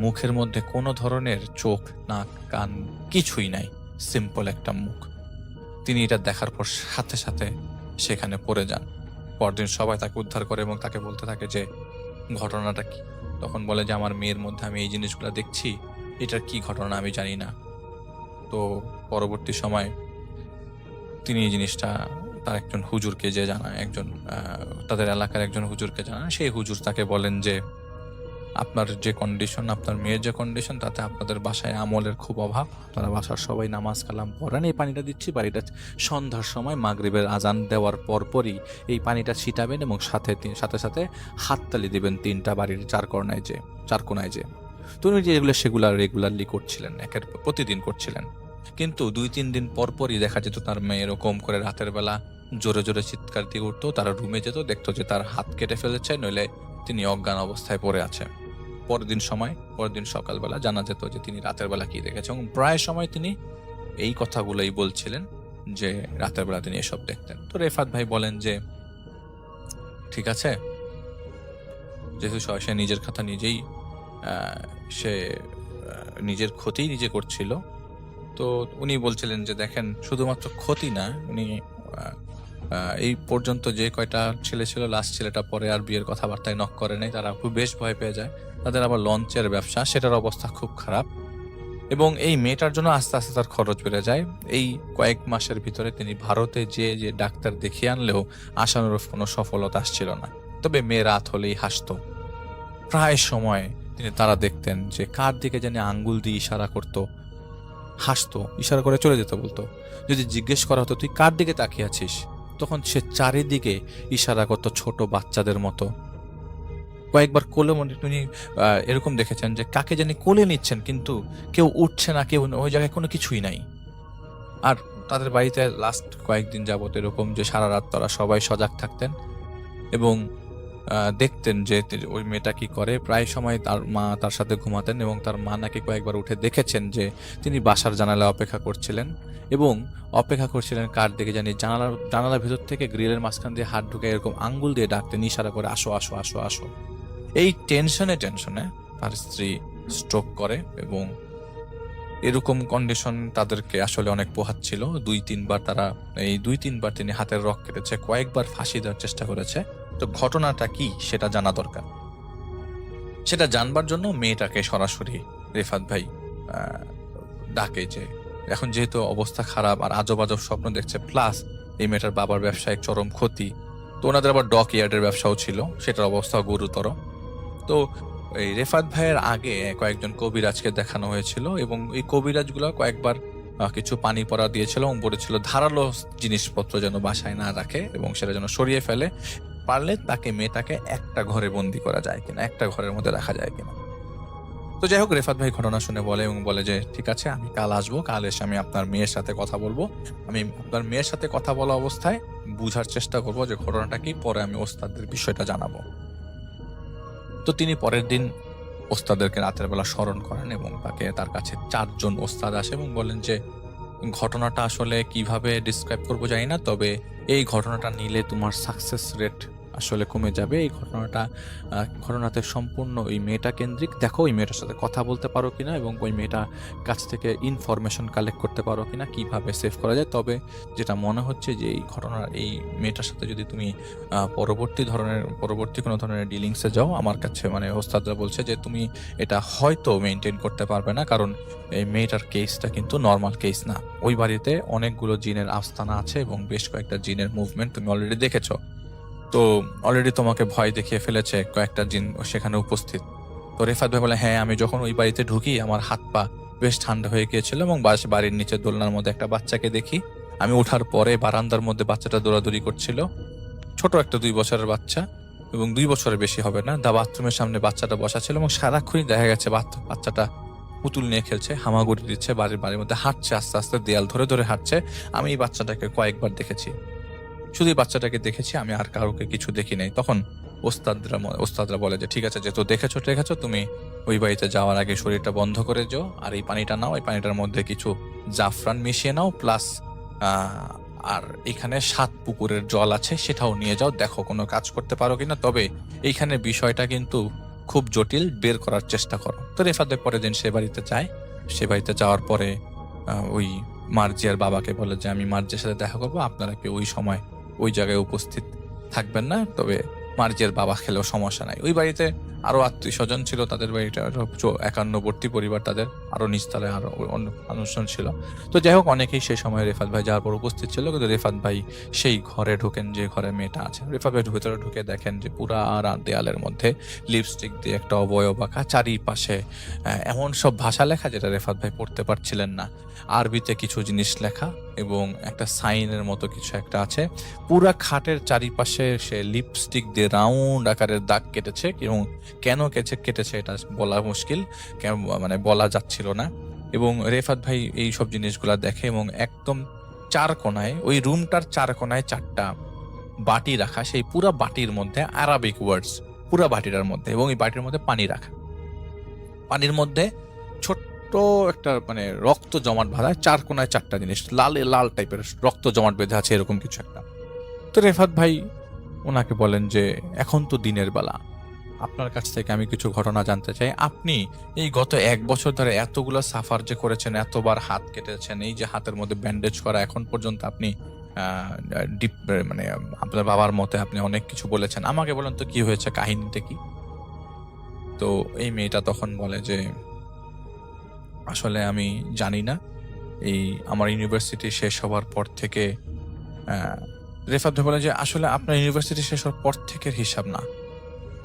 মুখের মধ্যে কোনো ধরনের চোখ, নাক, কান কিছুই নাই, সিম্পল একটা মুখ। তিনি এটা দেখার পর সাথে সাথে সেখানে পড়ে যান। পরদিন সবাই তাকে উদ্ধার করে এবং তাকে বলতে থাকে যে ঘটনাটা কি। তখন বলে যে আমার মেয়ের মধ্যে আমি এই জিনিসগুলো দেখছি, এটার কি ঘটনা আমি জানি না। তো পরবর্তী সময় তিনি এই জিনিসটা তার একজন হুজুরকে যে জানায়, একজন তাদের এলাকার একজন হুজুরকে জানান। সেই হুজুর তাকে বলেন যে আপনার যে কন্ডিশন, আপনার মেয়ের যে কন্ডিশন, তাতে আপনাদের বাসায় আমলের খুব অভাব। তারা বাসার সবাই নামাজ কালাম পড়েন, এই পানিটা দিচ্ছি, বাড়িটা সন্ধ্যার সময় মাগরিবের আজান দেওয়ার পরপরই এই পানিটা ছিটাবেন এবং সাথে সাথে হাততালি দিবেন 3টা বাড়ির চার কোনায় যে। তো উনি যেগুলো সেগুলো রেগুলারলি করছিলেন, প্রতিদিন করছিলেন। কিন্তু 2-3 দিন পরপরই দেখা যেত তার মেয়ে এরকম করে রাতের বেলা জোরে জোরে চিৎকার দিয়ে উঠতো। তারা রুমে যেত, দেখতো যে তার হাত কেটে ফেলেছে, নইলে তিনি অজ্ঞান অবস্থায় পড়ে আছে। পরের দিন সকালবেলা জানা যেত যে তিনি রাতের বেলা কি দেখেছে, এবং প্রায় সময় তিনি এই কথাগুলোই বলছিলেন যে রাতের বেলা তিনি এসব দেখতেন। তো রেফাত ভাই বলেন যে ঠিক আছে, যেহেতু সে নিজের কথা নিজেই সে নিজের ক্ষতি নিজে করছিল, তো উনি বলছিলেন যে দেখেন শুধুমাত্র ক্ষতি না, উনি এই পর্যন্ত যে কয়টা ছেলে ছিল, লাস্ট ছেলেটা পরে আর বিয়ের কথাবার্তায় নক করে নাই, তারা খুব বেশ ভয় পেয়ে যায়। তাদের আবার লঞ্চের ব্যবসা, সেটার অবস্থা খুব খারাপ, এবং এই মেয়েটার জন্য আস্তে আস্তে তার খরচ বেড়ে যায়। এই কয়েক মাসের ভিতরে তিনি ভারতে যে ডাক্তার দেখিয়ে আনলেও আশানুরূপ কোনো সফলতা আসছিল না। তবে মেয়ে রাত হলেই হাসতো। প্রায় সময় তিনি তারা দেখতেন যে কার দিকে জানি আঙ্গুল দিয়ে ইশারা করতো, হাসতো, ইশারা করে চলে যেতে বলতো। যদি জিজ্ঞেস করা হতো তুই কার দিকে তাকিয়ে আছিস, তখন সে চারিদিকে ইশারা করতো ছোট বাচ্চাদের মতো। কয়েকবার কোলে উনি এরকম দেখেছেন যে কাকে জানি কোলে নিচ্ছেন, কিন্তু কেউ উঠছে না, কেউ ওই জায়গায় কোনো কিছুই নাই। আর তাদের বাড়িতে লাস্ট কয়েকদিন যাবত এরকম যে সারা রাত তারা সবাই সজাগ থাকতেন এবং দেখতেন যে ওই মেয়েটা কি করে। প্রায় সময় তার মা তার সাথে ঘুমাতেন এবং তার মা নাকি কয়েকবার উঠে দেখেছেন যে তিনি বাসার জানালায় অপেক্ষা করছিলেন, এবং অপেক্ষা করছিলেন কার দিকে জানি, জানালার ভেতর থেকে গ্রিলের মাঝখান দিয়ে হাত ঢুকে এরকম আঙ্গুল দিয়ে ডাকতেন, ইশারা করে আসো আসো আসো আসো। এই টেনশনে তার স্ত্রী স্ট্রোক করে, এবং এরকম কন্ডিশন তাদেরকে আসলে অনেক পোহাচ্ছিল। 2-3 বার তিনি হাতের রক কেটেছে, কয়েকবার ফাঁসি দেওয়ার চেষ্টা করেছে। তো ঘটনাটা কি সেটা জানা দরকার। সেটা জানবার জন্য মেয়েটাকে সরাসরি রেফাত ভাই ডাকে, যে এখন যেহেতু অবস্থা খারাপ আর আজব আজব স্বপ্ন দেখছে, প্লাস এই মেয়েটার বাবার ব্যবসায় চরম ক্ষতি, তো ওনাদের আবার ডক ইয়ার্ডের ব্যবসাও ছিল, সেটার অবস্থা গুরুতর। তো এই রেফাত ভাইয়ের আগে কয়েকজন কবিরাজকে দেখানো হয়েছিল এবং এই কবিরাজগুলো কয়েকবার কিছু পানি পড়া দিয়েছিল এবং বলেছিল ধারালো জিনিসপত্র যেন বাসায় না রাখে এবং সেটা যেন সরিয়ে ফেলে, পারলে তাকে মেয়েটাকে একটা ঘরে বন্দি করা যায় কিনা, একটা ঘরের মধ্যে রাখা যায় কিনা। তো যাই হোক, রেফাত ভাই ঘটনা শুনে বলে এবং বলে যে ঠিক আছে, আমি কাল আসবো, কাল এসে আমি আপনার মেয়ের সাথে কথা বলবো, আমি আপনার মেয়ের সাথে কথা বলা অবস্থায় বুঝার চেষ্টা করবো যে ঘটনাটা কি, পরে আমি ওস্তাদের বিষয়টা জানাবো। তো তিনি পরের দিন ওস্তাদেরকে রাতের বেলা স্মরণ করেন এবং তার কাছে 4 জন ওস্তাদ আসে এবং বলেন যে ঘটনাটা আসলে কিভাবে ডিসক্রাইব করবো জানি না, তবে এই ঘটনাটা নিলে তোমার সাকসেস রেট আসলে কমে যাবে। এই ঘটনাতে সম্পূর্ণ ওই মেয়েটা কেন্দ্রিক। দেখো ওই মেয়েটার সাথে কথা বলতে পারো কিনা এবং ওই মেয়েটার কাছ থেকে ইনফরমেশন কালেক্ট করতে পারো কিনা, কিভাবে সেভ করা যায়। তবে যেটা মনে হচ্ছে যে এই মেয়েটার সাথে যদি তুমি পরবর্তী কোনো ধরনের ডিলিংসে যাও, আমার কাছে মানে ওস্তাদরা বলছে যে তুমি এটা হয়তো মেনটেন করতে পারবে না, কারণ এই মেয়েটার কেসটা কিন্তু নর্মাল কেস না। ওই বাড়িতে অনেকগুলো জিনের আস্তানা আছে এবং বেশ কয়েকটা জিনের মুভমেন্ট তুমি অলরেডি দেখেছো। তো অলরেডি তোমাকে ভয় দেখিয়ে ফেলেছে কয়েকটা জিন সেখানে উপস্থিত। তো রেফাত ভাই বলে হ্যাঁ, আমি যখন ওই বাড়িতে ঢুকি আমার হাত পা বেশ ঠান্ডা হয়ে গিয়েছিল এবং বাড়ির নিচে দোলনার মধ্যে একটা বাচ্চাকে দেখি। আমি ওঠার পরে বারান্দার মধ্যে বাচ্চাটা দৌড়াদৌড়ি করছিল, ছোট একটা 2 বছরের বাচ্চা এবং 2 বছরের বেশি হবে না। বাথরুমের সামনে বাচ্চাটা বসা ছিল এবং সারাক্ষণই দেখা গেছে বাচ্চাটা পুতুল নিয়ে খেলছে, হামাগুড়ি দিচ্ছে, বাড়ির মধ্যে হাঁটছে, আস্তে আস্তে দেয়াল ধরে ধরে হাঁটছে। আমি এই বাচ্চাটাকে কয়েকবার দেখেছি, শুধু এই বাচ্চাটাকে দেখেছি, আমি আর কাউকে কিছু দেখি নাই। তখন ওস্তাদরা বলে যে ঠিক আছে, যেহেতু দেখেছো, তুমি ওই বাড়িতে যাওয়ার আগে শরীরটা বন্ধ করে যাও, আর এই পানিটা নাও, এই পানিটার মধ্যে কিছু জাফরান মিশিয়ে নাও, প্লাস আর এখানে 7 পুকুরের জল আছে, সেটাও নিয়ে যাও, দেখো কোনো কাজ করতে পারো কিনা। তবে এইখানে বিষয়টা কিন্তু খুব জটিল, বের করার চেষ্টা করো। তো রেফাত ভাই পরের দিন সে বাড়িতে যায়। সে বাড়িতে যাওয়ার পরে ওই মার্জিয়ার বাবাকে বলে যে আমি মার্জিয়ার সাথে দেখা করবো, আপনারা কি ওই সময় ওই জায়গায় উপস্থিত থাকবেন না? তবে মার্জিয়ার বাবা খেলেও সমস্যা নাই। ওই বাড়িতে আরো আত্মীয় স্বজন ছিল, তাদের বাড়িটা 51 পরিবার, তাদের আরো নিচতলায় আরো অন্য অনুষ্ঠান ছিল। তো যাই হোক, অনেকেই সেই সময় রেফাত ভাই যাওয়ার পর উপস্থিত ছিল, কিন্তু রেফাত ভাই সেই ঘরে ঢোকেন যে ঘরে মেয়েটা আছে। রেফাত ভাই ভেতরে ঢুকে দেখেন যে পুরা দেয়ালের মধ্যে লিপস্টিক দিয়ে একটা অবয়ব আঁকা, চারিপাশে এমন সব ভাষা লেখা যেটা রেফাত ভাই পড়তে পারছিলেন না। আরবিতে কিছু জিনিস লেখা এবং একটা সাইনের মতো কিছু একটা আছে। পুরা খাটের চারিপাশে সে লিপস্টিক দিয়ে রাউন্ড আকারের দাগ কেটেছে এবং কেন কেটেছে এটা বলা মুশকিল, মানে বলা যাচ্ছিল না। এবং রেফাত ভাই এই সব জিনিসগুলা দেখে এবং একদম 4 কোণায়, ওই রুমটার 4 কোণায় 4টা বাটি রাখা, সেই পুরা বাটির মধ্যে আরাবিক ওয়ার্ডস পুরা বাটিটার মধ্যে, এবং এই বাটির মধ্যে পানি রাখা, পানির মধ্যে ছোট্ট একটা মানে রক্ত জমাট বাঁধা, 4 কোণায় 4টা জিনিস, লাল টাইপের রক্ত জমাট বেঁধে আছে, এরকম কিছু একটা। তো রেফাত ভাই ওনাকে বলেন যে এখন তো দিনের বেলা, আপনার কাছ থেকে আমি কিছু ঘটনা জানতে চাই। আপনি এই গত 1 বছর ধরে এতগুলো সাফার যে করেছেন, এতবার হাত কেটেছেন, এই যে হাতের মধ্যে ব্যান্ডেজ করা, এখন পর্যন্ত আপনি মানে আপনার বাবার মতে আপনি অনেক কিছু বলেছেন, আমাকে বলেন তো কি হয়েছে, কাহিনীটা কি? তো এই মেয়েটা তখন বলে যে আসলে আমি জানি না, এই আমার ইউনিভার্সিটি শেষ হওয়ার পর থেকে রেফাত ভাই বলে যে আসলে আপনার ইউনিভার্সিটি শেষ হওয়ার পর থেকে হিসাব না,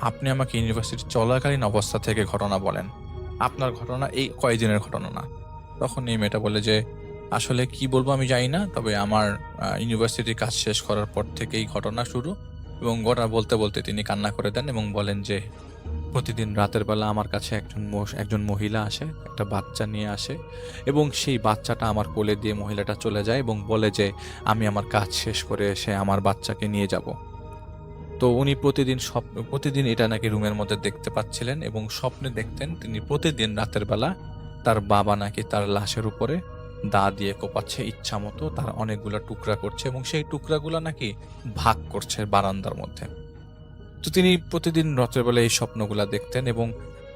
আপনি আমাকে ইউনিভার্সিটি চলাকালীন অবস্থা থেকে ঘটনা বলেন, আপনার ঘটনা এই কয়েকদিনের ঘটনা না। তখন এই মেয়েটা বলে যে আসলে কি বলবো আমি জানি না, তবে আমার ইউনিভার্সিটির কাজ শেষ করার পর থেকেই ঘটনা শুরু। এবং ঘটনা বলতে বলতে তিনি কান্না করে দেন এবং বলেন যে প্রতিদিন রাতের বেলা আমার কাছে একজন মহিলা আসে, একটা বাচ্চা নিয়ে আসে এবং সেই বাচ্চাটা আমার কোলে দিয়ে মহিলাটা চলে যায় এবং বলে যে আমি আমার কাজ শেষ করে এসে আমার বাচ্চাকে নিয়ে যাব। তো উনি প্রতিদিন এটা নাকি রুমের মধ্যে দেখতে পাচ্ছিলেন এবং স্বপ্নে দেখতেন তিনি প্রতিদিন রাতের বেলা তার বাবা নাকি তার লাশের উপরে দা দিয়ে কোপাচ্ছে ইচ্ছা মতো, তার অনেকগুলো টুকরা করছে এবং সেই টুকরাগুলো নাকি ভাগ করছে বারান্দার মধ্যে। তো তিনি প্রতিদিন রাতের বেলা এই স্বপ্নগুলা দেখতেন এবং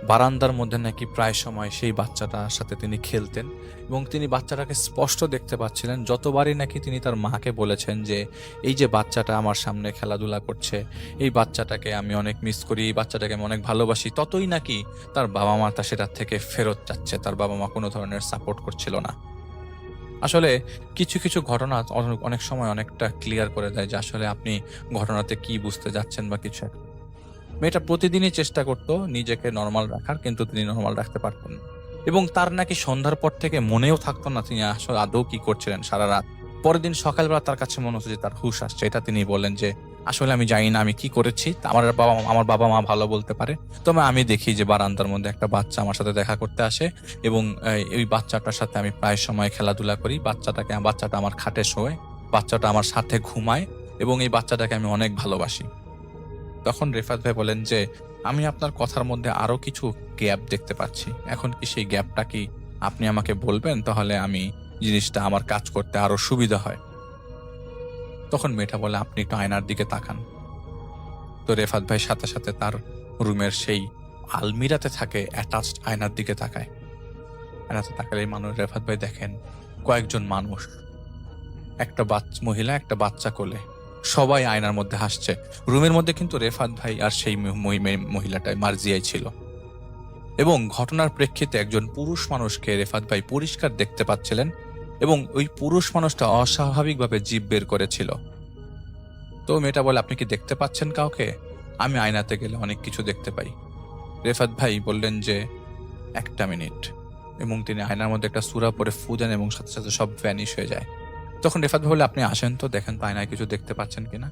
বারান্দার মধ্যে নাকি প্রায় সময় সেই বাচ্চাটার সাথে তিনি খেলতেন এবং তিনি বাচ্চাটাকে স্পষ্ট দেখতে পাচ্ছিলেন। যতবারই নাকি তিনি তার মাকে বলেছেন যে এই যে বাচ্চাটা আমার সামনে খেলাধুলা করছে, এই বাচ্চাটাকে আমি অনেক মিস করি, এই বাচ্চাটাকে আমি অনেক ভালোবাসি, ততই নাকি তার বাবা মা তা সেটার থেকে ফেরত যাচ্ছে, তার বাবা মা কোনো ধরনের সাপোর্ট করছিল না। আসলে কিছু কিছু ঘটনা অনেক সময় অনেকটা ক্লিয়ার করে দেয় যে আসলে আপনি ঘটনাতে কি বুঝতে যাচ্ছেন বা কিছু। মেয়েটা প্রতিদিনই চেষ্টা করতো নিজেকে নর্মাল রাখার, কিন্তু তিনি নর্মাল রাখতে পারতেন না। এবং তার নাকি সন্ধ্যার পর থেকে মনেও থাকতো না তিনি আসলে আদৌ কি করছিলেন সারা রাত। পরের দিন সকালবেলা তার কাছে মনে হচ্ছে যে তার হুঁশ আসছে। এটা তিনি বলেন যে আসলে আমি জানি না আমি কি করেছি, আমার বাবা মা ভালো বলতে পারে। তবে আমি দেখি যে বারান্দার মধ্যে একটা বাচ্চা আমার সাথে দেখা করতে আসে এবং এই বাচ্চাটার সাথে আমি প্রায় সময় খেলাধুলা করি। বাচ্চাটা আমার খাটে শোয়, বাচ্চাটা আমার সাথে ঘুমায় এবং এই বাচ্চাটাকে আমি অনেক ভালোবাসি। তখন রেফাত ভাই বলেন যে আমি আপনার কথার মধ্যে আরো কিছু গ্যাপ দেখতে পাচ্ছি। এখন কি সেই গ্যাপটা কি আপনি আমাকে বলবেন? তাহলে আমি জিনিসটা আমার কাজ করতে আরো সুবিধা হয়। তখন মেয়েটা বলে আপনি একটু আয়নার দিকে তাকান। তো রেফাত ভাই সাথে সাথে তার রুমের সেই আলমিরাতে থাকে অ্যাটাচড আয়নার দিকে তাকায়। আয়নাতে তাকালে রেফাত ভাই দেখেন কয়েকজন মানুষ, একটা মহিলা, একটা বাচ্চা কোলে, সবাই আয়নার মধ্যে হাসছে। রুমের মধ্যে কিন্তু রেফাত ভাই আর সেই মহিলাটাই মার্জিয়াই ছিল। এবং ঘটনার প্রেক্ষিতে একজন পুরুষ মানুষকে রেফাত ভাই পরিষ্কার দেখতে পাচ্ছিলেন এবং ওই পুরুষ মানুষটা অস্বাভাবিকভাবে জিভ বের করেছিল। তো মেয়েটা বলে আপনি কি দেখতে পাচ্ছেন কাউকে? আমি আয়নাতে গেলে অনেক কিছু দেখতে পাই। রেফাত ভাই বললেন যে 1 মিনিট, এবং তিনি আয়নার মধ্যে একটা সূরা পড়ে ফু দেন এবং সাথে সাথে সব ভ্যানিশ হয়ে যায়। তখন রেফাত ভাই বলে আপনি আসেন তো, দেখেন তো আয়নায় কিছু দেখতে পাচ্ছেন কিনা।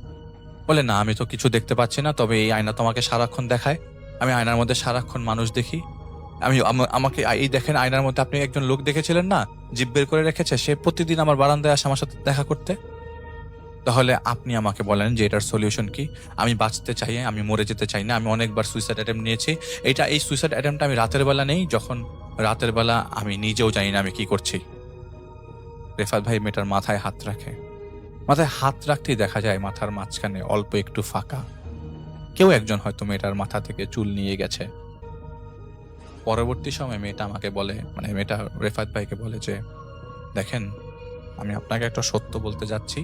বলে না, আমি তো কিছু দেখতে পাচ্ছি না, তবে এই আয়না তোমাকে সারাক্ষণ দেখায়। আমি আয়নার মধ্যে সারাক্ষণ মানুষ দেখি। আমাকে এই দেখেন, আয়নার মধ্যে আপনি একজন লোক দেখেছিলেন না, জিভ বের করে রেখেছে, সে প্রতিদিন আমার বারান্দায় আসে আমার সাথে দেখা করতে। তাহলে আপনি আমাকে বলেন যে এটার সলিউশন কি? আমি বাঁচতে চাই, আমি মরে যেতে চাই না। আমি অনেকবার সুইসাইড অ্যাটেম্প্ট নিয়েছি। এই সুইসাইড অ্যাটেম্প্টটা আমি রাতের বেলা নেই, যখন রাতের বেলা আমি নিজেও জানি না আমি কি করছি। রেফাত ভাই মেয়েটার মাথায় হাত রাখে। মাথায় হাত রাখতেই দেখা যায় মাথার মাঝখানে অল্প একটু ফাঁকা। কেউ একজন হয়তো মেয়েটার মাথা থেকে চুল নিয়ে গেছে। পরবর্তী সময় মেয়েটা আমাকে বলে, মেয়েটা রেফাত ভাইকে বলে যে দেখেন, আমি আপনাকে একটা সত্য বলতে যাচ্ছি,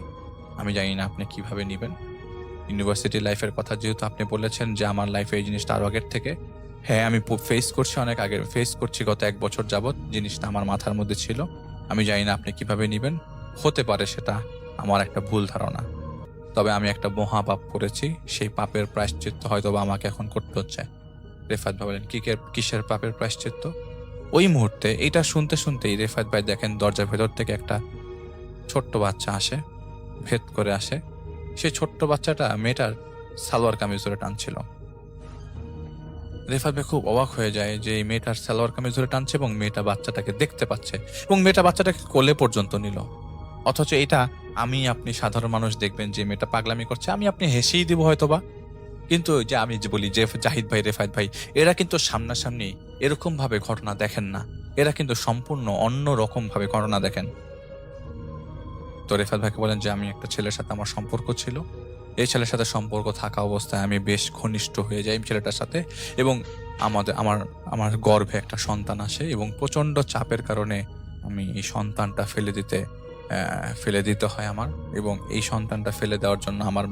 আমি জানি না আপনি কিভাবে নেবেন। ইউনিভার্সিটি লাইফের কথা যেহেতু আপনি বলেছেন যে আমার লাইফে এই জিনিসটা আরো আগের থেকে, হ্যাঁ আমি অনেক আগে ফেস করছি, গত 1 বছর যাবত জিনিসটা আমার মাথার মধ্যে ছিল। আমি জানি না আপনি কিভাবে নেবেন। হতে পারে সেটা আমার একটা ভুল ধারণা, তবে আমি একটা মহাপাপ করেছি, সেই পাপের প্রায়শ্চিত্ত হয়তো বা আমাকে এখন করতে হচ্ছে। রেফাত ভাই বলেন কিসের পাপের প্রায়শ্চিত্ত? ওই মুহূর্তে এটা শুনতে শুনতেই রেফাত ভাই দেখেন দরজার ভেতর থেকে একটা ছোট্ট বাচ্চা আসে, ভেদ করে আসে। সেই ছোট্ট বাচ্চাটা মেয়েটার সালোয়ার কামিজ ধরে টানছিল। রেফাত ভাই খুব অবাক হয়ে যায় যে এই মেয়েটার সালোয়ার কামিজ ধরে টানছে এবং মেয়েটা বাচ্চাটাকে দেখতে পাচ্ছে এবং মেয়েটা বাচ্চাটাকে কোলে পর্যন্ত নিল। অথচ এটা আপনি সাধারণ মানুষ দেখবেন যে মেয়েটা পাগলামি করছে, আপনি হেসেই দিব হয়তোবা, কিন্তু যে আমি যে বলি যে জাহিদ ভাই, রেফাত ভাই, এরা কিন্তু সামনাসামনি এরকম ভাবে ঘটনা দেখেন না। এরা কিন্তু সম্পূর্ণ অন্য রকম ভাবে ঘটনা দেখেন। তো রেফাত ভাইকে বলেন যে আমি একটা ছেলের সাথে আমার সম্পর্ক ছিল। এই ছেলের সাথে সম্পর্ক থাকা অবস্থায় আমি বেশ ঘনিষ্ঠ হয়ে যাই ছেলেটার সাথে, এবং আমার গর্ভে একটা সন্তান আসে এবং প্রচন্ড চাপের কারণে আমি এই সন্তানটা ফেলে দিতে হয় আমার। এবং এই সন্তানটা ফেলে দেওয়ার জন্য আমার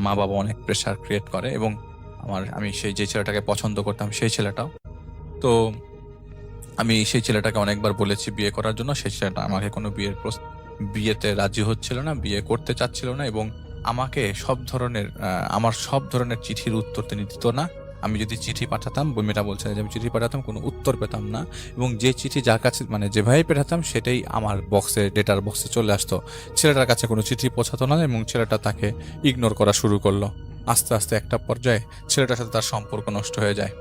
মা বাবা অনেক প্রেশার ক্রিয়েট করে এবং আমি যে ছেলেটাকে পছন্দ করতাম সেই ছেলেটাও। তো আমি সেই ছেলেটাকে অনেকবার বলেছি বিয়ে করার জন্য, সেই ছেলেটা আমাকে কোনো বিয়েতে রাজি হচ্ছিল না, বিয়ে করতে চাচ্ছিল না এবং আমাকে আমার সব ধরনের চিঠির উত্তর তিনি দিত না। আমি যদি চিঠি পাঠাতাম, মেয়েটা বলছে যে আমি চিঠি পাঠাতাম, কোনো উত্তর পেতাম না এবং যে চিঠি যার কাছে যেভাবে পাঠাতাম সেটাই আমার ডেটার বক্সে চলে আসতো। ছেলেটার কাছে কোনো চিঠি পৌঁছাতো না এবং ছেলেটা তাকে ইগনোর করা শুরু করলো। আস্তে আস্তে একটা পর্যায়ে ছেলেটার সাথে তার সম্পর্ক নষ্ট হয়ে যায়।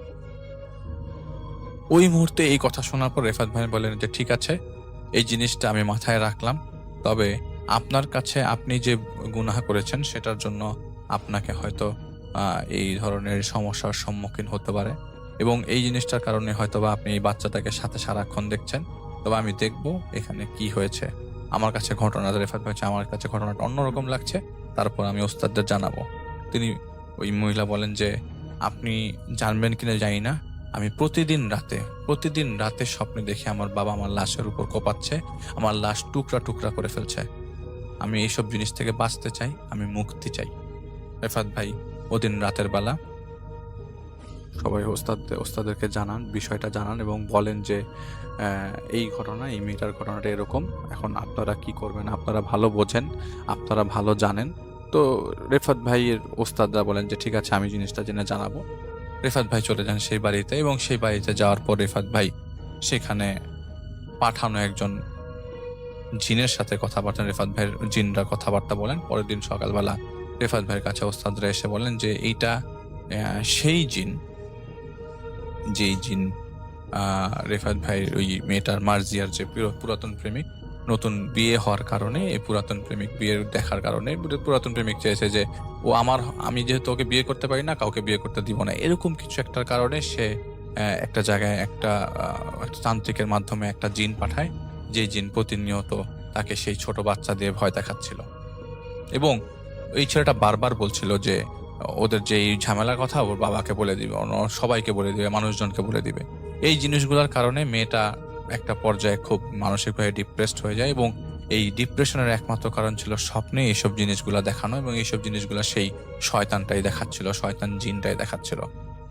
ওই মুহূর্তে এই কথা শোনার পর রেফাত ভাই বলেন যে ঠিক আছে, এই জিনিসটা আমি মাথায় রাখলাম, তবে আপনার কাছে আপনি যে গুনাহ করেছেন সেটার জন্য আপনাকে হয়তো এই ধরনের সমস্যার সম্মুখীন হতে পারে এবং এই জিনিসটার কারণে হয়তোবা আপনি এই বাচ্চাটাকে সাথে সারাক্ষণ দেখছেন। তবে আমি দেখবো এখানে কি হয়েছে। আমার কাছে রেফাত ভাই আমার কাছে ঘটনাটা অন্যরকম লাগছে, তারপর আমি ওস্তাদদের জানাবো। তিনি ওই মহিলা বলেন যে আপনি জানবেন কিনা জানি না, আমি প্রতিদিন রাতে স্বপ্নে দেখি আমার বাবা আমার লাশের উপর কোপাচ্ছে, আমার লাশ টুকরা টুকরা করে ফেলছে। আমি এইসব জিনিস থেকে বাঁচতে চাই, আমি মুক্তি চাই। রেফাত ভাই ওদিন রাতের বেলা সবাই ওস্তাদেরকে বিষয়টা জানান এবং বলেন যে এই মেয়েটার ঘটনাটা এরকম, এখন আপনারা কি করবেন, আপনারা ভালো বোঝেন, আপনারা ভালো জানেন, তো রেফাত ভাইয়ের ওস্তাদরা বলেন যে ঠিক আছে, আমি জিনিসটা জেনে জানাবো। রেফাত ভাই চলে যান সেই বাড়িতে, এবং সেই বাড়িতে যাওয়ার পর রেফাত ভাই সেখানে পাঠানো একজন জিনের সাথে কথাবার্তা, রেফাত ভাইয়ের জিনরা কথাবার্তা বলেন। পরের দিন সকালবেলা রেফাত ভাইয়ের কাছে ওস্তাদরা এসে বলেন যে এইটা সেই জিন, যেই জিন রেফাত ভাইয়ের ওই মেয়েটার মার্জিয়ার যে পুরাতন প্রেমিক, নতুন বিয়ে হওয়ার কারণে, এই পুরাতন প্রেমিক বিয়ের দেখার কারণে পুরাতন প্রেমিক চেয়েছে যে আমি যেহেতু ওকে বিয়ে করতে পারি না, কাউকে বিয়ে করতে দিব না, এরকম কিছু একটার কারণে সে একটা জায়গায় একটা তান্ত্রিকের মাধ্যমে একটা জিন পাঠায়, যে জিন প্রতিনিয়ত তাকে সেই ছোট বাচ্চা দিয়ে ভয় দেখাচ্ছিল। এবং এই ছেলেটা বারবার বলছিল যে ওদের যে এই ঝামেলার কথা ওর বাবাকে বলে দিবে, সবাইকে বলে দিবে, মানুষজনকে বলে দিবে। এই জিনিসগুলোর কারণে মেয়েটা একটা পর্যায়ে খুব মানসিকভাবে ডিপ্রেসড হয়ে যায়, এবং এই ডিপ্রেশনের একমাত্র কারণ ছিল স্বপ্নে এইসব জিনিসগুলো দেখানো, এবং এইসব জিনিসগুলো সেই শয়তানটাই দেখাচ্ছিল, শয়তান জিনটাই দেখাচ্ছিল।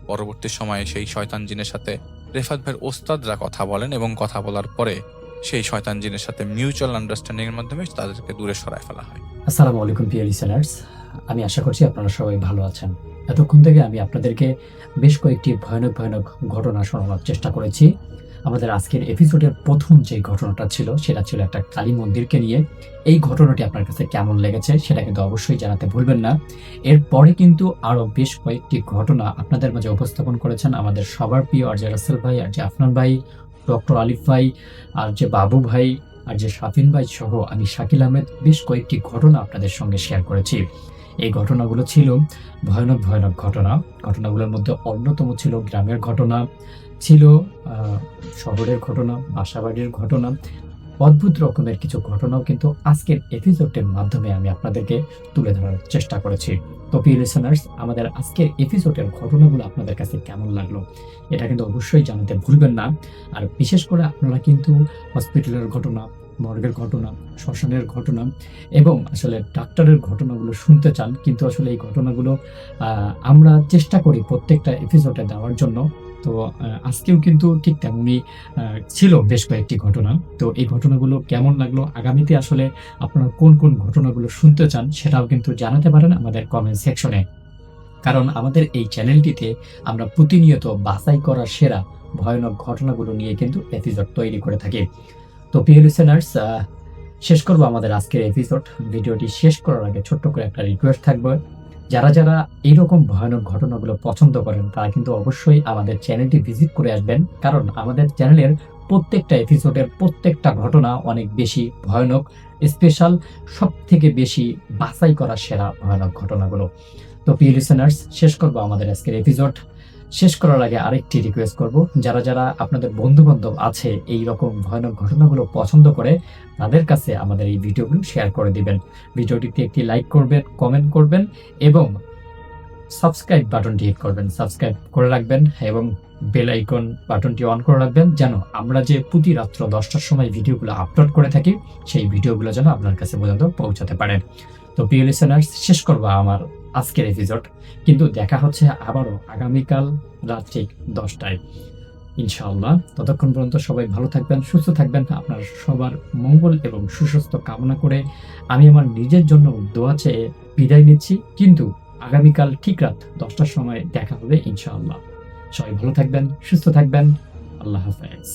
পরবর্তী সময়ে সেই শয়তান জিনের সাথে রেফাত ভাইয়ের ওস্তাদরা কথা বলেন, এবং কথা বলার পরে সেই শয়তান জিনের সাথে মিউচুয়াল আন্ডারস্ট্যান্ডিং এর মাধ্যমে তাদেরকে দূরে সরায় ফেলা হয়। আসসালামু আলাইকুম প্রিয় লিসেনার্স, আমি আশা করছি আপনারা সবাই ভালো আছেন। এতক্ষণ থেকে আমি আপনাদেরকে বেশ কয়েকটি ভয়ানক ভয়ানক ঘটনা শোনানোর চেষ্টা করেছি। আমাদের আজকের এপিসোডের প্রথম যে ঘটনাটা ছিল সেটা ছিল একটা কালী মন্দিরকে নিয়ে। এই ঘটনাটি আপনার কাছে কেমন লেগেছে সেটা কিন্তু অবশ্যই জানাতে ভুলবেন না। এরপরে কিন্তু আরো বেশ কয়েকটি ঘটনা আপনাদের মাঝে উপস্থাপন করেছেন আমাদের সবার প্রিয় আর যে রাসেল ভাই, আর যে আফনান ভাই, ডক্টর আলিফ ভাই, আর যে বাবু ভাই, আর যে শাফিন ভাই সহ আমি শাকিল আহমেদ বেশ কয়েকটি ঘটনা আপনাদের সঙ্গে শেয়ার করেছি। এই ঘটনাগুলো ছিল ভয়ানক ভয়ানক ঘটনা। ঘটনাগুলোর মধ্যে অন্যতম ছিল গ্রামের ঘটনা, ছিল শহরের ঘটনা, বাসাবাড়ির ঘটনা, অদ্ভুত রকমের কিছু ঘটনাও কিন্তু আজকের এপিসোডের মাধ্যমে আমি আপনাদেরকে তুলে ধরার চেষ্টা করেছি। তো প্রিয় লিসেনার্স, আমাদের আজকের এপিসোডের ঘটনাগুলো আপনাদের কাছে কেমন লাগলো এটা কিন্তু অবশ্যই জানাতে ভুলবেন না। আর বিশেষ করে আপনারা কিন্তু হসপিটালের ঘটনা, মর্গের ঘটনা, শ্মশানের ঘটনা এবং আসলে ডাক্তারের ঘটনাগুলো শুনতে চান, কিন্তু আসলে এই ঘটনাগুলো আমরা চেষ্টা করি প্রত্যেকটা এপিসোডে দেওয়ার জন্য। তো আজকেও কিন্তু ঠিক তেমনই ছিল বেশ কয়েকটি ঘটনা। তো এই ঘটনাগুলো কেমন লাগলো, আগামীতে আসলে আপনারা কোন কোন ঘটনাগুলো শুনতে চান সেটাও কিন্তু জানাতে পারেন আমাদের কমেন্ট সেকশনে। কারণ আমাদের এই চ্যানেলটিতে আমরা প্রতিনিয়ত বাছাই করা সেরা ভয়ানক ঘটনাগুলো নিয়ে কিন্তু এপিসোড তৈরি করে থাকি। তো প্রিয় লিসেনার্স, শেষ করবো আমাদের আজকের এপিসোড। ভিডিওটি শেষ করার আগে ছোট্ট করে একটা রিকোয়েস্ট থাকবে, যারা যারা এইরকম ভয়ানক ঘটনাগুলো পছন্দ করেন তারা কিন্তু অবশ্যই আমাদের চ্যানেলটি ভিজিট করে আসবেন। কারণ আমাদের চ্যানেলের প্রত্যেকটা এপিসোডের প্রত্যেকটা ঘটনা অনেক বেশি ভয়ানক, স্পেশাল, সব থেকে বেশি বাছাই করা সেরা ভয়ানক ঘটনাগুলো। তো প্রিয় লিসেনার্স, শেষ করবো আমাদের আজকের এপিসোড। শেষ করার আগে আরেকটি রিকোয়েস্ট করব, যারা যারা আপনাদের বন্ধু বান্ধব আছে এই রকম ভয়ানক ঘটনাগুলো পছন্দ করে তাদের কাছে আমাদের এই ভিডিওগুলো শেয়ার করে দিবেন। ভিডিওটিতে একটি লাইক করবেন, কমেন্ট করবেন এবং সাবস্ক্রাইব বাটনটি হিট করবেন, সাবস্ক্রাইব করে রাখবেন এবং বেল আইকন বাটনটি অন করে রাখবেন, যেন আমরা যে প্রতি রাত্র 10টার সময় ভিডিওগুলো আপলোড করে থাকি সেই ভিডিওগুলো যেন আপনার কাছে পর্যন্ত পৌঁছাতে পারে। তো প্রিয় লিসেনার্স, শেষ করবো আমার আজকের এপিসোড, কিন্তু দেখা হচ্ছে আবারও আগামীকাল রাত্রি 10টায় ইনশাআল্লাহ। ততক্ষণ পর্যন্ত সবাই ভালো থাকবেন, সুস্থ থাকবেন। আপনার সবার মঙ্গল এবং সুস্বাস্থ্য কামনা করে আমি আমার নিজের জন্য দোয়া চেয়ে বিদায় নিচ্ছি, কিন্তু আগামীকাল ঠিক রাত 10টার সময় দেখা হবে ইনশাআল্লাহ। সবাই ভালো থাকবেন, সুস্থ থাকবেন। আল্লাহ হাফেজ।